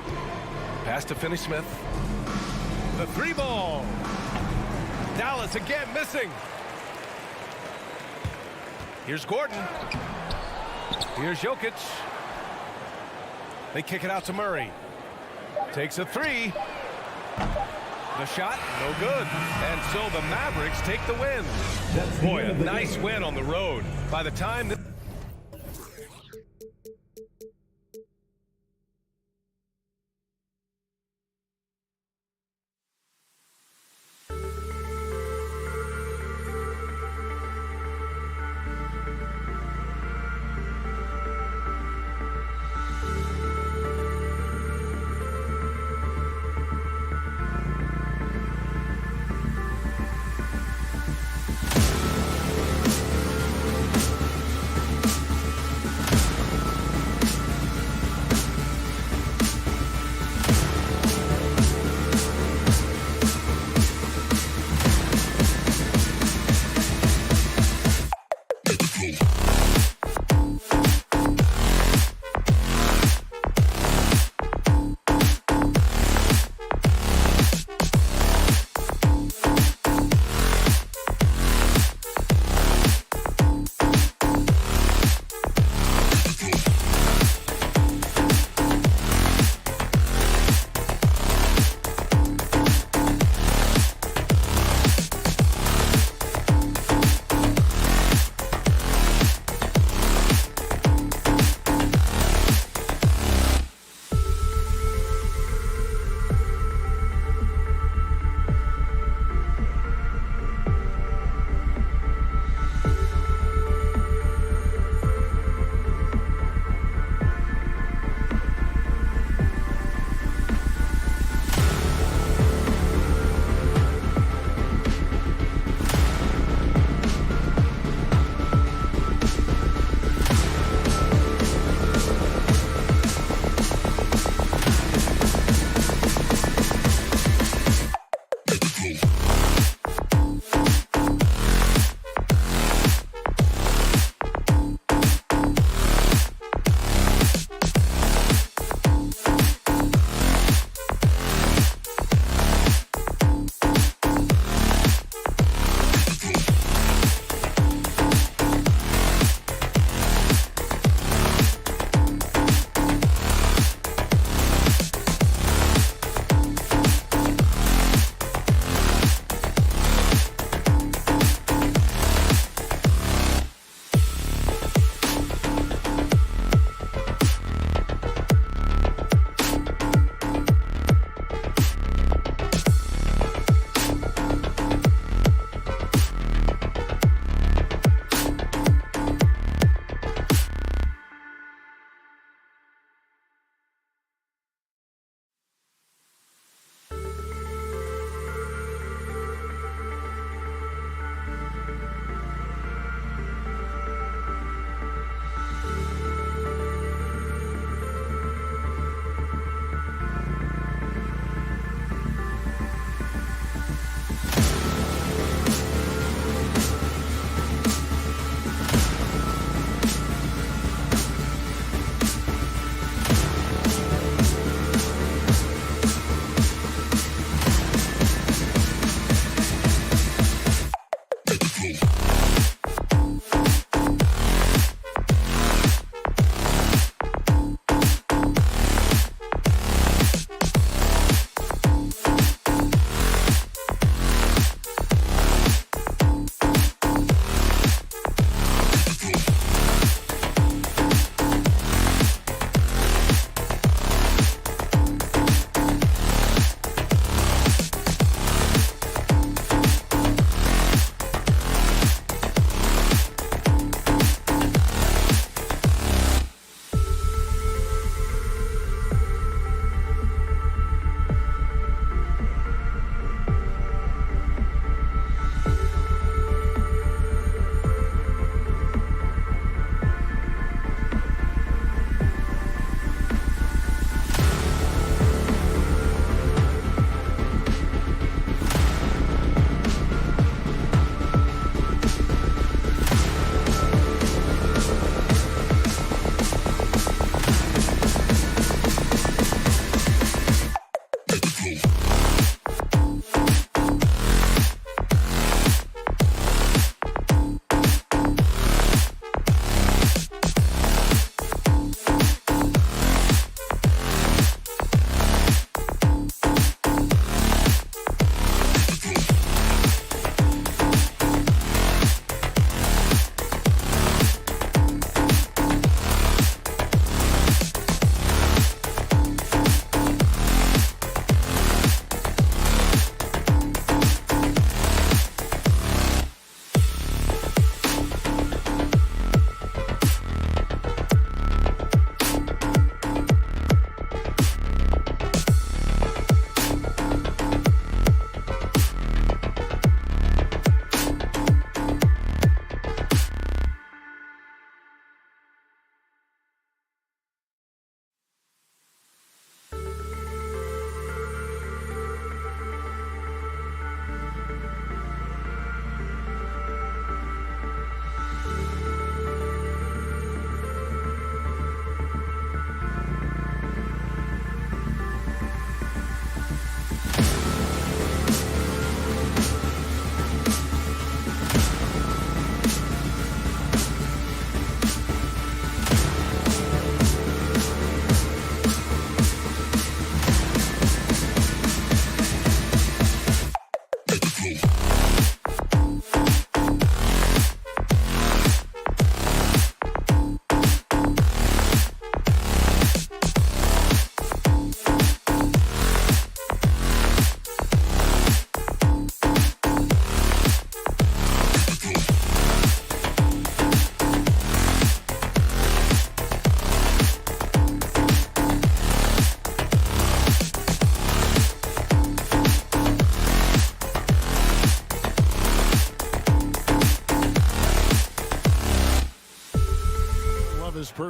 Pass to Finney-Smith. The three ball. Dallas again missing. Here's Gordon. Here's Jokic. They kick it out to Murray. Takes a three. The shot, no good. And so the Mavericks take the win. Boy, a nice win on the road. By the time...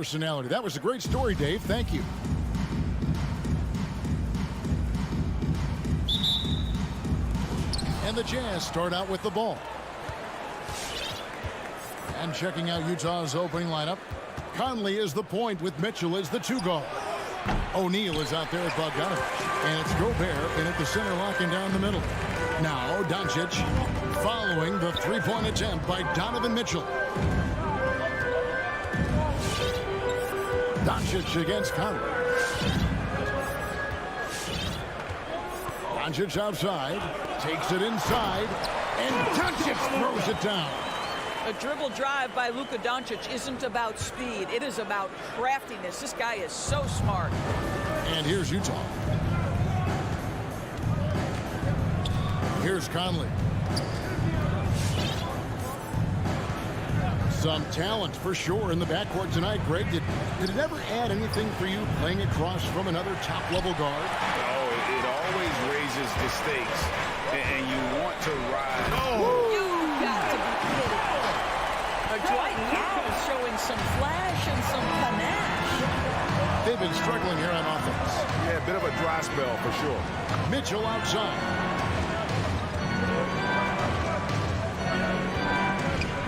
personality. That was a great story, Dave. Thank you. And the Jazz start out with the ball. And checking out Utah's opening lineup, Conley is the point with Mitchell as the 2 guard. O'Neal is out there at Bogdanovich. And it's Gobert in at the center, locking down the middle. Now Doncic following the 3-point attempt by Donovan Mitchell. Doncic against Conley. Doncic outside, takes it inside, and Doncic throws it down. A dribble drive by Luka Doncic isn't about speed. It is about craftiness. This guy is so smart. And here's Utah. Here's Conley. Some talent for sure in the backcourt tonight. Greg, did it ever add anything for you playing across from another top-level guard? Oh, it always raises the stakes, and you want to ride. Oh! You got to be kidding. Dwight Powell showing some flash and some panache. They've been struggling here on offense. Yeah, a bit of a dry spell for sure. Mitchell outside.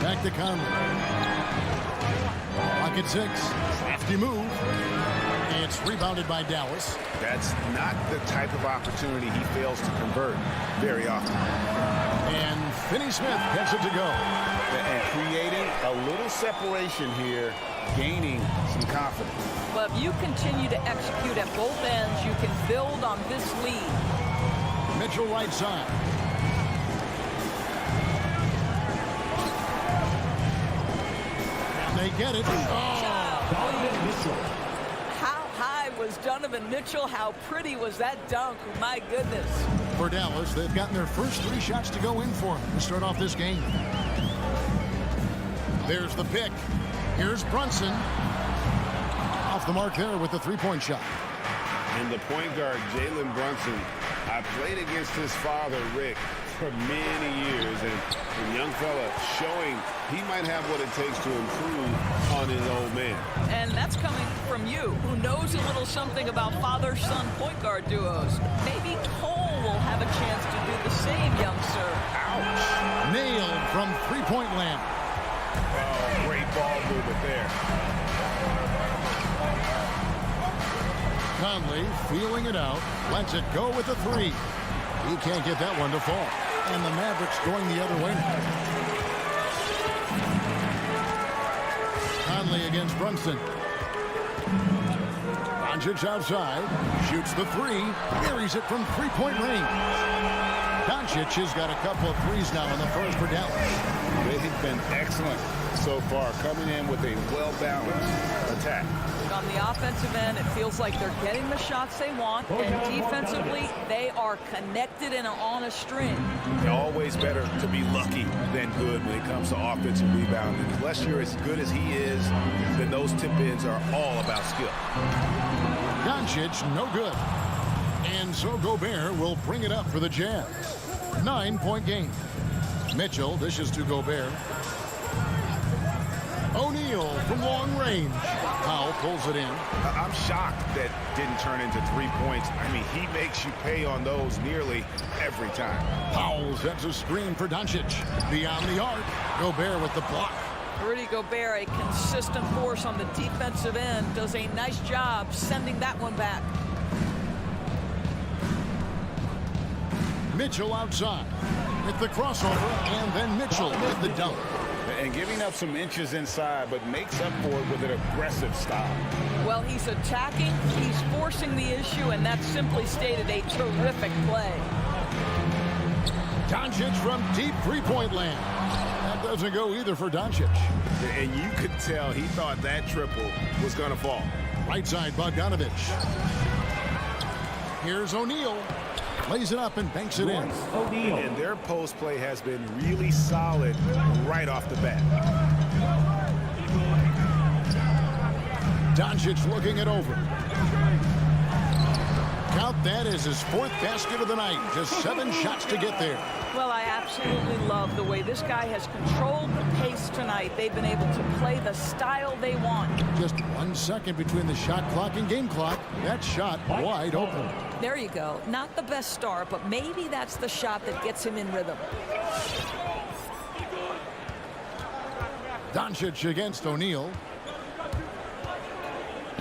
Back to Conley. Pocket 6. Crafty move. It's rebounded by Dallas. That's not the type of opportunity he fails to convert very often. And Finney-Smith gets it to go. And creating a little separation here, gaining some confidence. Well, if you continue to execute at both ends, you can build on this lead. Mitchell right side. And they get it. How high was Donovan Mitchell? How pretty was that dunk? My goodness. For Dallas, they've gotten their first 3 shots to go in for them to start off this game. There's the pick. Here's Brunson. Off the mark there with the 3-point shot. And the point guard, Jalen Brunson, I played against his father, Rick, for many years. And the young fella showing he might have what it takes to improve on his old man. And that's coming from you, who knows a little something about father-son point guard duos. Maybe Cole will have a chance to do the same, young sir. Ouch. Nailed from 3-point land. Oh, great ball movement there. Conley feeling it out. Lets it go with the 3. He can't get that one to fall. And the Mavericks going the other way now. Conley against Brunson. Doncic outside. Shoots the 3. Buries it from 3-point range. Doncic has got a couple of 3s now in the first for Dallas. They've been excellent so far, coming in with a well-balanced attack. On the offensive end, it feels like they're getting the shots they want, and defensively, they are connected and on a string. Always better to be lucky than good when it comes to offensive rebounding. Unless you're as good as he is, then those tip-ins are all about skill. Doncic, no good. And so Gobert will bring it up for the Jazz. 9-point game. Mitchell dishes to Gobert. O'Neal from long range. Powell pulls it in. I'm shocked that didn't turn into 3 points. I mean, he makes you pay on those nearly every time. Powell sets a screen for Doncic. Beyond the arc. Gobert with the block. Rudy Gobert, a consistent force on the defensive end, does a nice job sending that one back. Mitchell outside with the crossover, and then Mitchell with the dunk. And giving up some inches inside, but makes up for it with an aggressive style. Well, he's attacking, he's forcing the issue, and that's simply stated a terrific play. Doncic from deep 3-point land. That doesn't go either for Doncic. And you could tell he thought that triple was going to fall. Right side, Bogdanovich. Here's O'Neal. Lays it up and banks it in. And their post play has been really solid right off the bat. Doncic looking it over. Count that is his 4th basket of the night. Just 7 shots to get there. Well, I absolutely love the way this guy has controlled the pace tonight. They've been able to play the style they want. Just 1 second between the shot clock and game clock. That shot wide open. There you go. Not the best start, but maybe that's the shot that gets him in rhythm. Doncic against O'Neal.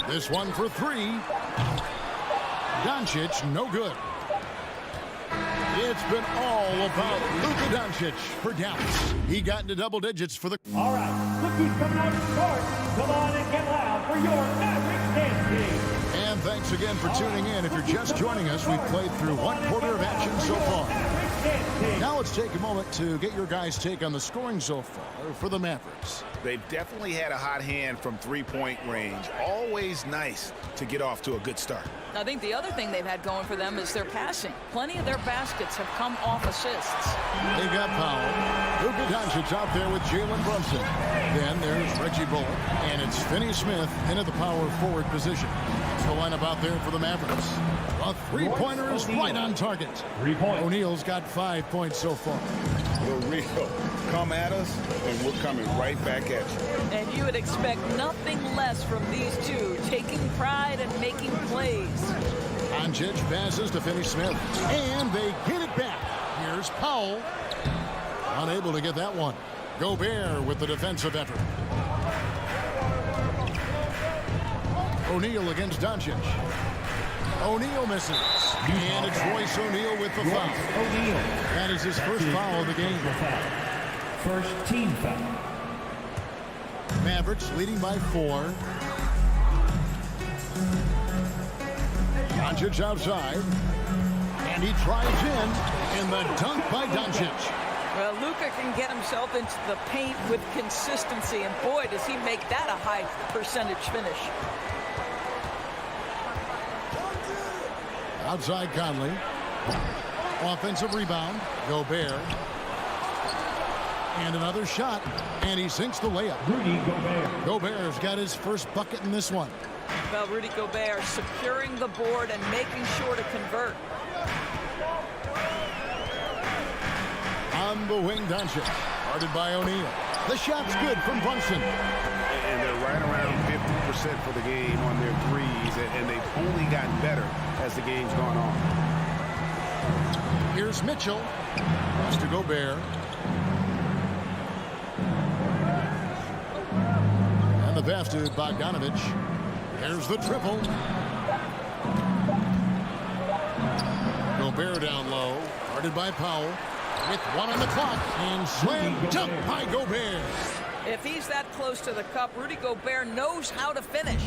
This one for 3. Doncic, no good. It's been all about Luka Doncic for Dallas. He got into double digits for the... All right, look who's coming out of the court. Come on and get loud for your Mavericks dance team. And thanks again for tuning in. If you're just joining us, we've played through 1 quarter of action so far. Now let's take a moment to get your guys' take on the scoring so far for the Mavericks. They've definitely had a hot hand from three-point range. Always nice to get off to a good start. I think the other thing they've had going for them is their passing. Plenty of their baskets have come off assists. They got Powell. Luka Doncic out there with Jalen Brunson. Then there's Reggie Bullock. And it's Finney Smith into the power forward position. That's the lineup out there for the Mavericks. A three-pointer is right on target. O'Neal's got 5 points so far. Rio, come at us, and we're coming right back at you. And you would expect nothing less from these two, taking pride and making plays. Doncic passes to Finney Smith. And they get it back. Here's Powell. Unable to get that one. Gobert with the defensive effort. O'Neal against Doncic. O'Neal misses. And it's Royce O'Neal with the foul. That is his first foul of the game. First team foul. Mavericks leading by 4. Doncic outside. And he drives in. And the dunk by Doncic. Well, Luka can get himself into the paint with consistency. And boy, does he make that a high percentage finish. Outside Conley. Offensive rebound. Gobert. And another shot. And he sinks the layup. Rudy Gobert. Gobert's got his first bucket in this one. Well, Rudy Gobert securing the board and making sure to convert. On the wing, Doncic. Guarded by O'Neal. The shot's good from Brunson. And they're right around 50% for the game on their threes, and they've only gotten better as the game's gone on. Here's Mitchell. Pass to Gobert. And the pass to Bogdanovich. There's the triple. Gobert down low. Guarded by Powell. With 1 on the clock. And slam dunk by Gobert. If he's that close to the cup, Rudy Gobert knows how to finish.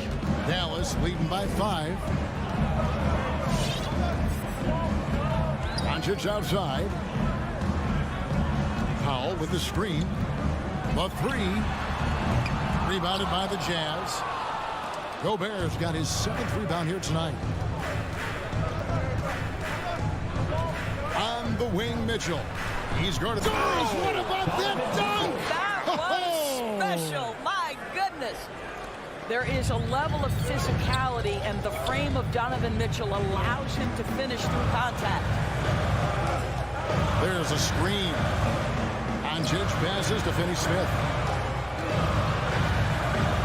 Dallas leading by 5. Doncic outside. Powell with the screen. The 3. Rebounded by the Jazz. Gobert's got his 7th rebound here tonight. On the wing, Mitchell. He's guarded the What about that dunk? That was special. My goodness. There is a level of physicality, and the frame of Donovan Mitchell allows him to finish through contact. There's a screen. Doncic passes to Finney Smith.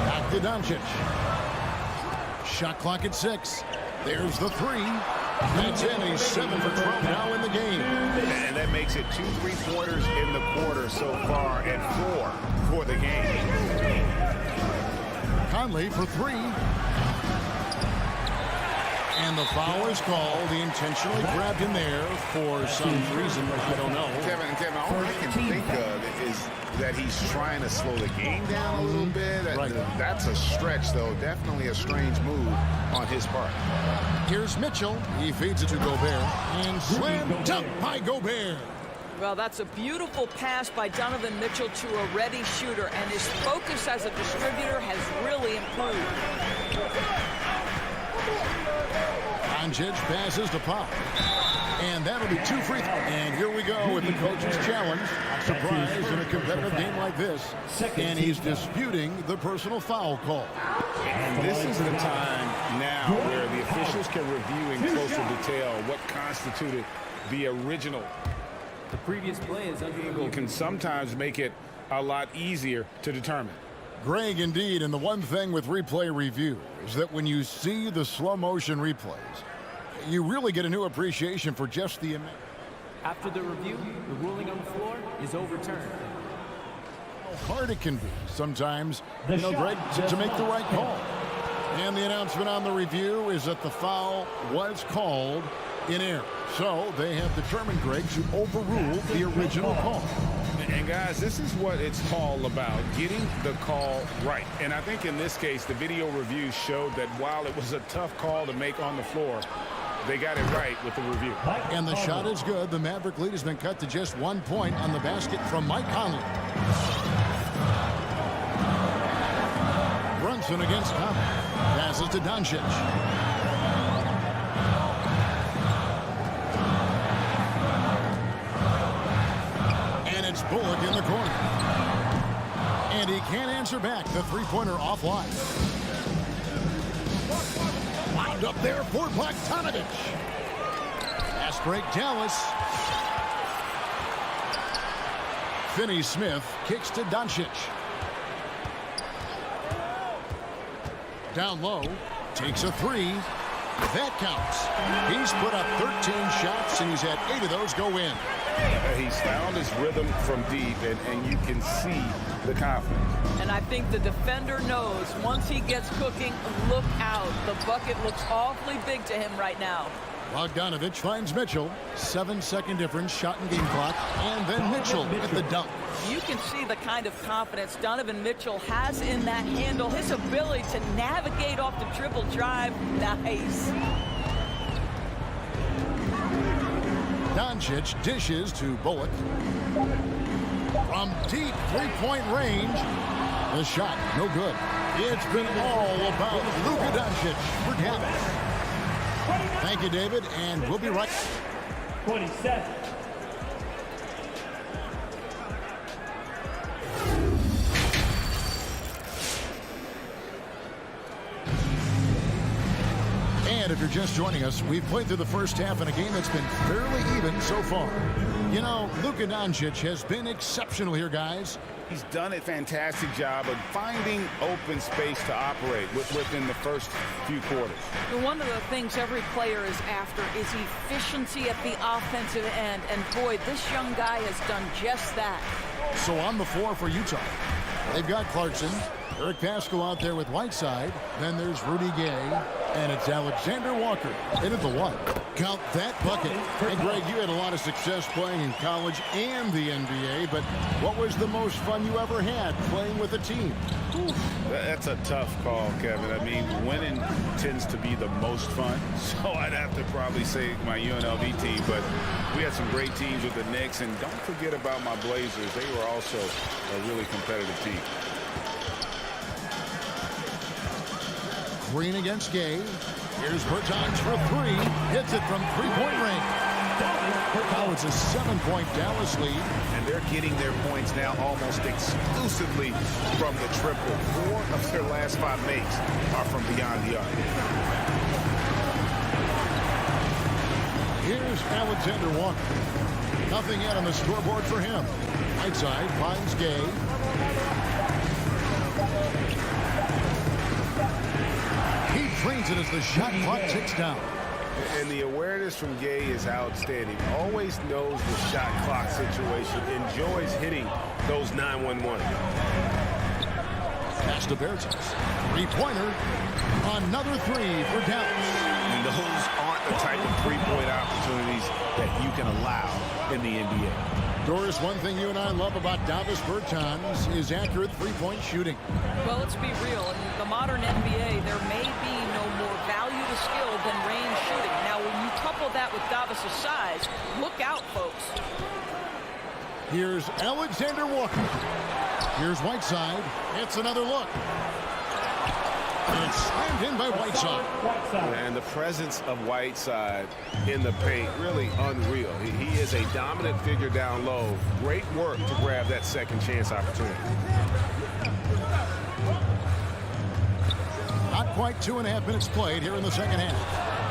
Back to Doncic. Shot clock at 6. There's the 3. That's in. He's 7 for 12 now in the game. And that makes it 2 3-pointers in the quarter so far and 4 for the game. Conley for 3. And the foul is called. He intentionally grabbed him there for some reason. I don't know. Kevin, all I can think of is that he's trying to slow the game down a little bit. That's a stretch, though. Definitely a strange move on his part. Here's Mitchell. He feeds it to Gobert. And slam dunk by Gobert. Well, that's a beautiful pass by Donovan Mitchell to a ready shooter, and his focus as a distributor has really improved. Doncic passes to Powell. And that'll be 2 free throws. And here we go with the coach's challenge. Surprise in a competitive game like this. And he's disputing the personal foul call. And this is the time now where the officials can review in closer detail what constituted the original. The previous play is angle can sometimes make it a lot easier to determine. Greg, indeed, and the one thing with replay review is that when you see the slow motion replays, you really get a new appreciation for just the image. After the review, the ruling on the floor is overturned. How hard it can be sometimes, Greg, to make the right call. And the announcement on the review is that the foul was called in error. So they have determined, Greg, to overrule the original call. And guys, this is what it's all about, getting the call right. And I think in this case, the video review showed that while it was a tough call to make on the floor, they got it right with the review. And the shot is good. The Maverick lead has been cut to just 1 point on the basket from Mike Conley. Brunson against Conley. Passes to Doncic. It's Bullock in the corner. And he can't answer back. The three-pointer offline. Lined up there for Bogdanovich. Fast break Dallas. Finney-Smith kicks to Doncic. Down low. Takes a three. That counts. He's put up 13 shots, and he's had 8 of those go in. He's found his rhythm from deep, and you can see the confidence. And I think the defender knows once he gets cooking, look out. The bucket looks awfully big to him right now. Bogdanovich finds Mitchell. 7-second difference, shot and game clock. And then Mitchell at the dunk. You can see the kind of confidence Donovan Mitchell has in that handle. His ability to navigate off the dribble drive. Nice. Doncic dishes to Bullock. From deep three-point range. The shot, no good. It's been all about Luka Doncic for Dallas. Thank you, David, and we'll be right back. 27. And if you're just joining us, we've played through the first half in a game that's been fairly even so far. You know, Luka Doncic has been exceptional here, guys. He's done a fantastic job of finding open space to operate within the first few quarters. One of the things every player is after is efficiency at the offensive end. And boy, this young guy has done just that. So on the floor for Utah, they've got Clarkson, Eric Paschal out there with Whiteside. Then there's Rudy Gay, and it's Alexander Walker in at the one. Count that bucket. And Greg, you had a lot of success playing in college and the NBA, but what was the most fun you ever had playing with a team? That's a tough call, Kevin. I mean, winning tends to be the most fun, so I'd have to probably say my UNLV team, but we had some great teams with the Knicks, and don't forget about my Blazers. They were also a really competitive team. Green against Gay. Here's Bertans for three. Hits it from three-point range. Now it's a 7-point Dallas lead. And they're getting their points now almost exclusively from the triple. 4 of their last 5 makes are from beyond the arc. Here's Alexander Walker. Nothing yet on the scoreboard for him. Whiteside finds Gay. He drains it as the shot clock ticks down. And the awareness from Gay is outstanding. Always knows the shot clock situation. Enjoys hitting those 9-1-1. Pass to Bertans. Three-pointer. Another three for Dallas. And those aren't the type of three-point opportunities that you can allow in the NBA. Doris, one thing you and I love about Davis Bertans is accurate three-point shooting. Well, let's be real. In the modern NBA, there may be no more value to skill than range shooting. Now, when you couple that with Davis' size, look out, folks. Here's Alexander Walker. Here's Whiteside. It's another look. It's slammed in by Whiteside. And the presence of Whiteside in the paint, really unreal. He is a dominant figure down low. Great work to grab that second chance opportunity. Not quite 2.5 minutes played here in the second half.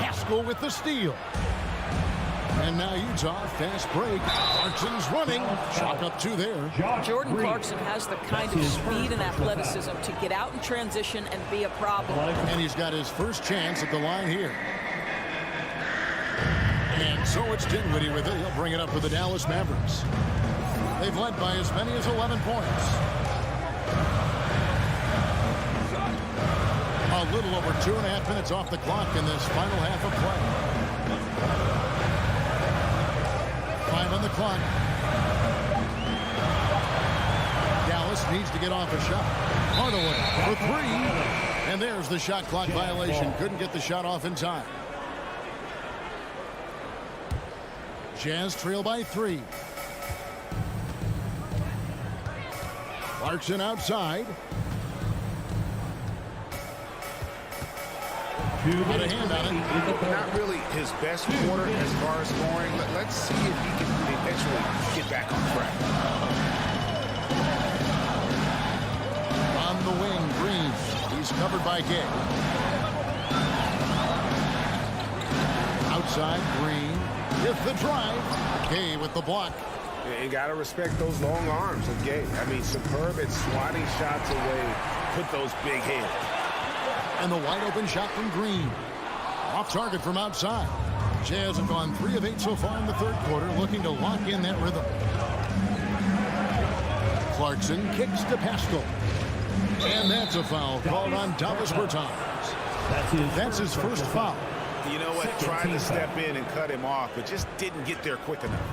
Haskell with the steal. And now Utah, fast break. Clarkson's running. Chalk up 2 there. Jordan Clarkson has the kind of speed and athleticism to get out in transition and be a problem. And he's got his first chance at the line here. And so it's Dinwiddie with it. He'll bring it up for the Dallas Mavericks. They've led by as many as 11 points. A little over 2.5 minutes off the clock in this final half of play. 5 on the clock. Dallas needs to get off a shot. Hardaway for 3. And there's the shot clock violation. Couldn't get the shot off in time. Jazz trail by 3. Clarkson outside. Got a hand on it. Not really his best quarter as far as scoring. Let's see if he can eventually get back on track. On the wing, Green. He's covered by Gay. Outside, Green with the drive. Gay with the block. You got to respect those long arms of Gay. I mean, superb at swatting shots away. Put those big hands. And the wide open shot from Green. Off target from outside. Jazz have gone 3 of 8 so far in the third quarter, looking to lock in that rhythm. Clarkson kicks to Pascal. And that's a foul called on Davis Bertans. That's his first foul. You know what? Tried to step in and cut him off, but just didn't get there quick enough.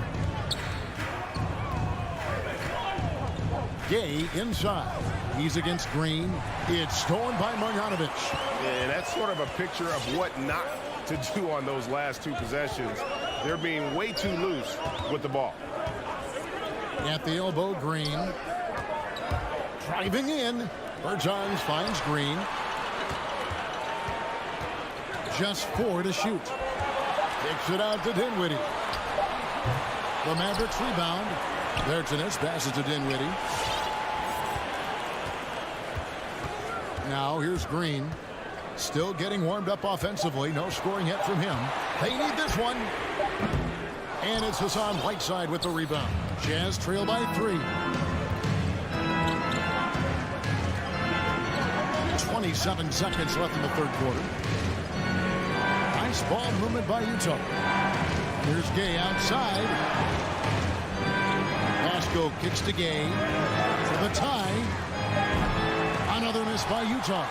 Gay inside. He's against Green. It's stolen by Marjanovic. Yeah, that's sort of a picture of what not to do on those last 2 possessions. They're being way too loose with the ball. At the elbow, Green. Driving in. Bertans finds Green. Just 4 to shoot. Kicks it out to Dinwiddie. The Mavericks rebound. Bertans passes to Dinwiddie. Now here's Green. Still getting warmed up offensively. No scoring yet from him. They need this one. And it's Hassan Whiteside with the rebound. Jazz trail by 3. 27 seconds left in the third quarter. Nice ball movement by Utah. Here's Gay outside. Pascal kicks to Gay for the tie. Another miss by Utah.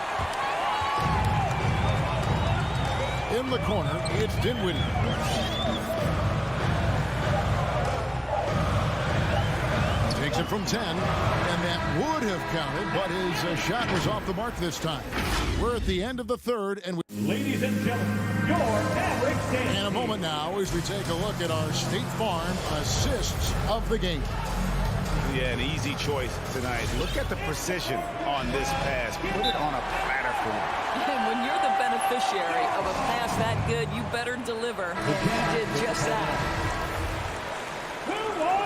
In the corner, it's Dinwiddie. Takes it from 10, and that would have counted, but his shot was off the mark this time. We're at the end of the third, and ladies and gentlemen, your Mavericks game. In a moment now, as we take a look at our State Farm assists of the game. Yeah, an easy choice tonight. Look at the precision on this pass. Put it on a platter for him. And when you're the beneficiary of a pass that good, you better deliver. And he did just that.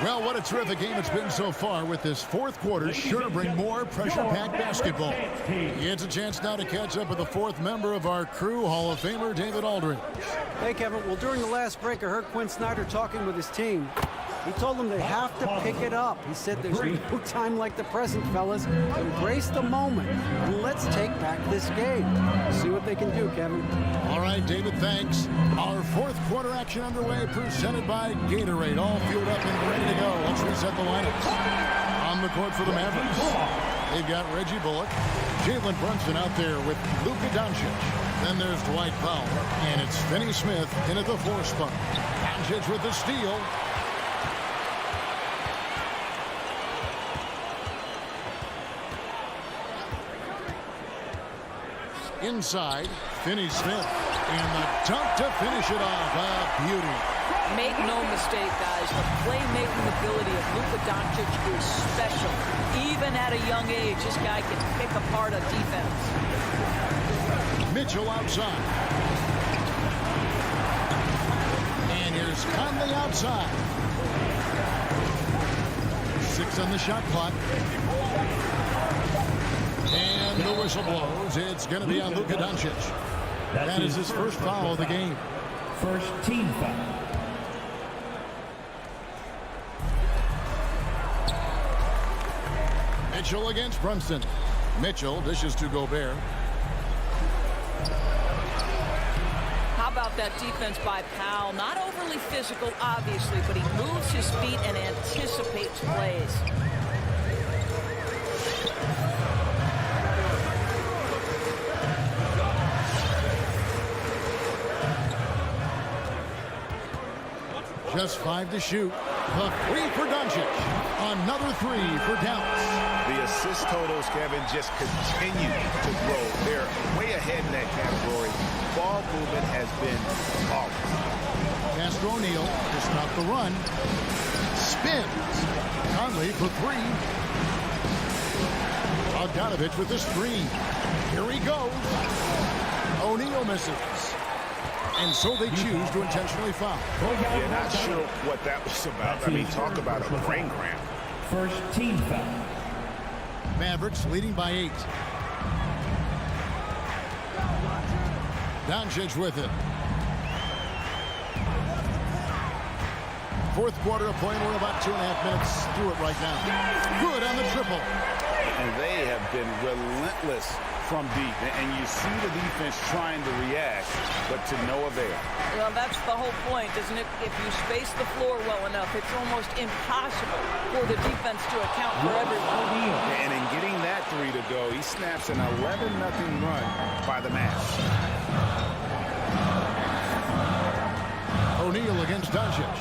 Well, what a terrific game it's been so far, with this fourth quarter sure to bring more pressure-packed basketball. It's a chance now to catch up with the 4th member of our crew, Hall of Famer David Aldridge. Hey, Kevin. Well, during the last break, I heard Quinn Snyder talking with his team. He told them they have to pick it up. He said there's no time like the present, fellas. Embrace the moment, and let's take back this game. See what they can do, Kevin. All right, David, thanks. Our fourth quarter action underway, presented by Gatorade. All fueled up and ready to go. Let's reset the lineups. On the court for the Mavericks, they've got Reggie Bullock, Jalen Brunson out there with Luka Doncic. Then there's Dwight Powell, and it's Finney Smith in at the 4 spot. Doncic with the steal. Inside, Finney Smith, and the dunk to finish it off. A beauty. Make no mistake, guys, the playmaking ability of Luka Doncic is special. Even at a young age, this guy can pick apart a defense. Mitchell outside. And here's Conley outside. 6 on the shot clock. And the whistle blows. It's going to be on Luka Doncic. That is his first foul of the game. First team foul. Mitchell against Brunson. Mitchell dishes to Gobert. How about that defense by Powell? Not overly physical, obviously, but he moves his feet and anticipates plays. Just 5 to shoot. The 3 for Doncic. Another 3 for Dallas. The assist totals, Kevin, just continue to grow. They're way ahead in that category. Ball movement has been flawless. Castro O'Neal to stop the run. Spins. Conley for 3. Bogdanovich with the screen. Here he goes. O'Neal misses. And so they choose to intentionally foul. You're not sure what that was about. I mean, talk about a brain cramp. First team foul. Mavericks leading by 8. Doncic with it. Fourth quarter of play, and we're about 2.5 minutes through it right now. Good on the triple. And they have been relentless from deep. And you see the defense trying to react, but to no avail. Well, that's the whole point, isn't it? If you space the floor well enough, it's almost impossible for the defense to account for everyone. And in getting that 3 to go, he snaps an 11-0 run by the Mavs. O'Neal against Doncic.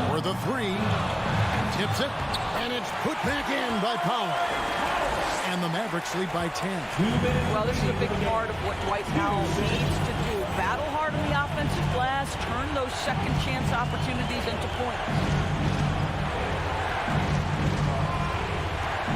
For the 3. Tips it, and it's put back in by Powell. And the Mavericks lead by 10. Well, this is a big part of what Dwight Powell needs to do. Battle hard on the offensive glass, turn those second chance opportunities into points.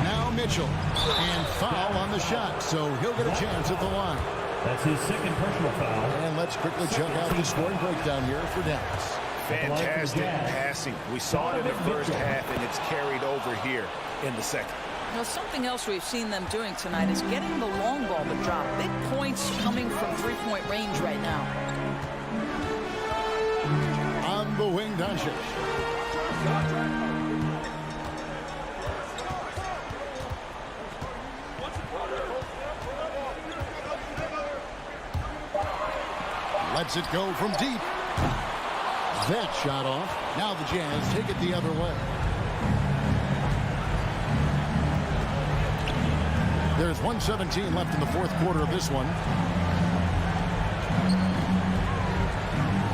Now Mitchell. And foul on the shot, so he'll get a chance at the line. That's his second personal foul. And let's quickly check out the scoring breakdown here for Dallas. Fantastic passing. We saw it in the first half, and it's carried over here in the second. Now, something else we've seen them doing tonight is getting the long ball to drop. Big points coming from three-point range right now. On the wing, Doncic. Lets it go from deep. That shot off. Now the Jazz take it the other way. There's 1:17 left in the fourth quarter of this one.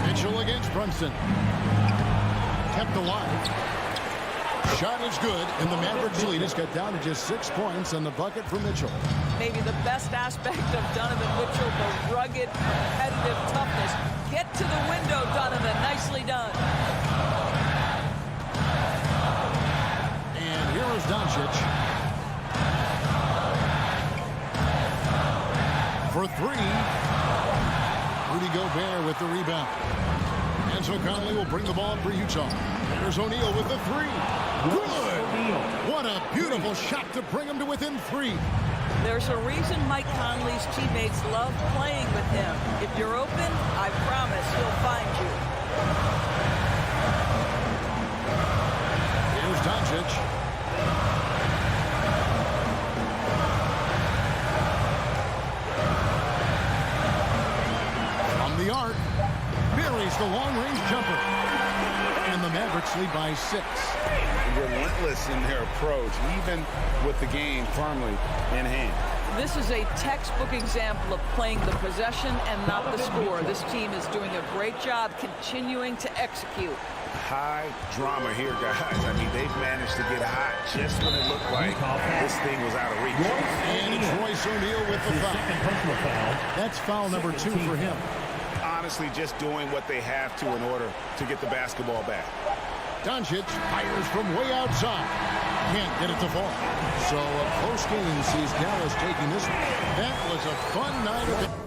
Mitchell against Brunson. Kept alive. Shot is good, and the Mavericks lead has got down to just 6 points on the bucket for Mitchell. Maybe the best aspect of Donovan Mitchell, the rugged, competitive toughness. Get to the window, Donovan. Nicely done. And here is Doncic. For 3. Rudy Gobert with the rebound. And so Conley will bring the ball up for Utah. There's O'Neal with the 3. Good! What a beautiful shot to bring him to within 3. There's a reason Mike Conley's teammates love playing with him. If you're open, I promise he'll find you. Here's Doncic. From the arc, buries the long-range jumper. And the Mavericks lead by 6. Relentless in their approach, even with the game firmly in hand. This is a textbook example of playing the possession and not the score. This team is doing a great job continuing to execute. High drama here, guys. I mean, they've managed to get hot just when it looked like this thing was out of reach. And it's Royce O'Neal with the foul. That's foul number 2 for him. honestly just doing what they have to in order to get the basketball back. Doncic fires from way outside. Can't get it to fall. So a close game sees Dallas taking this one. That was a fun night of